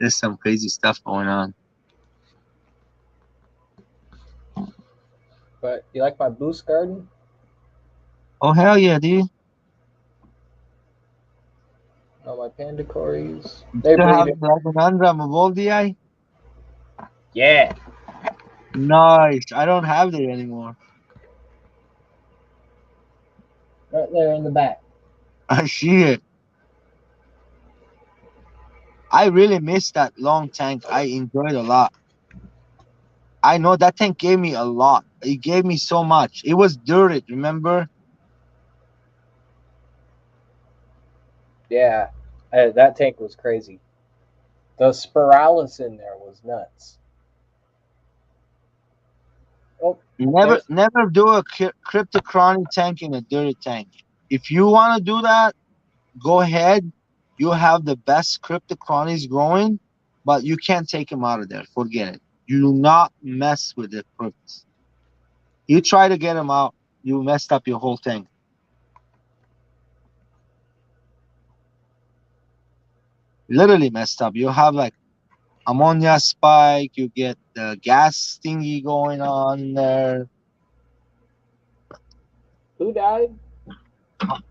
There's some crazy stuff going on. But you like my boost garden? Oh hell yeah, dude! Oh, my pandacories. You They still breed have it. Dragonandra Mavoldii? Yeah. Nice. I don't have that anymore. Right there in the back. I see it. I really missed that long tank. I enjoyed a lot. I know that tank gave me a lot. It gave me so much. It was dirty, remember? Yeah. That tank was crazy. The spiralis in there was nuts. Oh, Never, there's never do a cryptochronic tank in a dirty tank. If you want to do that, go ahead. You have the best cryptochronies growing, but you can't take them out of there. Forget it. You do not mess with the crypts. You try to get them out, you messed up your whole tank. Literally messed up. You have like ammonia spike. You get the gas thingy going on there. who died?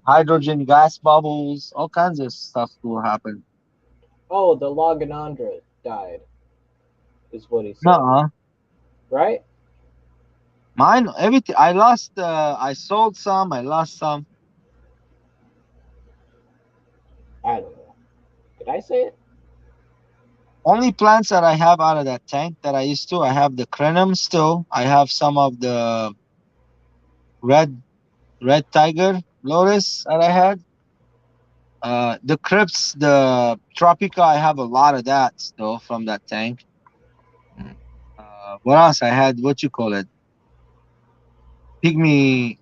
Hydrogen gas bubbles. All kinds of stuff will happen. Oh, the Loganandra died, is what he said. Nuh-uh. Right? Mine, everything. I lost. I sold some. I lost some. I don't know. Did I say it? only plants that I have out of that tank that I used to, I have the crenum still. I have some of the red tiger lotus that I had. The crypts, the tropica, I have a lot of that still from that tank. What else I had? What you call it? Pygmy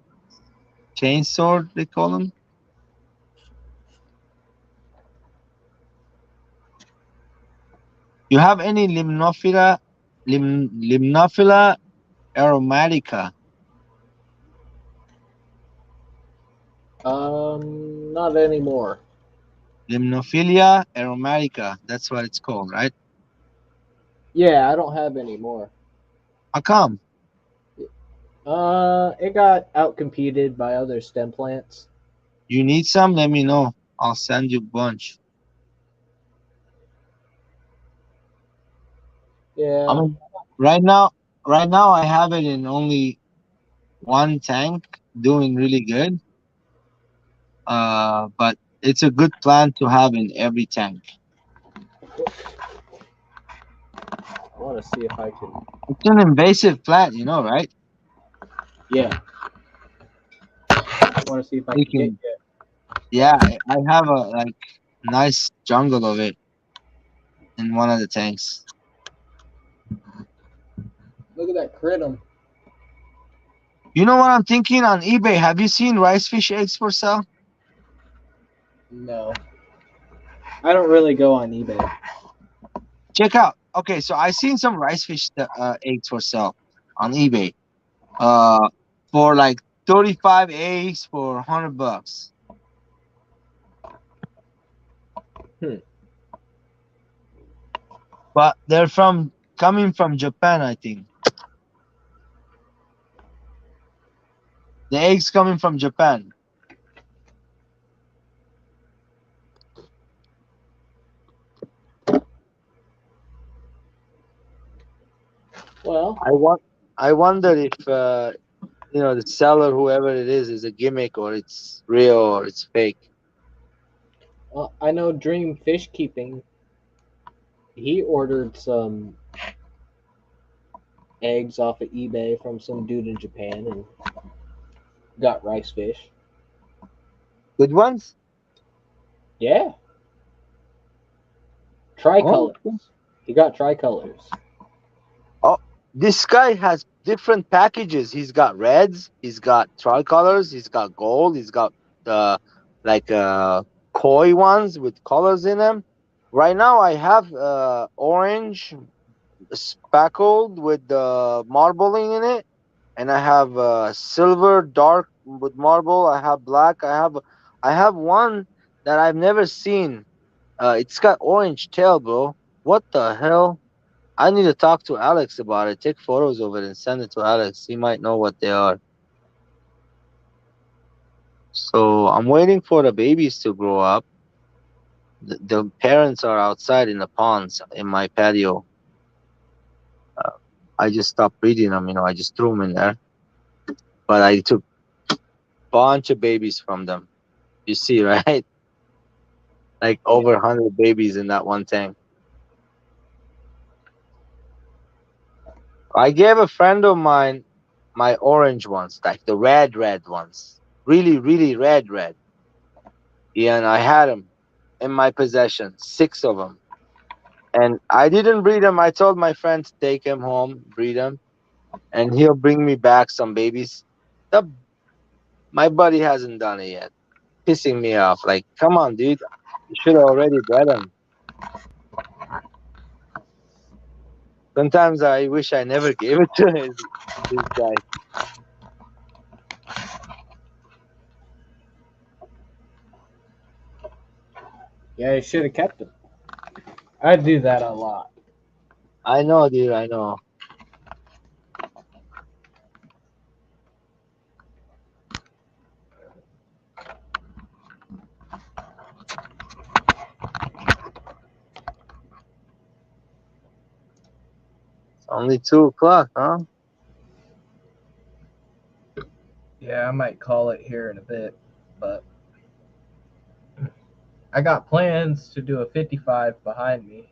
chainsaw, they call them. You have any limnophila aromatica? Not anymore. Limnophilia aromatica. That's what it's called, right? Yeah, I don't have any more. How come? It got outcompeted by other stem plants. You need some? Let me know. I'll send you a bunch. I Yeah. mean, right now, I have it in only one tank, doing really good. But it's a good plant to have in every tank. I want to see if I can. It's an invasive plant, you know, right? Yeah. I want to see if I You can get can, it. yeah, I have a like nice jungle of it in one of the tanks. Look at that critum. You know what I'm thinking on eBay? Have you seen rice fish eggs for sale? No. I don't really go on eBay. Check out. Okay, so I seen some rice fish eggs for sale on eBay. Uh, for like 35 eggs for $100. But they're coming from Japan, I think. The eggs coming from Japan. Well, I wonder if the seller, whoever it is a gimmick or it's real or it's fake. I know Dream Fish Keeping. He ordered some eggs off of eBay from some dude in Japan and got rice fish. Good ones? Yeah. Oh, Tricolors. He got tricolors. oh, this guy has different packages. He's got reds, he's got tricolors, he's got gold, he's got like koi ones with colors in them. Right now, I have orange speckled with the marbling in it, and I have silver dark with marble. I have black. I have one that I've never seen. It's got orange tail, bro. What the hell? I need to talk to Alex about it. Take photos of it and send it to Alex. He might know what they are. So I'm waiting for the babies to grow up. The parents are outside in the ponds in my patio. I just stopped breeding them. I just threw them in there. But I took bunch of babies from them. You see, right? Like over 100 babies in that one tank. I gave a friend of mine my orange ones, like the red ones. Really, really red. Yeah, and I had them in my possession, 6 of them. And I didn't breed them. I told my friend to take them home, breed them, and he'll bring me back some babies. The, my buddy hasn't done it yet. Pissing me off. Like, come on, dude. You should have already bred them. Sometimes I wish I never gave it to this guy. Yeah, you should have kept them. I do that a lot. I know, dude. I know. It's only 2 o'clock, huh? Yeah, I might call it here in a bit, but I got plans to do a 55 behind me.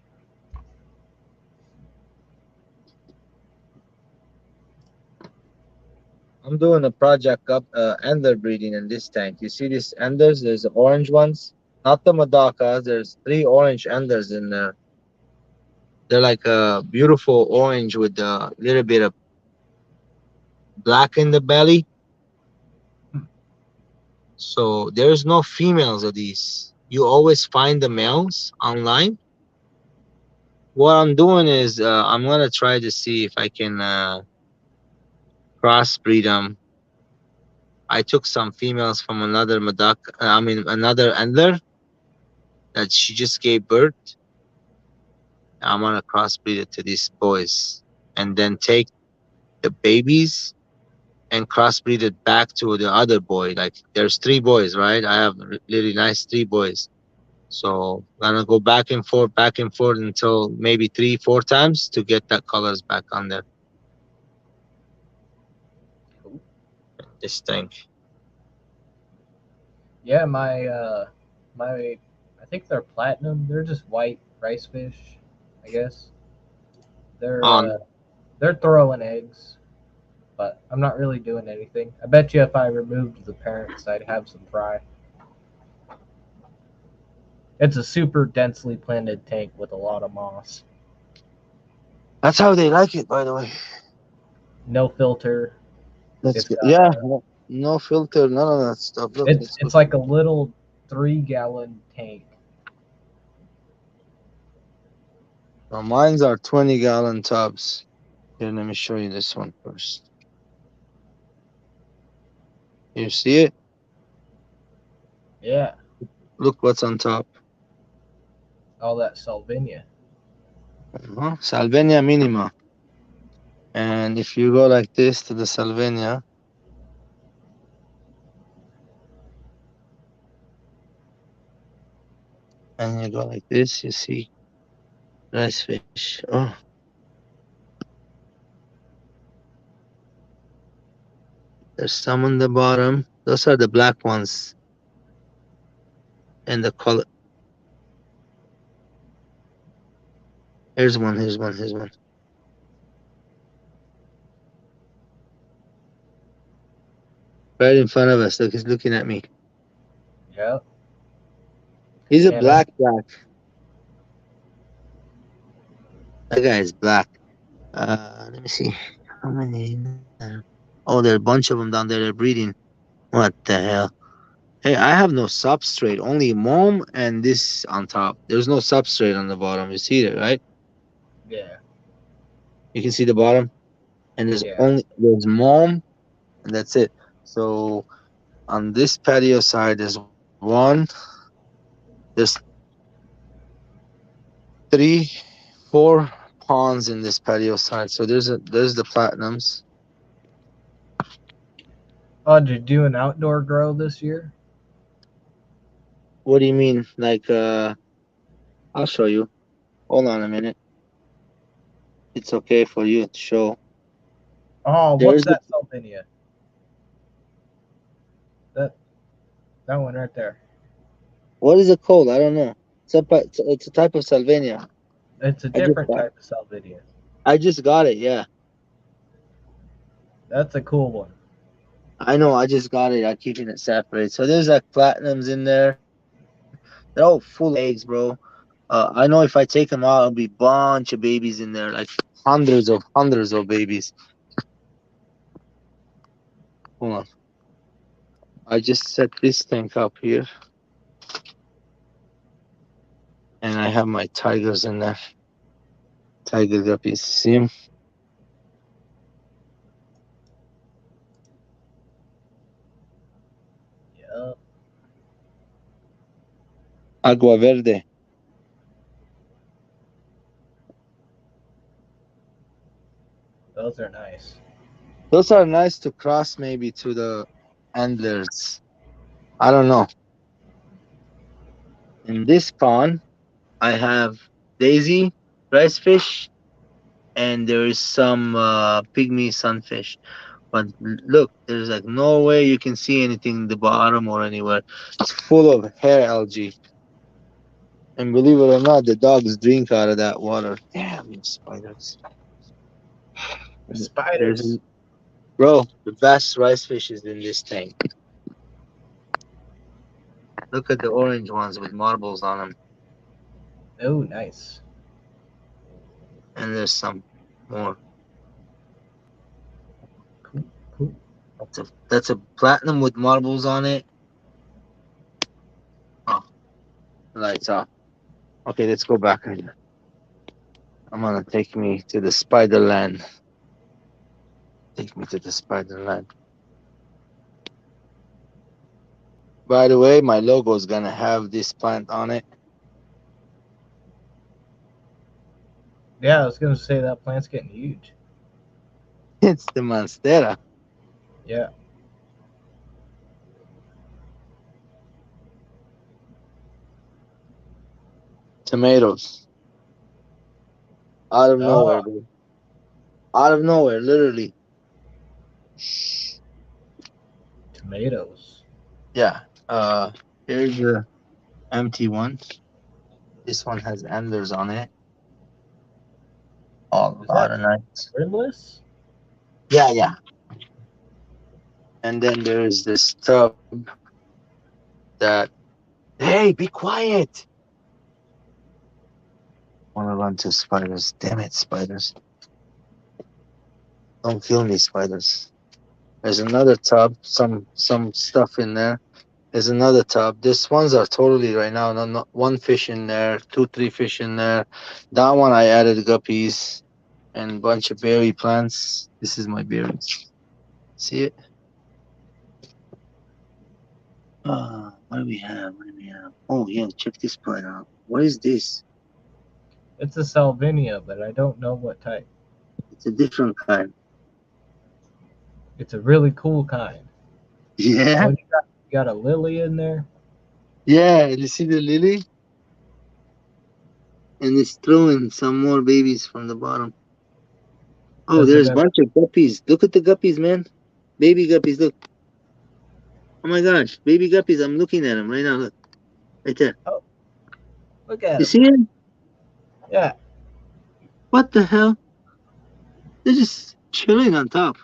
I'm doing a project up ender breeding in this tank. You see these enders? There's the orange ones, not the Madakas. There's three orange enders in there. They're like a beautiful orange with a little bit of black in the belly. So there's no females of these. You always find the males online. What I'm doing is I'm gonna try to see if I can crossbreed them. I took some females from another Madak, another endler that she just gave birth. I'm gonna crossbreed it to these boys, and then take the babies and crossbreed it back to the other boy. Like there's three boys, right? I have really nice three boys. So I'm gonna go back and forth until maybe 3, 4 times to get that colors back on there. This thing. Yeah, my I think they're platinum. They're just white rice fish, I guess. They're Um, uh they're throwing eggs, but I'm not really doing anything. I bet you if I removed the parents, I'd have some fry. It's a super densely planted tank with a lot of moss. that's how they like it, by the way. No filter. That's It's good. got Yeah, a no filter, none of that stuff. Look, it's let's go. it's like a little 3 gallon tank. Mine's are 20-gallon tubs. Here, let me show you this one first. You see it? Yeah, Look what's on top. all that Salvinia. Salvinia minima. And if you go like this to the Salvinia, and you go like this, you see rice fish. Oh, there's some on the bottom. Those are the black ones. And the color. Here's one. Right in front of us. Look, he's looking at me. Yep. He's a Man, I black. That guy is black. Let me see. How many in there? Oh, there are a bunch of them down there. They're breeding. What the hell? Hey, I have no substrate. Only mom and this on top. There's no substrate on the bottom. You see that, right? yeah, You can see the bottom. And yeah. there's mom, and that's it. So on this patio side, there's one. There's three, four ponds in this patio side. So there's the platinums. Oh, did you do an outdoor grow this year? What do you mean? Like I'll show you. Hold on a minute. It's okay for you to show. Oh, what's There's the that Salvinia? That that one right there. what is it called? I don't know. It's a type of Salvinia. It's a I just different got type of Salvinia. I just got it. Yeah, That's a cool one. I know. I just got it. I'm keeping it separate. So there's like platinums in there. They're all full of eggs, bro. I know if I take them out, it'll be bunch of babies in there, like hundreds of babies. Hold on. I just set this tank up here, and I have my tigers in there. Tiger guppies. See them? Yeah, Agua verde. those are nice. Those are nice to cross maybe to the antlers. I don't know. In this pond, I have daisy, rice fish, and there is some pygmy sunfish. But look, there's like no way you can see anything in the bottom or anywhere. It's full of hair algae. And believe it or not, the dogs drink out of that water. Damn, you spiders. The There's spiders. Bro, the best rice fish is in this tank. Look at the orange ones with marbles on them. Oh, nice. And there's some more. Cool, cool. That's a platinum with marbles on it. Oh, lights off. Okay, let's go back. I'm gonna take me to the spider land. Take me to the spider land. By the way, my logo is gonna have this plant on it. Yeah, I was gonna say that plant's getting huge. It's the Monstera. Yeah. Tomatoes. Out of Oh, nowhere, dude. Out of nowhere, literally. tomatoes. Yeah. Here's the empty one. This one has antlers on it. Oh, Is lot that of nice. rimless? Yeah, yeah. And then there's this tub that. Hey, be quiet! Wanna run to spiders? Damn it, spiders! Don't kill me, spiders. There's another tub. Some stuff in there. There's another tub. These ones are totally right now. Not one fish in there. 2, 3 fish in there. That one I added guppies and a bunch of berry plants. This is my berries. See it? What do we have? What do we have? Oh yeah, check this part out. What is this? It's a salvinia, but I don't know what type. It's a different kind. It's a really cool kind. Yeah, Oh, you got a lily in there? yeah. You see the lily? And it's throwing some more babies from the bottom. Oh, Does it there's a have, bunch of guppies. Look at the guppies, man. Baby guppies, look. Oh my gosh, baby guppies. I'm looking at them right now. Look, right there. look at You him. see them? Yeah, What the hell? They're just chilling on top.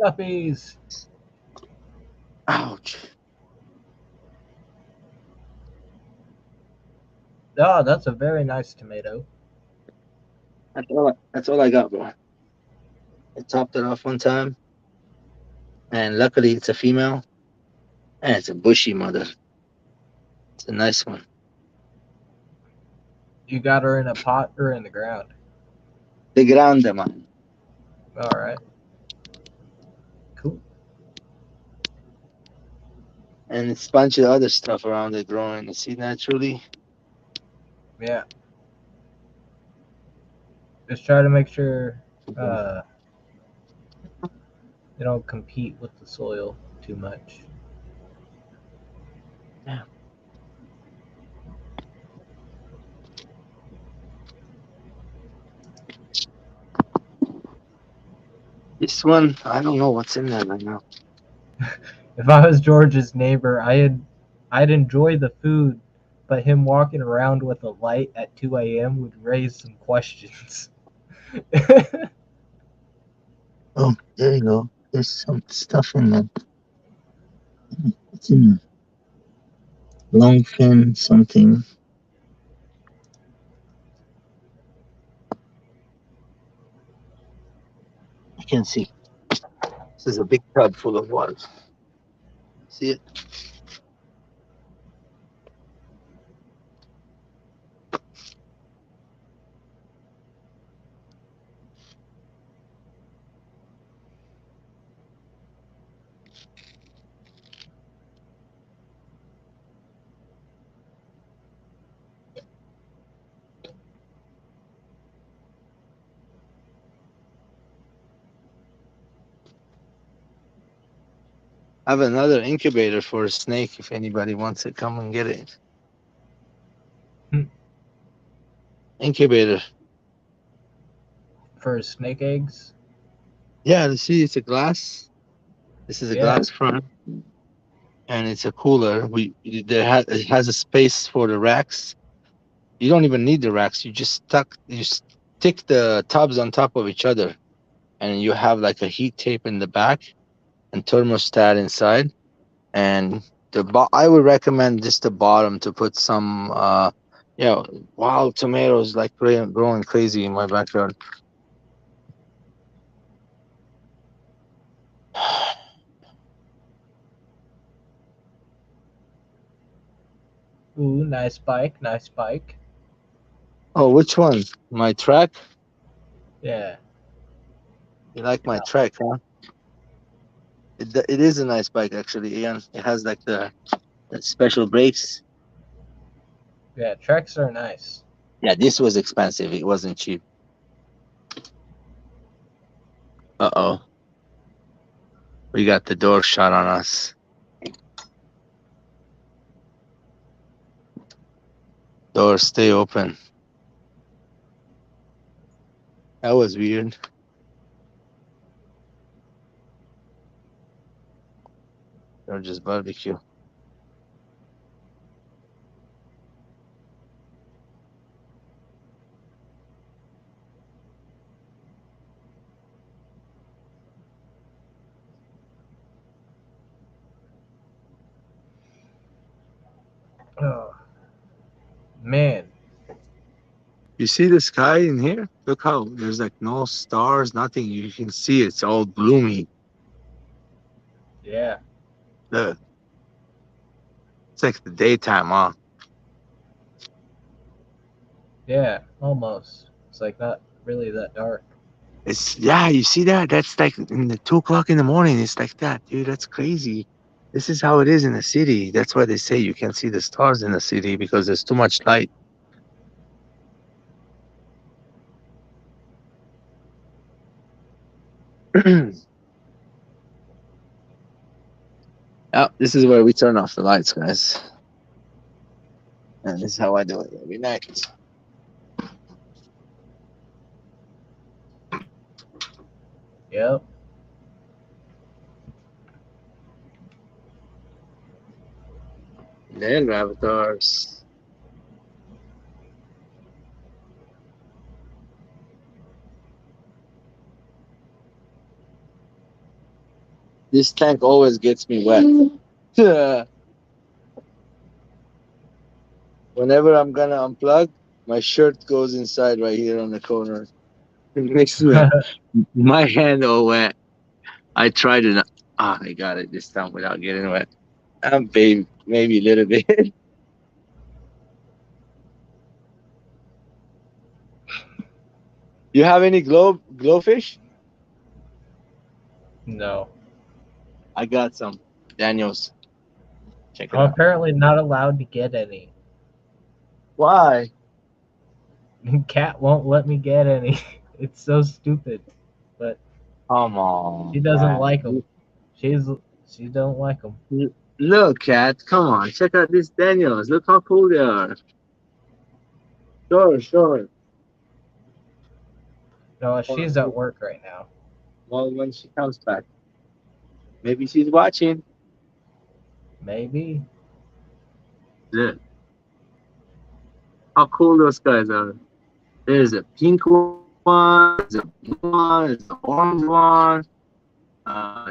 guppies. Ouch. Oh, that's a very nice tomato. That's all I got, bro. I topped it off one time, and luckily it's a female, and it's a bushy mother. It's a nice one. You got her in a pot or in the ground? The grande, man. All right. Cool. And it's a bunch of other stuff around it growing. You see naturally. Yeah. Just try to make sure they don't compete with the soil too much. Yeah. This one, I don't know what's in there right now. If I was George's neighbor, I'd enjoy the food, but him walking around with a light at 2 a.m. would raise some questions. Oh, there you go. There's some stuff in there. What's in there? Longfin something. I can't see. This is a big tub full of water. See it? I have another incubator for a snake. If anybody wants it, come and get it. Incubator. For snake eggs? Yeah, you see, it's a glass. This is a Yeah. glass front, and it's a cooler. It has a space for the racks. You don't even need the racks. You just stick the tubs on top of each other, and you have like a heat tape in the back and thermostat inside. And I would recommend just the bottom to put some wild tomatoes like growing crazy in my backyard. Ooh, nice bike, nice bike. Oh, which one? My track? Yeah. You like my track, huh? It is a nice bike actually, Ian. It has like the special brakes. Yeah, treks are nice. Yeah, this was expensive. It wasn't cheap. Uh-oh. We got the door shut on us. Doors stay open. That was weird. Or just barbecue. Oh, man. You see the sky in here? Look how there's like no stars, nothing. You can see it's all gloomy. Yeah. Look. It's like the daytime, huh? Yeah, almost. It's like not really that dark. You see that? That's like in the 2 o'clock in the morning. It's like that, dude. That's crazy. This is how it is in the city. That's why they say you can't see the stars in the city because there's too much light. Oh, this is where we turn off the lights, guys. And this is how I do it every night. Yep. Then avatars. This tank always gets me wet. Whenever I'm gonna unplug, my shirt goes inside right here on the corner. It makes my hand all wet. I tried it. I got it this time without getting wet. Maybe a little bit. You have any glowfish? No. I got some. Daniels. Check it I'm out. apparently not allowed to get any. Why? Cat won't let me get any. It's so stupid. But Come on. she doesn't Cat. like them. She don't like them. Look, Cat. Come on. Check out these Daniels. Look how cool they are. Sure. No, she's at work right now. Well, when she comes back, maybe she's watching. Maybe. Look how cool those guys are. There's a pink one, there's a blue one, there's an orange one,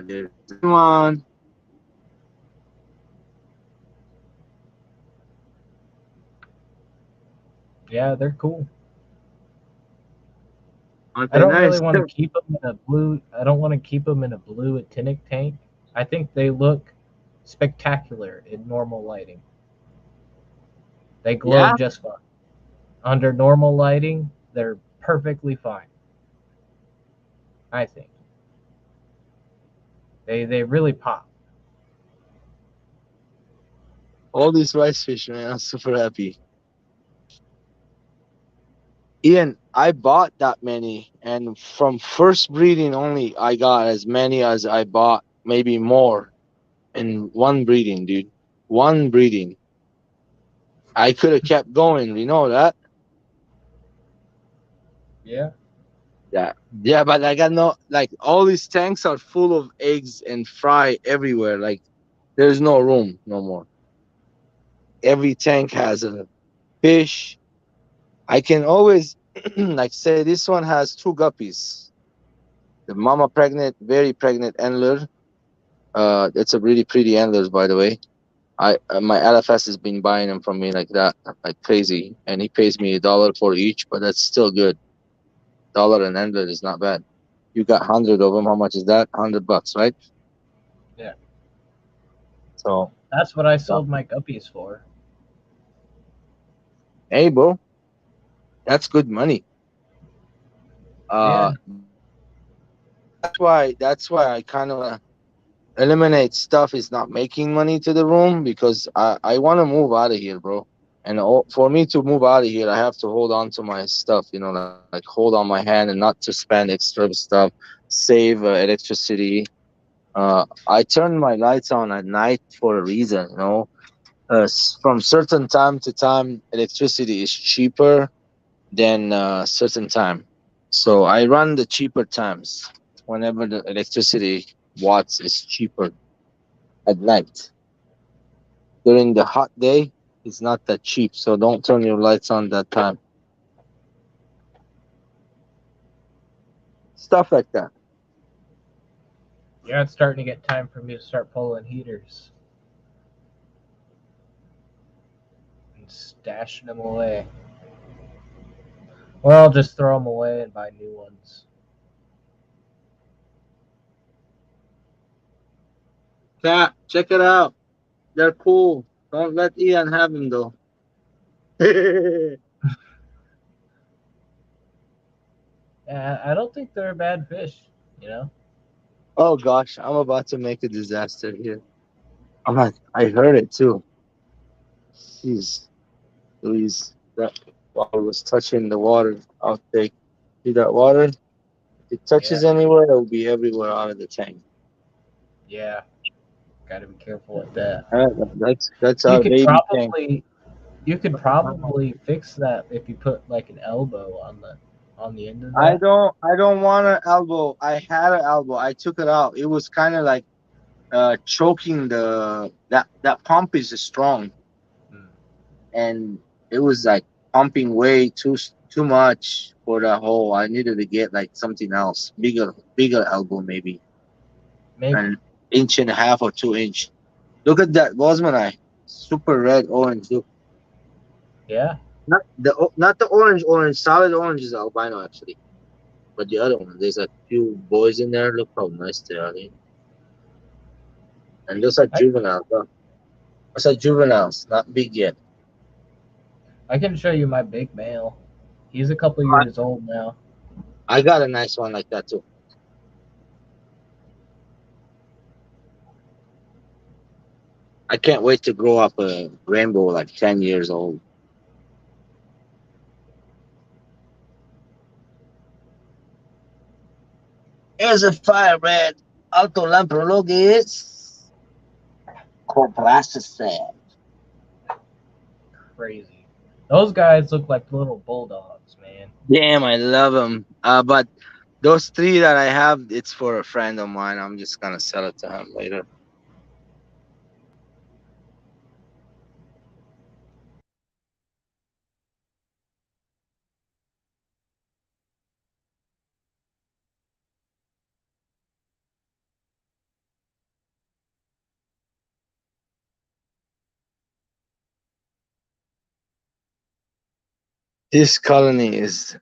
there's a green one. Yeah, they're cool. Aren't I they don't nice? really want to keep them in a blue. I don't want to keep them in a blue actinic tank. I think they look spectacular in normal lighting. They glow Yeah? just fine. Under normal lighting, they're perfectly fine. I think they really pop. All these rice fish, man. I'm super happy. Ian, I bought that many, and from first breeding only, I got as many as I bought, maybe more in one breeding, dude. One breeding. I could have kept going, you know that? Yeah. Yeah, but I got no, like, all these tanks are full of eggs and fry everywhere. Like, there's no room no more. Every tank has a fish. I can always, Like say this one has two guppies. The mama pregnant, very pregnant antler. It's a really pretty antlers, by the way. I my LFS has been buying them from me like that, like crazy, and he pays me $1 for each, but that's still good. Dollar an antler is not bad. You got 100 of them. How much is that? $100, right? Yeah. So, That's what I sold my guppies for. hey, bro, that's good money. Yeah. Uh, that's why I kind of eliminate stuff is not making money to the room because I want to move out of here, bro. And for me to move out of here, I have to hold on to my stuff, like hold on my hand and not to spend extra stuff, save electricity. I turn my lights on at night for a reason. From certain time to time, electricity is cheaper than certain time. So I run the cheaper times whenever the electricity watts is cheaper at night. During the hot day, it's not that cheap, so don't turn your lights on that time. Stuff like that. Yeah, it's starting to get time for me to start pulling heaters and stashing them away. Or I'll just throw them away and buy new ones. Cat, check it out. They're cool. Don't let Ian have them though. Yeah, I don't think they're bad fish, you know? Oh gosh, I'm about to make a disaster here. I heard it too. Jeez, Louise, that water was touching the water. I'll take. See that water? If it Yeah, touches anywhere, it will be everywhere out of the tank. yeah. Gotta be careful with that. That's You our could baby tank. probably you could probably fix that if you put like an elbow on the end of that. I don't want an elbow. I had an elbow. I took it out. It was kind of like choking that pump is strong, Hmm. and it was like pumping way too much for that hole. I needed to get like something else, bigger elbow maybe, Maybe. an inch and a half or 2 inch. Look at that Bosman eye, super red orange. Look, Yeah. not the orange. Solid orange is albino actually, but the other one there's a few boys in there. Look how nice they are. And those are I juveniles. Huh? Those are juveniles, not big yet. I can show you my big male. He's a couple years old now. I got a nice one like that too. I can't wait to grow up a rainbow like 10 years old. Here's a fire red Alto Lamprologis Cobrasicet. Crazy. Those guys look like little bulldogs, man. Damn, I love them. But those three that I have, it's for a friend of mine. I'm just gonna sell it to him later. This colony is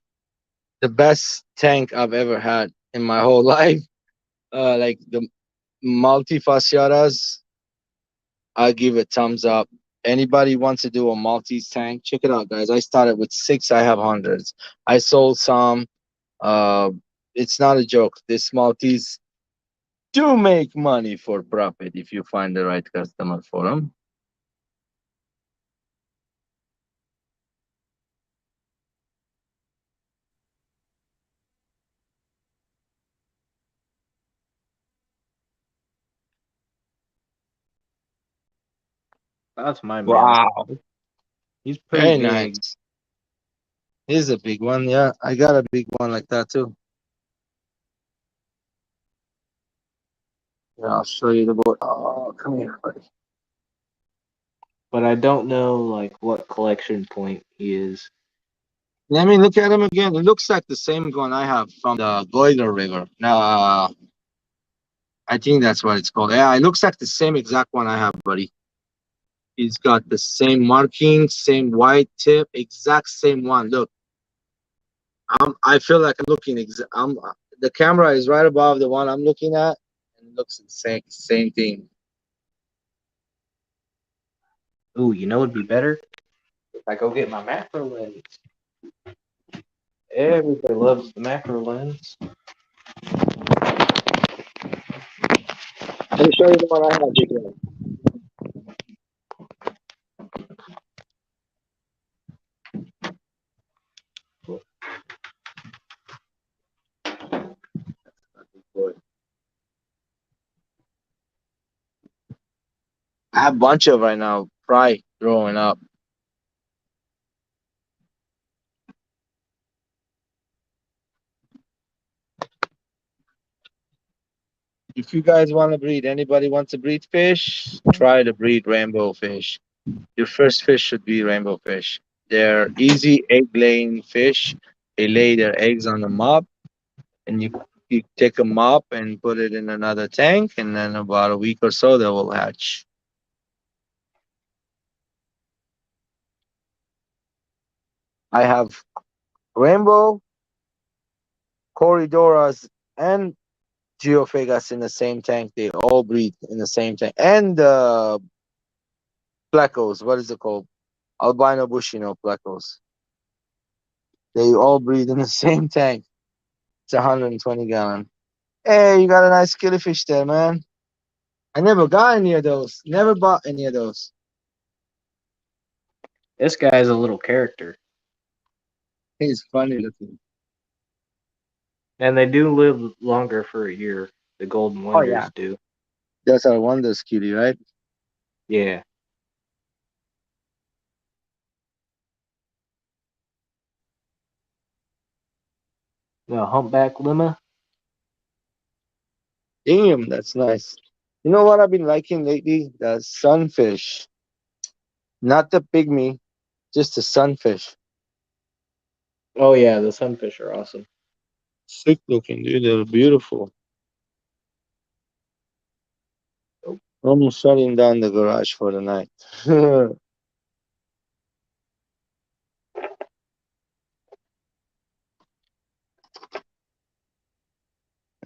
the best tank I've ever had in my whole life. Like the multifasciatas, I give it thumbs up. Anybody wants to do a Maltese tank, check it out, guys. I started with six. I have hundreds. I sold some. Uh, it's not a joke. This Maltese do make money for profit if you find the right customer for them. That's my male. Wow, He's pretty very big. nice. Here's a big one. Yeah, I got a big one like that too. Yeah, I'll show you the board. Oh, come here, buddy. But I don't know like what collection point he is. Let me look at him again. It looks like the same one I have from the Goiler River. Now, I think that's what it's called. Yeah, it looks like the same exact one I have, buddy. He's got the same marking, same white tip, exact same one. Look, I feel like I'm looking. The camera is right above the one I'm looking at, and it looks the same thing. Ooh, you know it'd be better if I go get my macro lens. Everybody loves the macro lens. Let me show you the one I have, big one. I have a bunch of right now. Fry growing up. If you guys want to breed, anybody wants to breed fish, try to breed rainbow fish. Your first fish should be rainbow fish. They're easy egg laying fish. They lay their eggs on the mop, and you take a mop and put it in another tank, and then about a week or so they will hatch. I have rainbow, corridoras, and geophagus in the same tank. They all breed in the same tank. And plecos, what is it called? Albino bushino plecos. They all breed in the same tank. It's 120 gallon. Hey, you got a nice killifish there, man. I never got any of those. Never bought any of those. This guy's a little character. He's funny looking. And they do live longer for a year. The golden Oh wonders yeah, do. those are wonders, cutie, right? Yeah. The humpback lemma. Damn, that's nice. You know what I've been liking lately? The sunfish. Not the pygmy, just the sunfish. Oh yeah, the sunfish are awesome. Sick looking, dude. They're beautiful. Almost shutting down the garage for the night.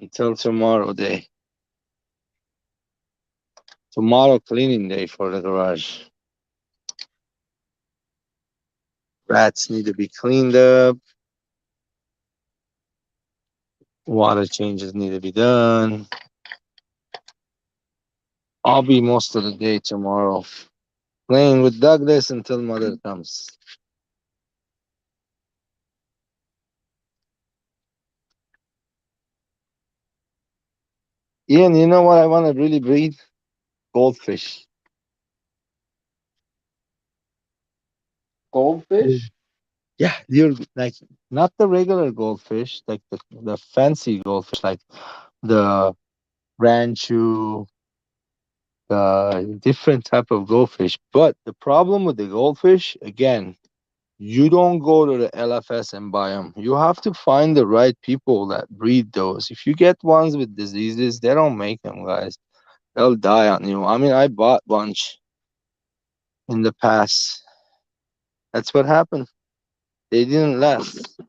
Until tomorrow day. Tomorrow cleaning day for the garage. Rats need to be cleaned up. Water changes need to be done. I'll be most of the day tomorrow playing with Douglas until mother comes. Ian, you know what I want to really breed? Goldfish. Goldfish? Yeah, you're like not the regular goldfish, like the fancy goldfish, like the ranchu, the different type of goldfish. But the problem with the goldfish, again, you don't go to the LFS and buy them. You have to find the right people that breed those. If you get ones with diseases, they don't make them, guys. They'll die on you. I mean, I bought bunch in the past. That's what happened. They didn't last.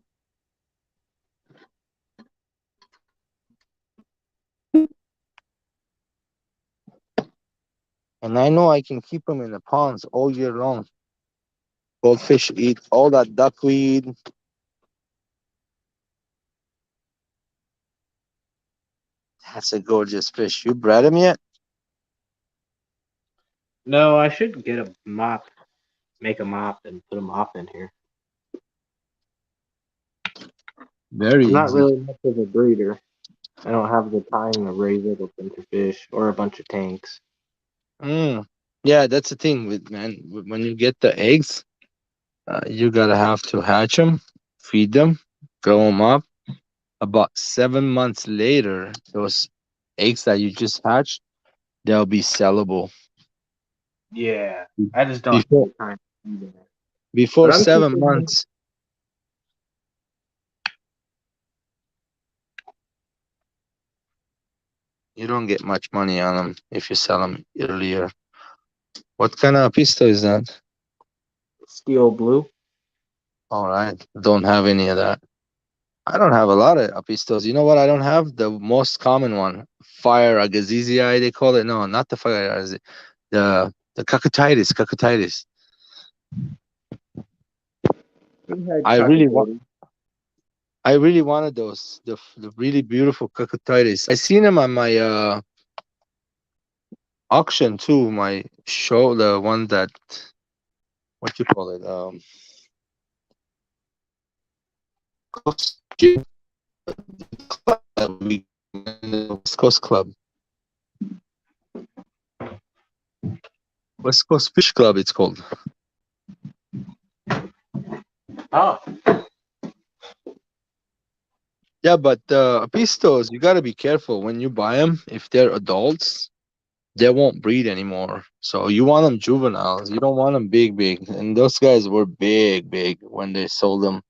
And I know I can keep them in the ponds all year long. Goldfish eat all that duckweed. That's a gorgeous fish. You bred him yet? No, I should get a mop, make a mop, and put a mop in here. Very I'm not easy. really much of a breeder. I don't have the time to raise little fish or a bunch of tanks. Yeah, that's the thing with man. When you get the eggs, you gotta have to hatch them, feed them, grow them up. About 7 months later, those eggs that you just hatched, they'll be sellable. Yeah, I just don't have Before the time to do that. before But I'm 7 keeping. months, You don't get much money on them if you sell them earlier. What kind of pistol is that? Steel blue. All right, don't have any of that. I don't have a lot of pistols. You know what? I don't have the most common one, fire agazizi. They call it. No, not the fire. The Kakutitis. We had I really want. cockatoos. I really wanted those. The really beautiful Kakutitis. I seen them on my auction too. My show, the one that what you call it? Coast Club. West Coast Club. West Coast Fish Club. It's called. Oh, Yeah, but pistols, you gotta be careful when you buy them. If they're adults, they won't breed anymore. So you want them juveniles. You don't want them big. And those guys were big when they sold them.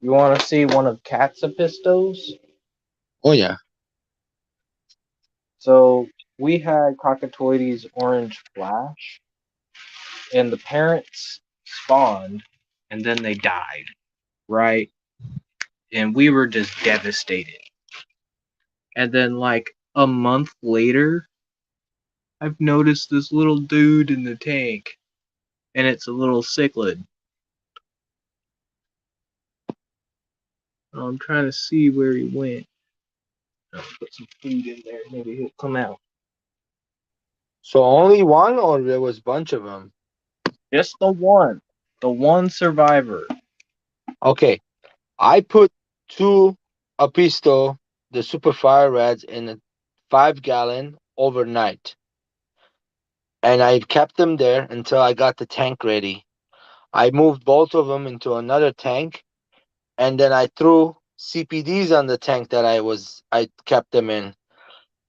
you want to see one of Katsupistos? Oh yeah. So we had Cockatoides Orange Flash, and the parents spawned, and then they died, right? And we were just devastated. And then, like a month later, I've noticed this little dude in the tank, and it's a little cichlid. I'm trying to see where he went. I'll put some food in there. Maybe he'll come out. So only one, or there was a bunch of them? Just the one survivor. Okay, I put two Apisto, the Super Fire Reds, in a 5-gallon overnight, and I kept them there until I got the tank ready. I moved both of them into another tank, and then I threw CPDs on the tank that I kept them in,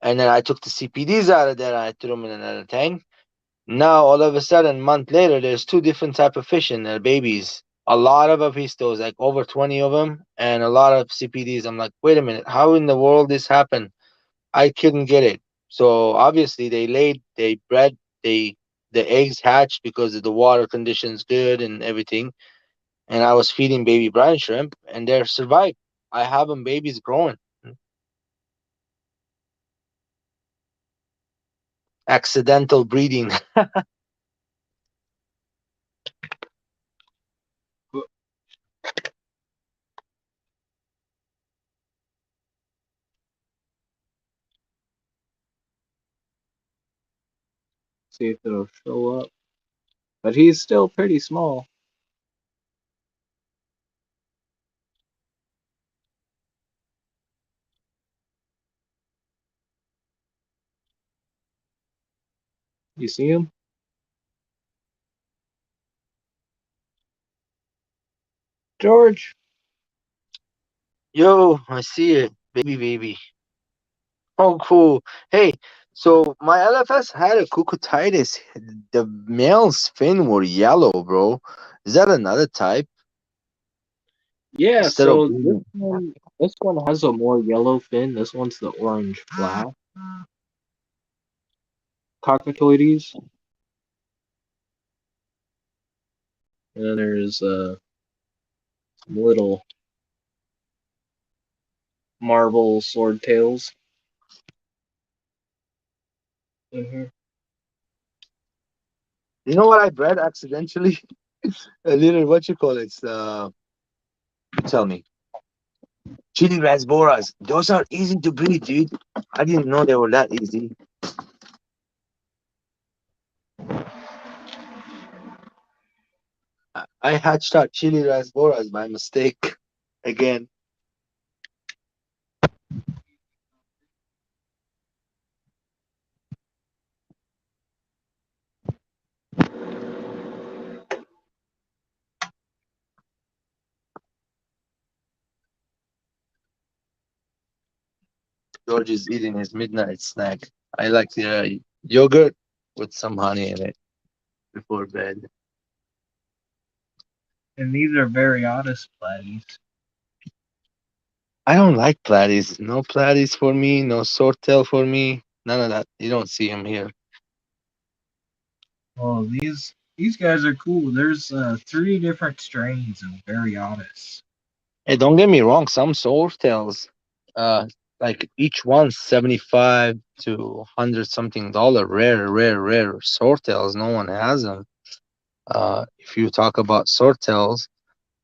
and then I took the CPDs out of there and I threw them in another tank. Now all of a sudden, a month later, there's two different type of fish in there, babies. A lot of apistos, like over 20 of them, and a lot of CPDs. I'm like, wait a minute, how in the world this happened? I couldn't get it. So obviously they bred, the eggs hatched because of the water conditions good and everything. And I was feeding baby brine shrimp, and they're survived. I have them babies growing. Accidental breeding. See if it'll show up. But he's still pretty small. You see him? George! Yo, I see it, baby. Oh, cool. Hey, so my LFS had a cucutitis. The male's fin were yellow, bro. Is that another type? Yeah, Instead of so being this one has a more yellow fin. This one's the orange flash. Cockatoides. And then there's some little marble swordtails. Mm-hmm. You know what I bred accidentally? A little, what you call it? You tell me. Chili rasboras. Those are easy to breed, dude. I didn't know they were that easy. I hatched out chili rasboras by mistake. Again. George is eating his midnight snack. I like the yogurt with some honey in it. before bed. And these are variotis platies. I don't like platies. No platies for me. No swordtail for me. None of that. You don't see them here. Well, these guys are cool. There's 3 different strains of variotis. Hey, don't get me wrong. Some swordtails, uh, like each one's 75 to 100 something dollar. Rare swordtails. No one has them. If you talk about swordtails,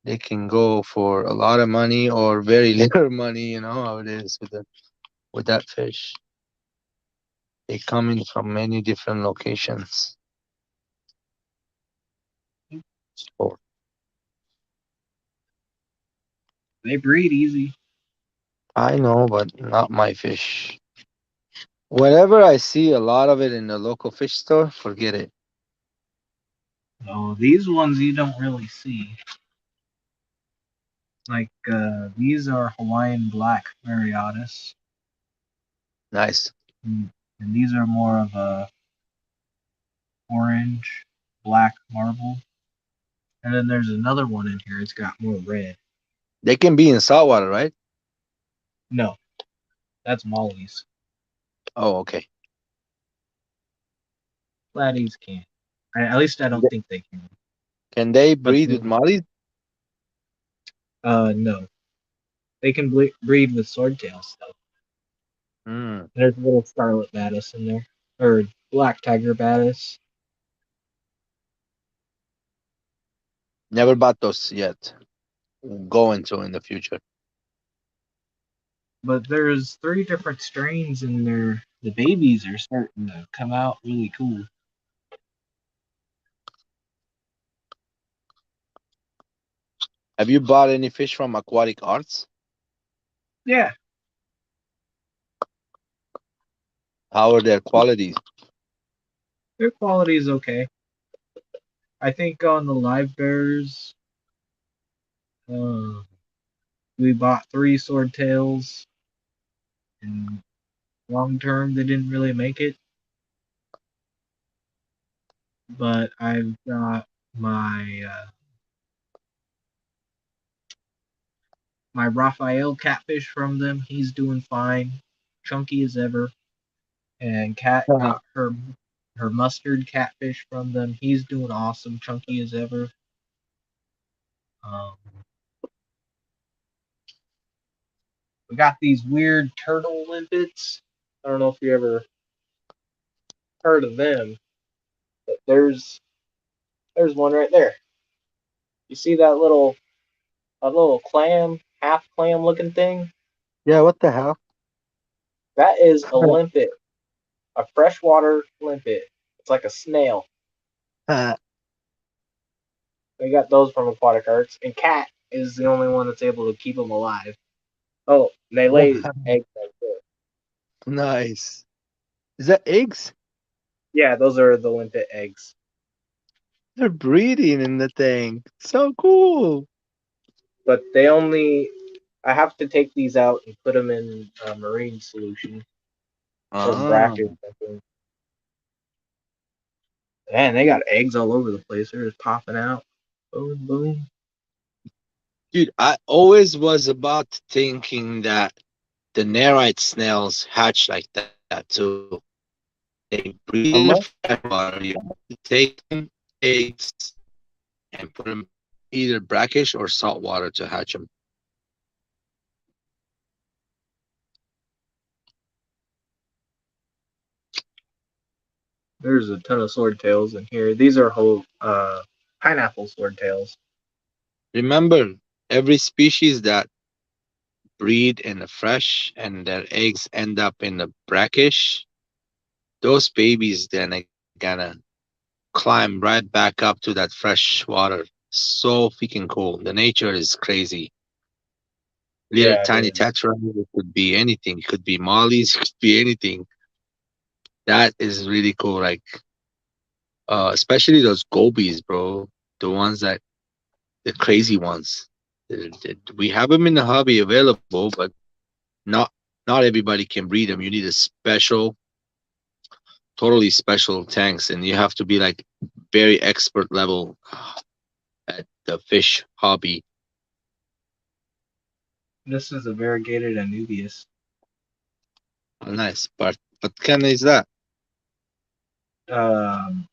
they can go for a lot of money or very little money. You know how it is with that fish. They come in from many different locations. So They breed easy. I know, but not my fish. Whenever I see a lot of it in the local fish store, forget it. No, these ones you don't really see. Like these are Hawaiian black variotis, Nice. and these are more of a orange black marble. And then there's another one in here. It's got more red. They can be in saltwater, right? No, that's Molly's. Oh, okay. Platies can't. At least I don't think they can. Can they But breed with mollies? no, they can breed with swordtails though. Hmm. There's a little scarlet batis in there, or black tiger batis. Never bought those yet. Going to in the future. But there's 3 different strains in there. The babies are starting to come out really cool. Have you bought any fish from Aquatic Arts? Yeah, How are their qualities? their quality is okay. I think on the live bears, uh, we bought 3 swordtails, and long term they didn't really make it. But I've got my Raphael catfish from them. He's doing fine, chunky as ever. And Kat got her mustard catfish from them. He's doing awesome, chunky as ever. Um, we got these weird turtle limpets. I don't know if you ever heard of them, but there's one right there. You see that little clam, half clam looking thing? Yeah, what the hell? That is a limpet, a freshwater limpet. It's like a snail. We got those from Aquatic Arts, and Cat is the only one that's able to keep them alive. Oh, they lay eggs like this. Nice. Is that eggs? Yeah, those are the limpet eggs. They're breeding in the thing. So cool. But I have to take these out and put them in a marine solution or bracket. I think. Man, they got eggs all over the place. They're just popping out. Boom, boom. Dude, I always was about thinking that the Nerite snails hatch like that too. They breed in the freshwater. You have to take them eggs and put them either brackish or salt water to hatch them. There's a ton of swordtails in here. These are whole pineapple swordtails. Remember, every species that breed in the fresh and their eggs end up in the brackish, those babies then are gonna climb right back up to that fresh water. So freaking cool. The nature is crazy. Little Yeah, tiny it is. tetra, it could be anything. It could be mollies, it could be anything. That is really cool. Like, especially those gobies, bro. The ones that the crazy ones. We have them in the hobby available, but not not everybody can breed them. You need a special, totally special tanks, and you have to be like very expert level at the fish hobby. This is a variegated Anubias. Oh, nice. But what kind is that?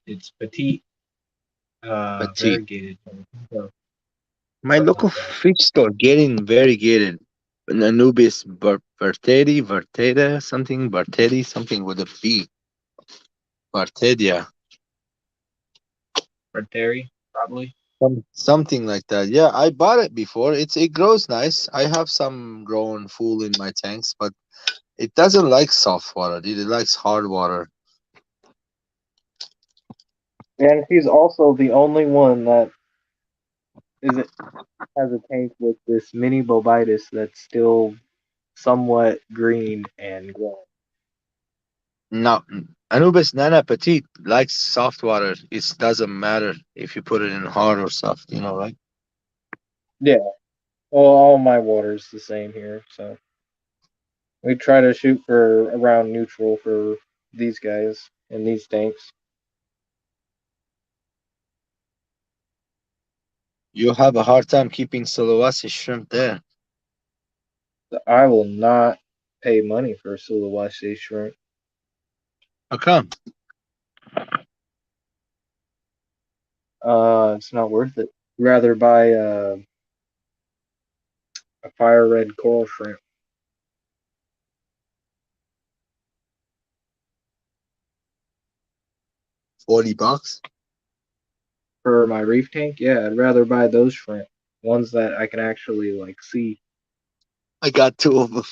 It's petite, Petite. variegated. So, My local fish store getting variegated. An Anubis Verteda, something Bartedi, something with a B. Bartedia. Barteri, probably. Something like that. Yeah, I bought it before. It grows nice. I have some grown full in my tanks, but it doesn't like soft water, dude. It likes hard water. And he's also the only one that is has a tank with this mini bobitis that's still somewhat green and growing. No, Anubis Nana Petite likes soft water. It doesn't matter if you put it in hard or soft, right? Yeah. Well, all my water's the same here, so we try to shoot for around neutral for these guys in these tanks. You have a hard time keeping Solowasi shrimp there. I will not pay money for Sulawesi shrimp. How come? It's not worth it. Rather buy a fire red coral shrimp. 40 bucks? For my reef tank, yeah, I'd rather buy those shrimp, ones that I can actually like see. I got two of them.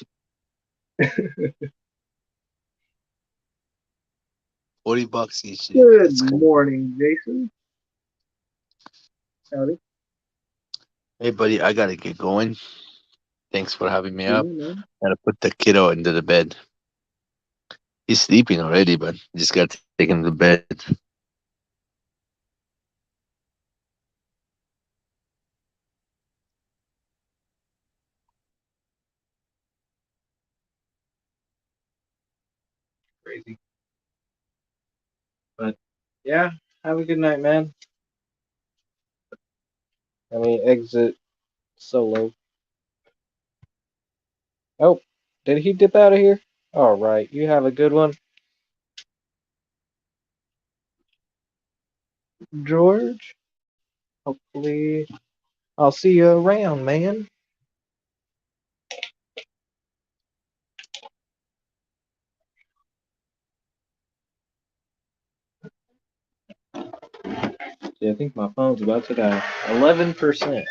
40 bucks each. Dude. Good That's cool. morning, Jason. Howdy. Hey, buddy, I gotta get going. Thanks for having me Yeah, up. man. Gotta put the kiddo into the bed. He's sleeping already, but just gotta take him to bed. Crazy. But yeah, have a good night, man. Let me exit solo. Oh, did he dip out of here? All right, you have a good one, George. Hopefully, I'll see you around, man. See, I think my phone's about to die. 11%.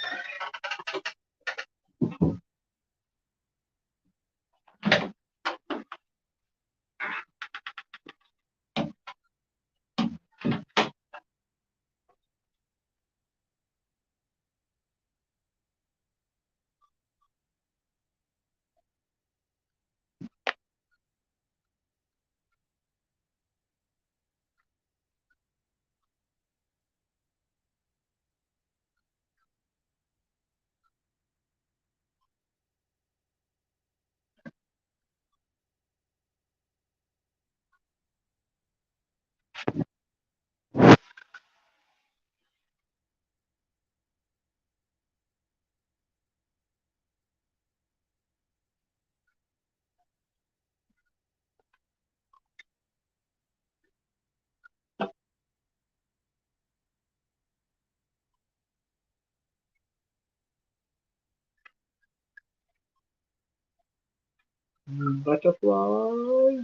Butterfly.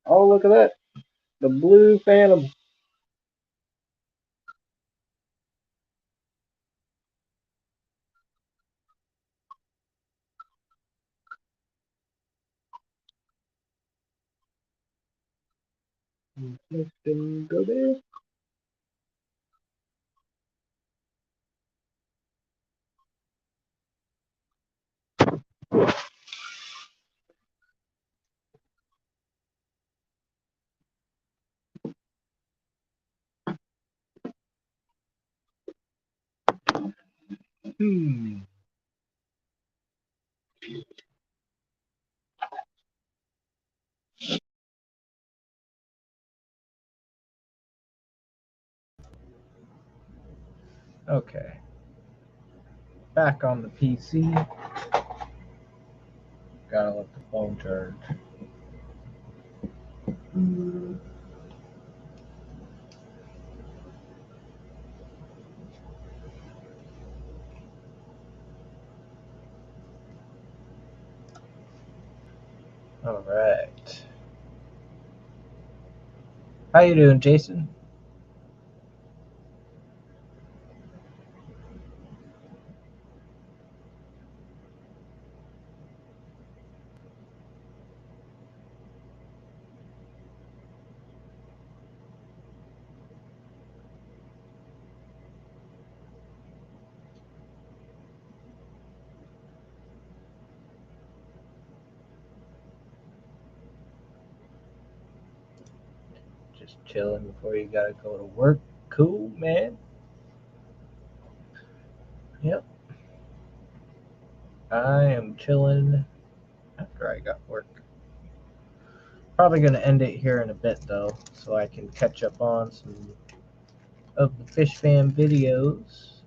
Oh, look at that. The blue phantom. Go there. Hmm. Okay. Back on the PC. Gotta let the phone charge. All right. How you doing, Jason? Just chilling before you gotta go to work. Cool, man. Yep. I am chilling after I got work. Probably gonna end it here in a bit though, so I can catch up on some of the Fish Fam videos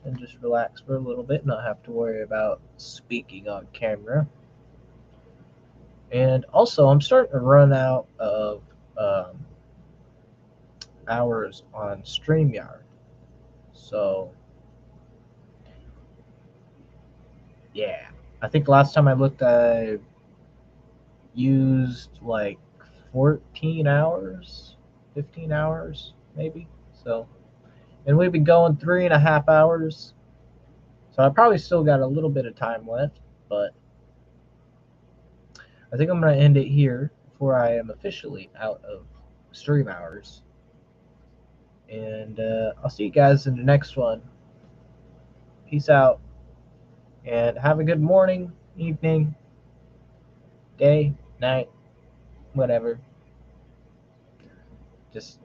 and just relax for a little bit, not have to worry about speaking on camera. And also, I'm starting to run out of hours on StreamYard. So, yeah. I think last time I looked, I used like 14 hours, 15 hours, maybe. So, and we've been going 3.5 hours. So I probably still got a little bit of time left, but I think I'm going to end it here before I am officially out of stream hours. And I'll see you guys in the next one. Peace out. And have a good morning, evening, day, night, whatever. Just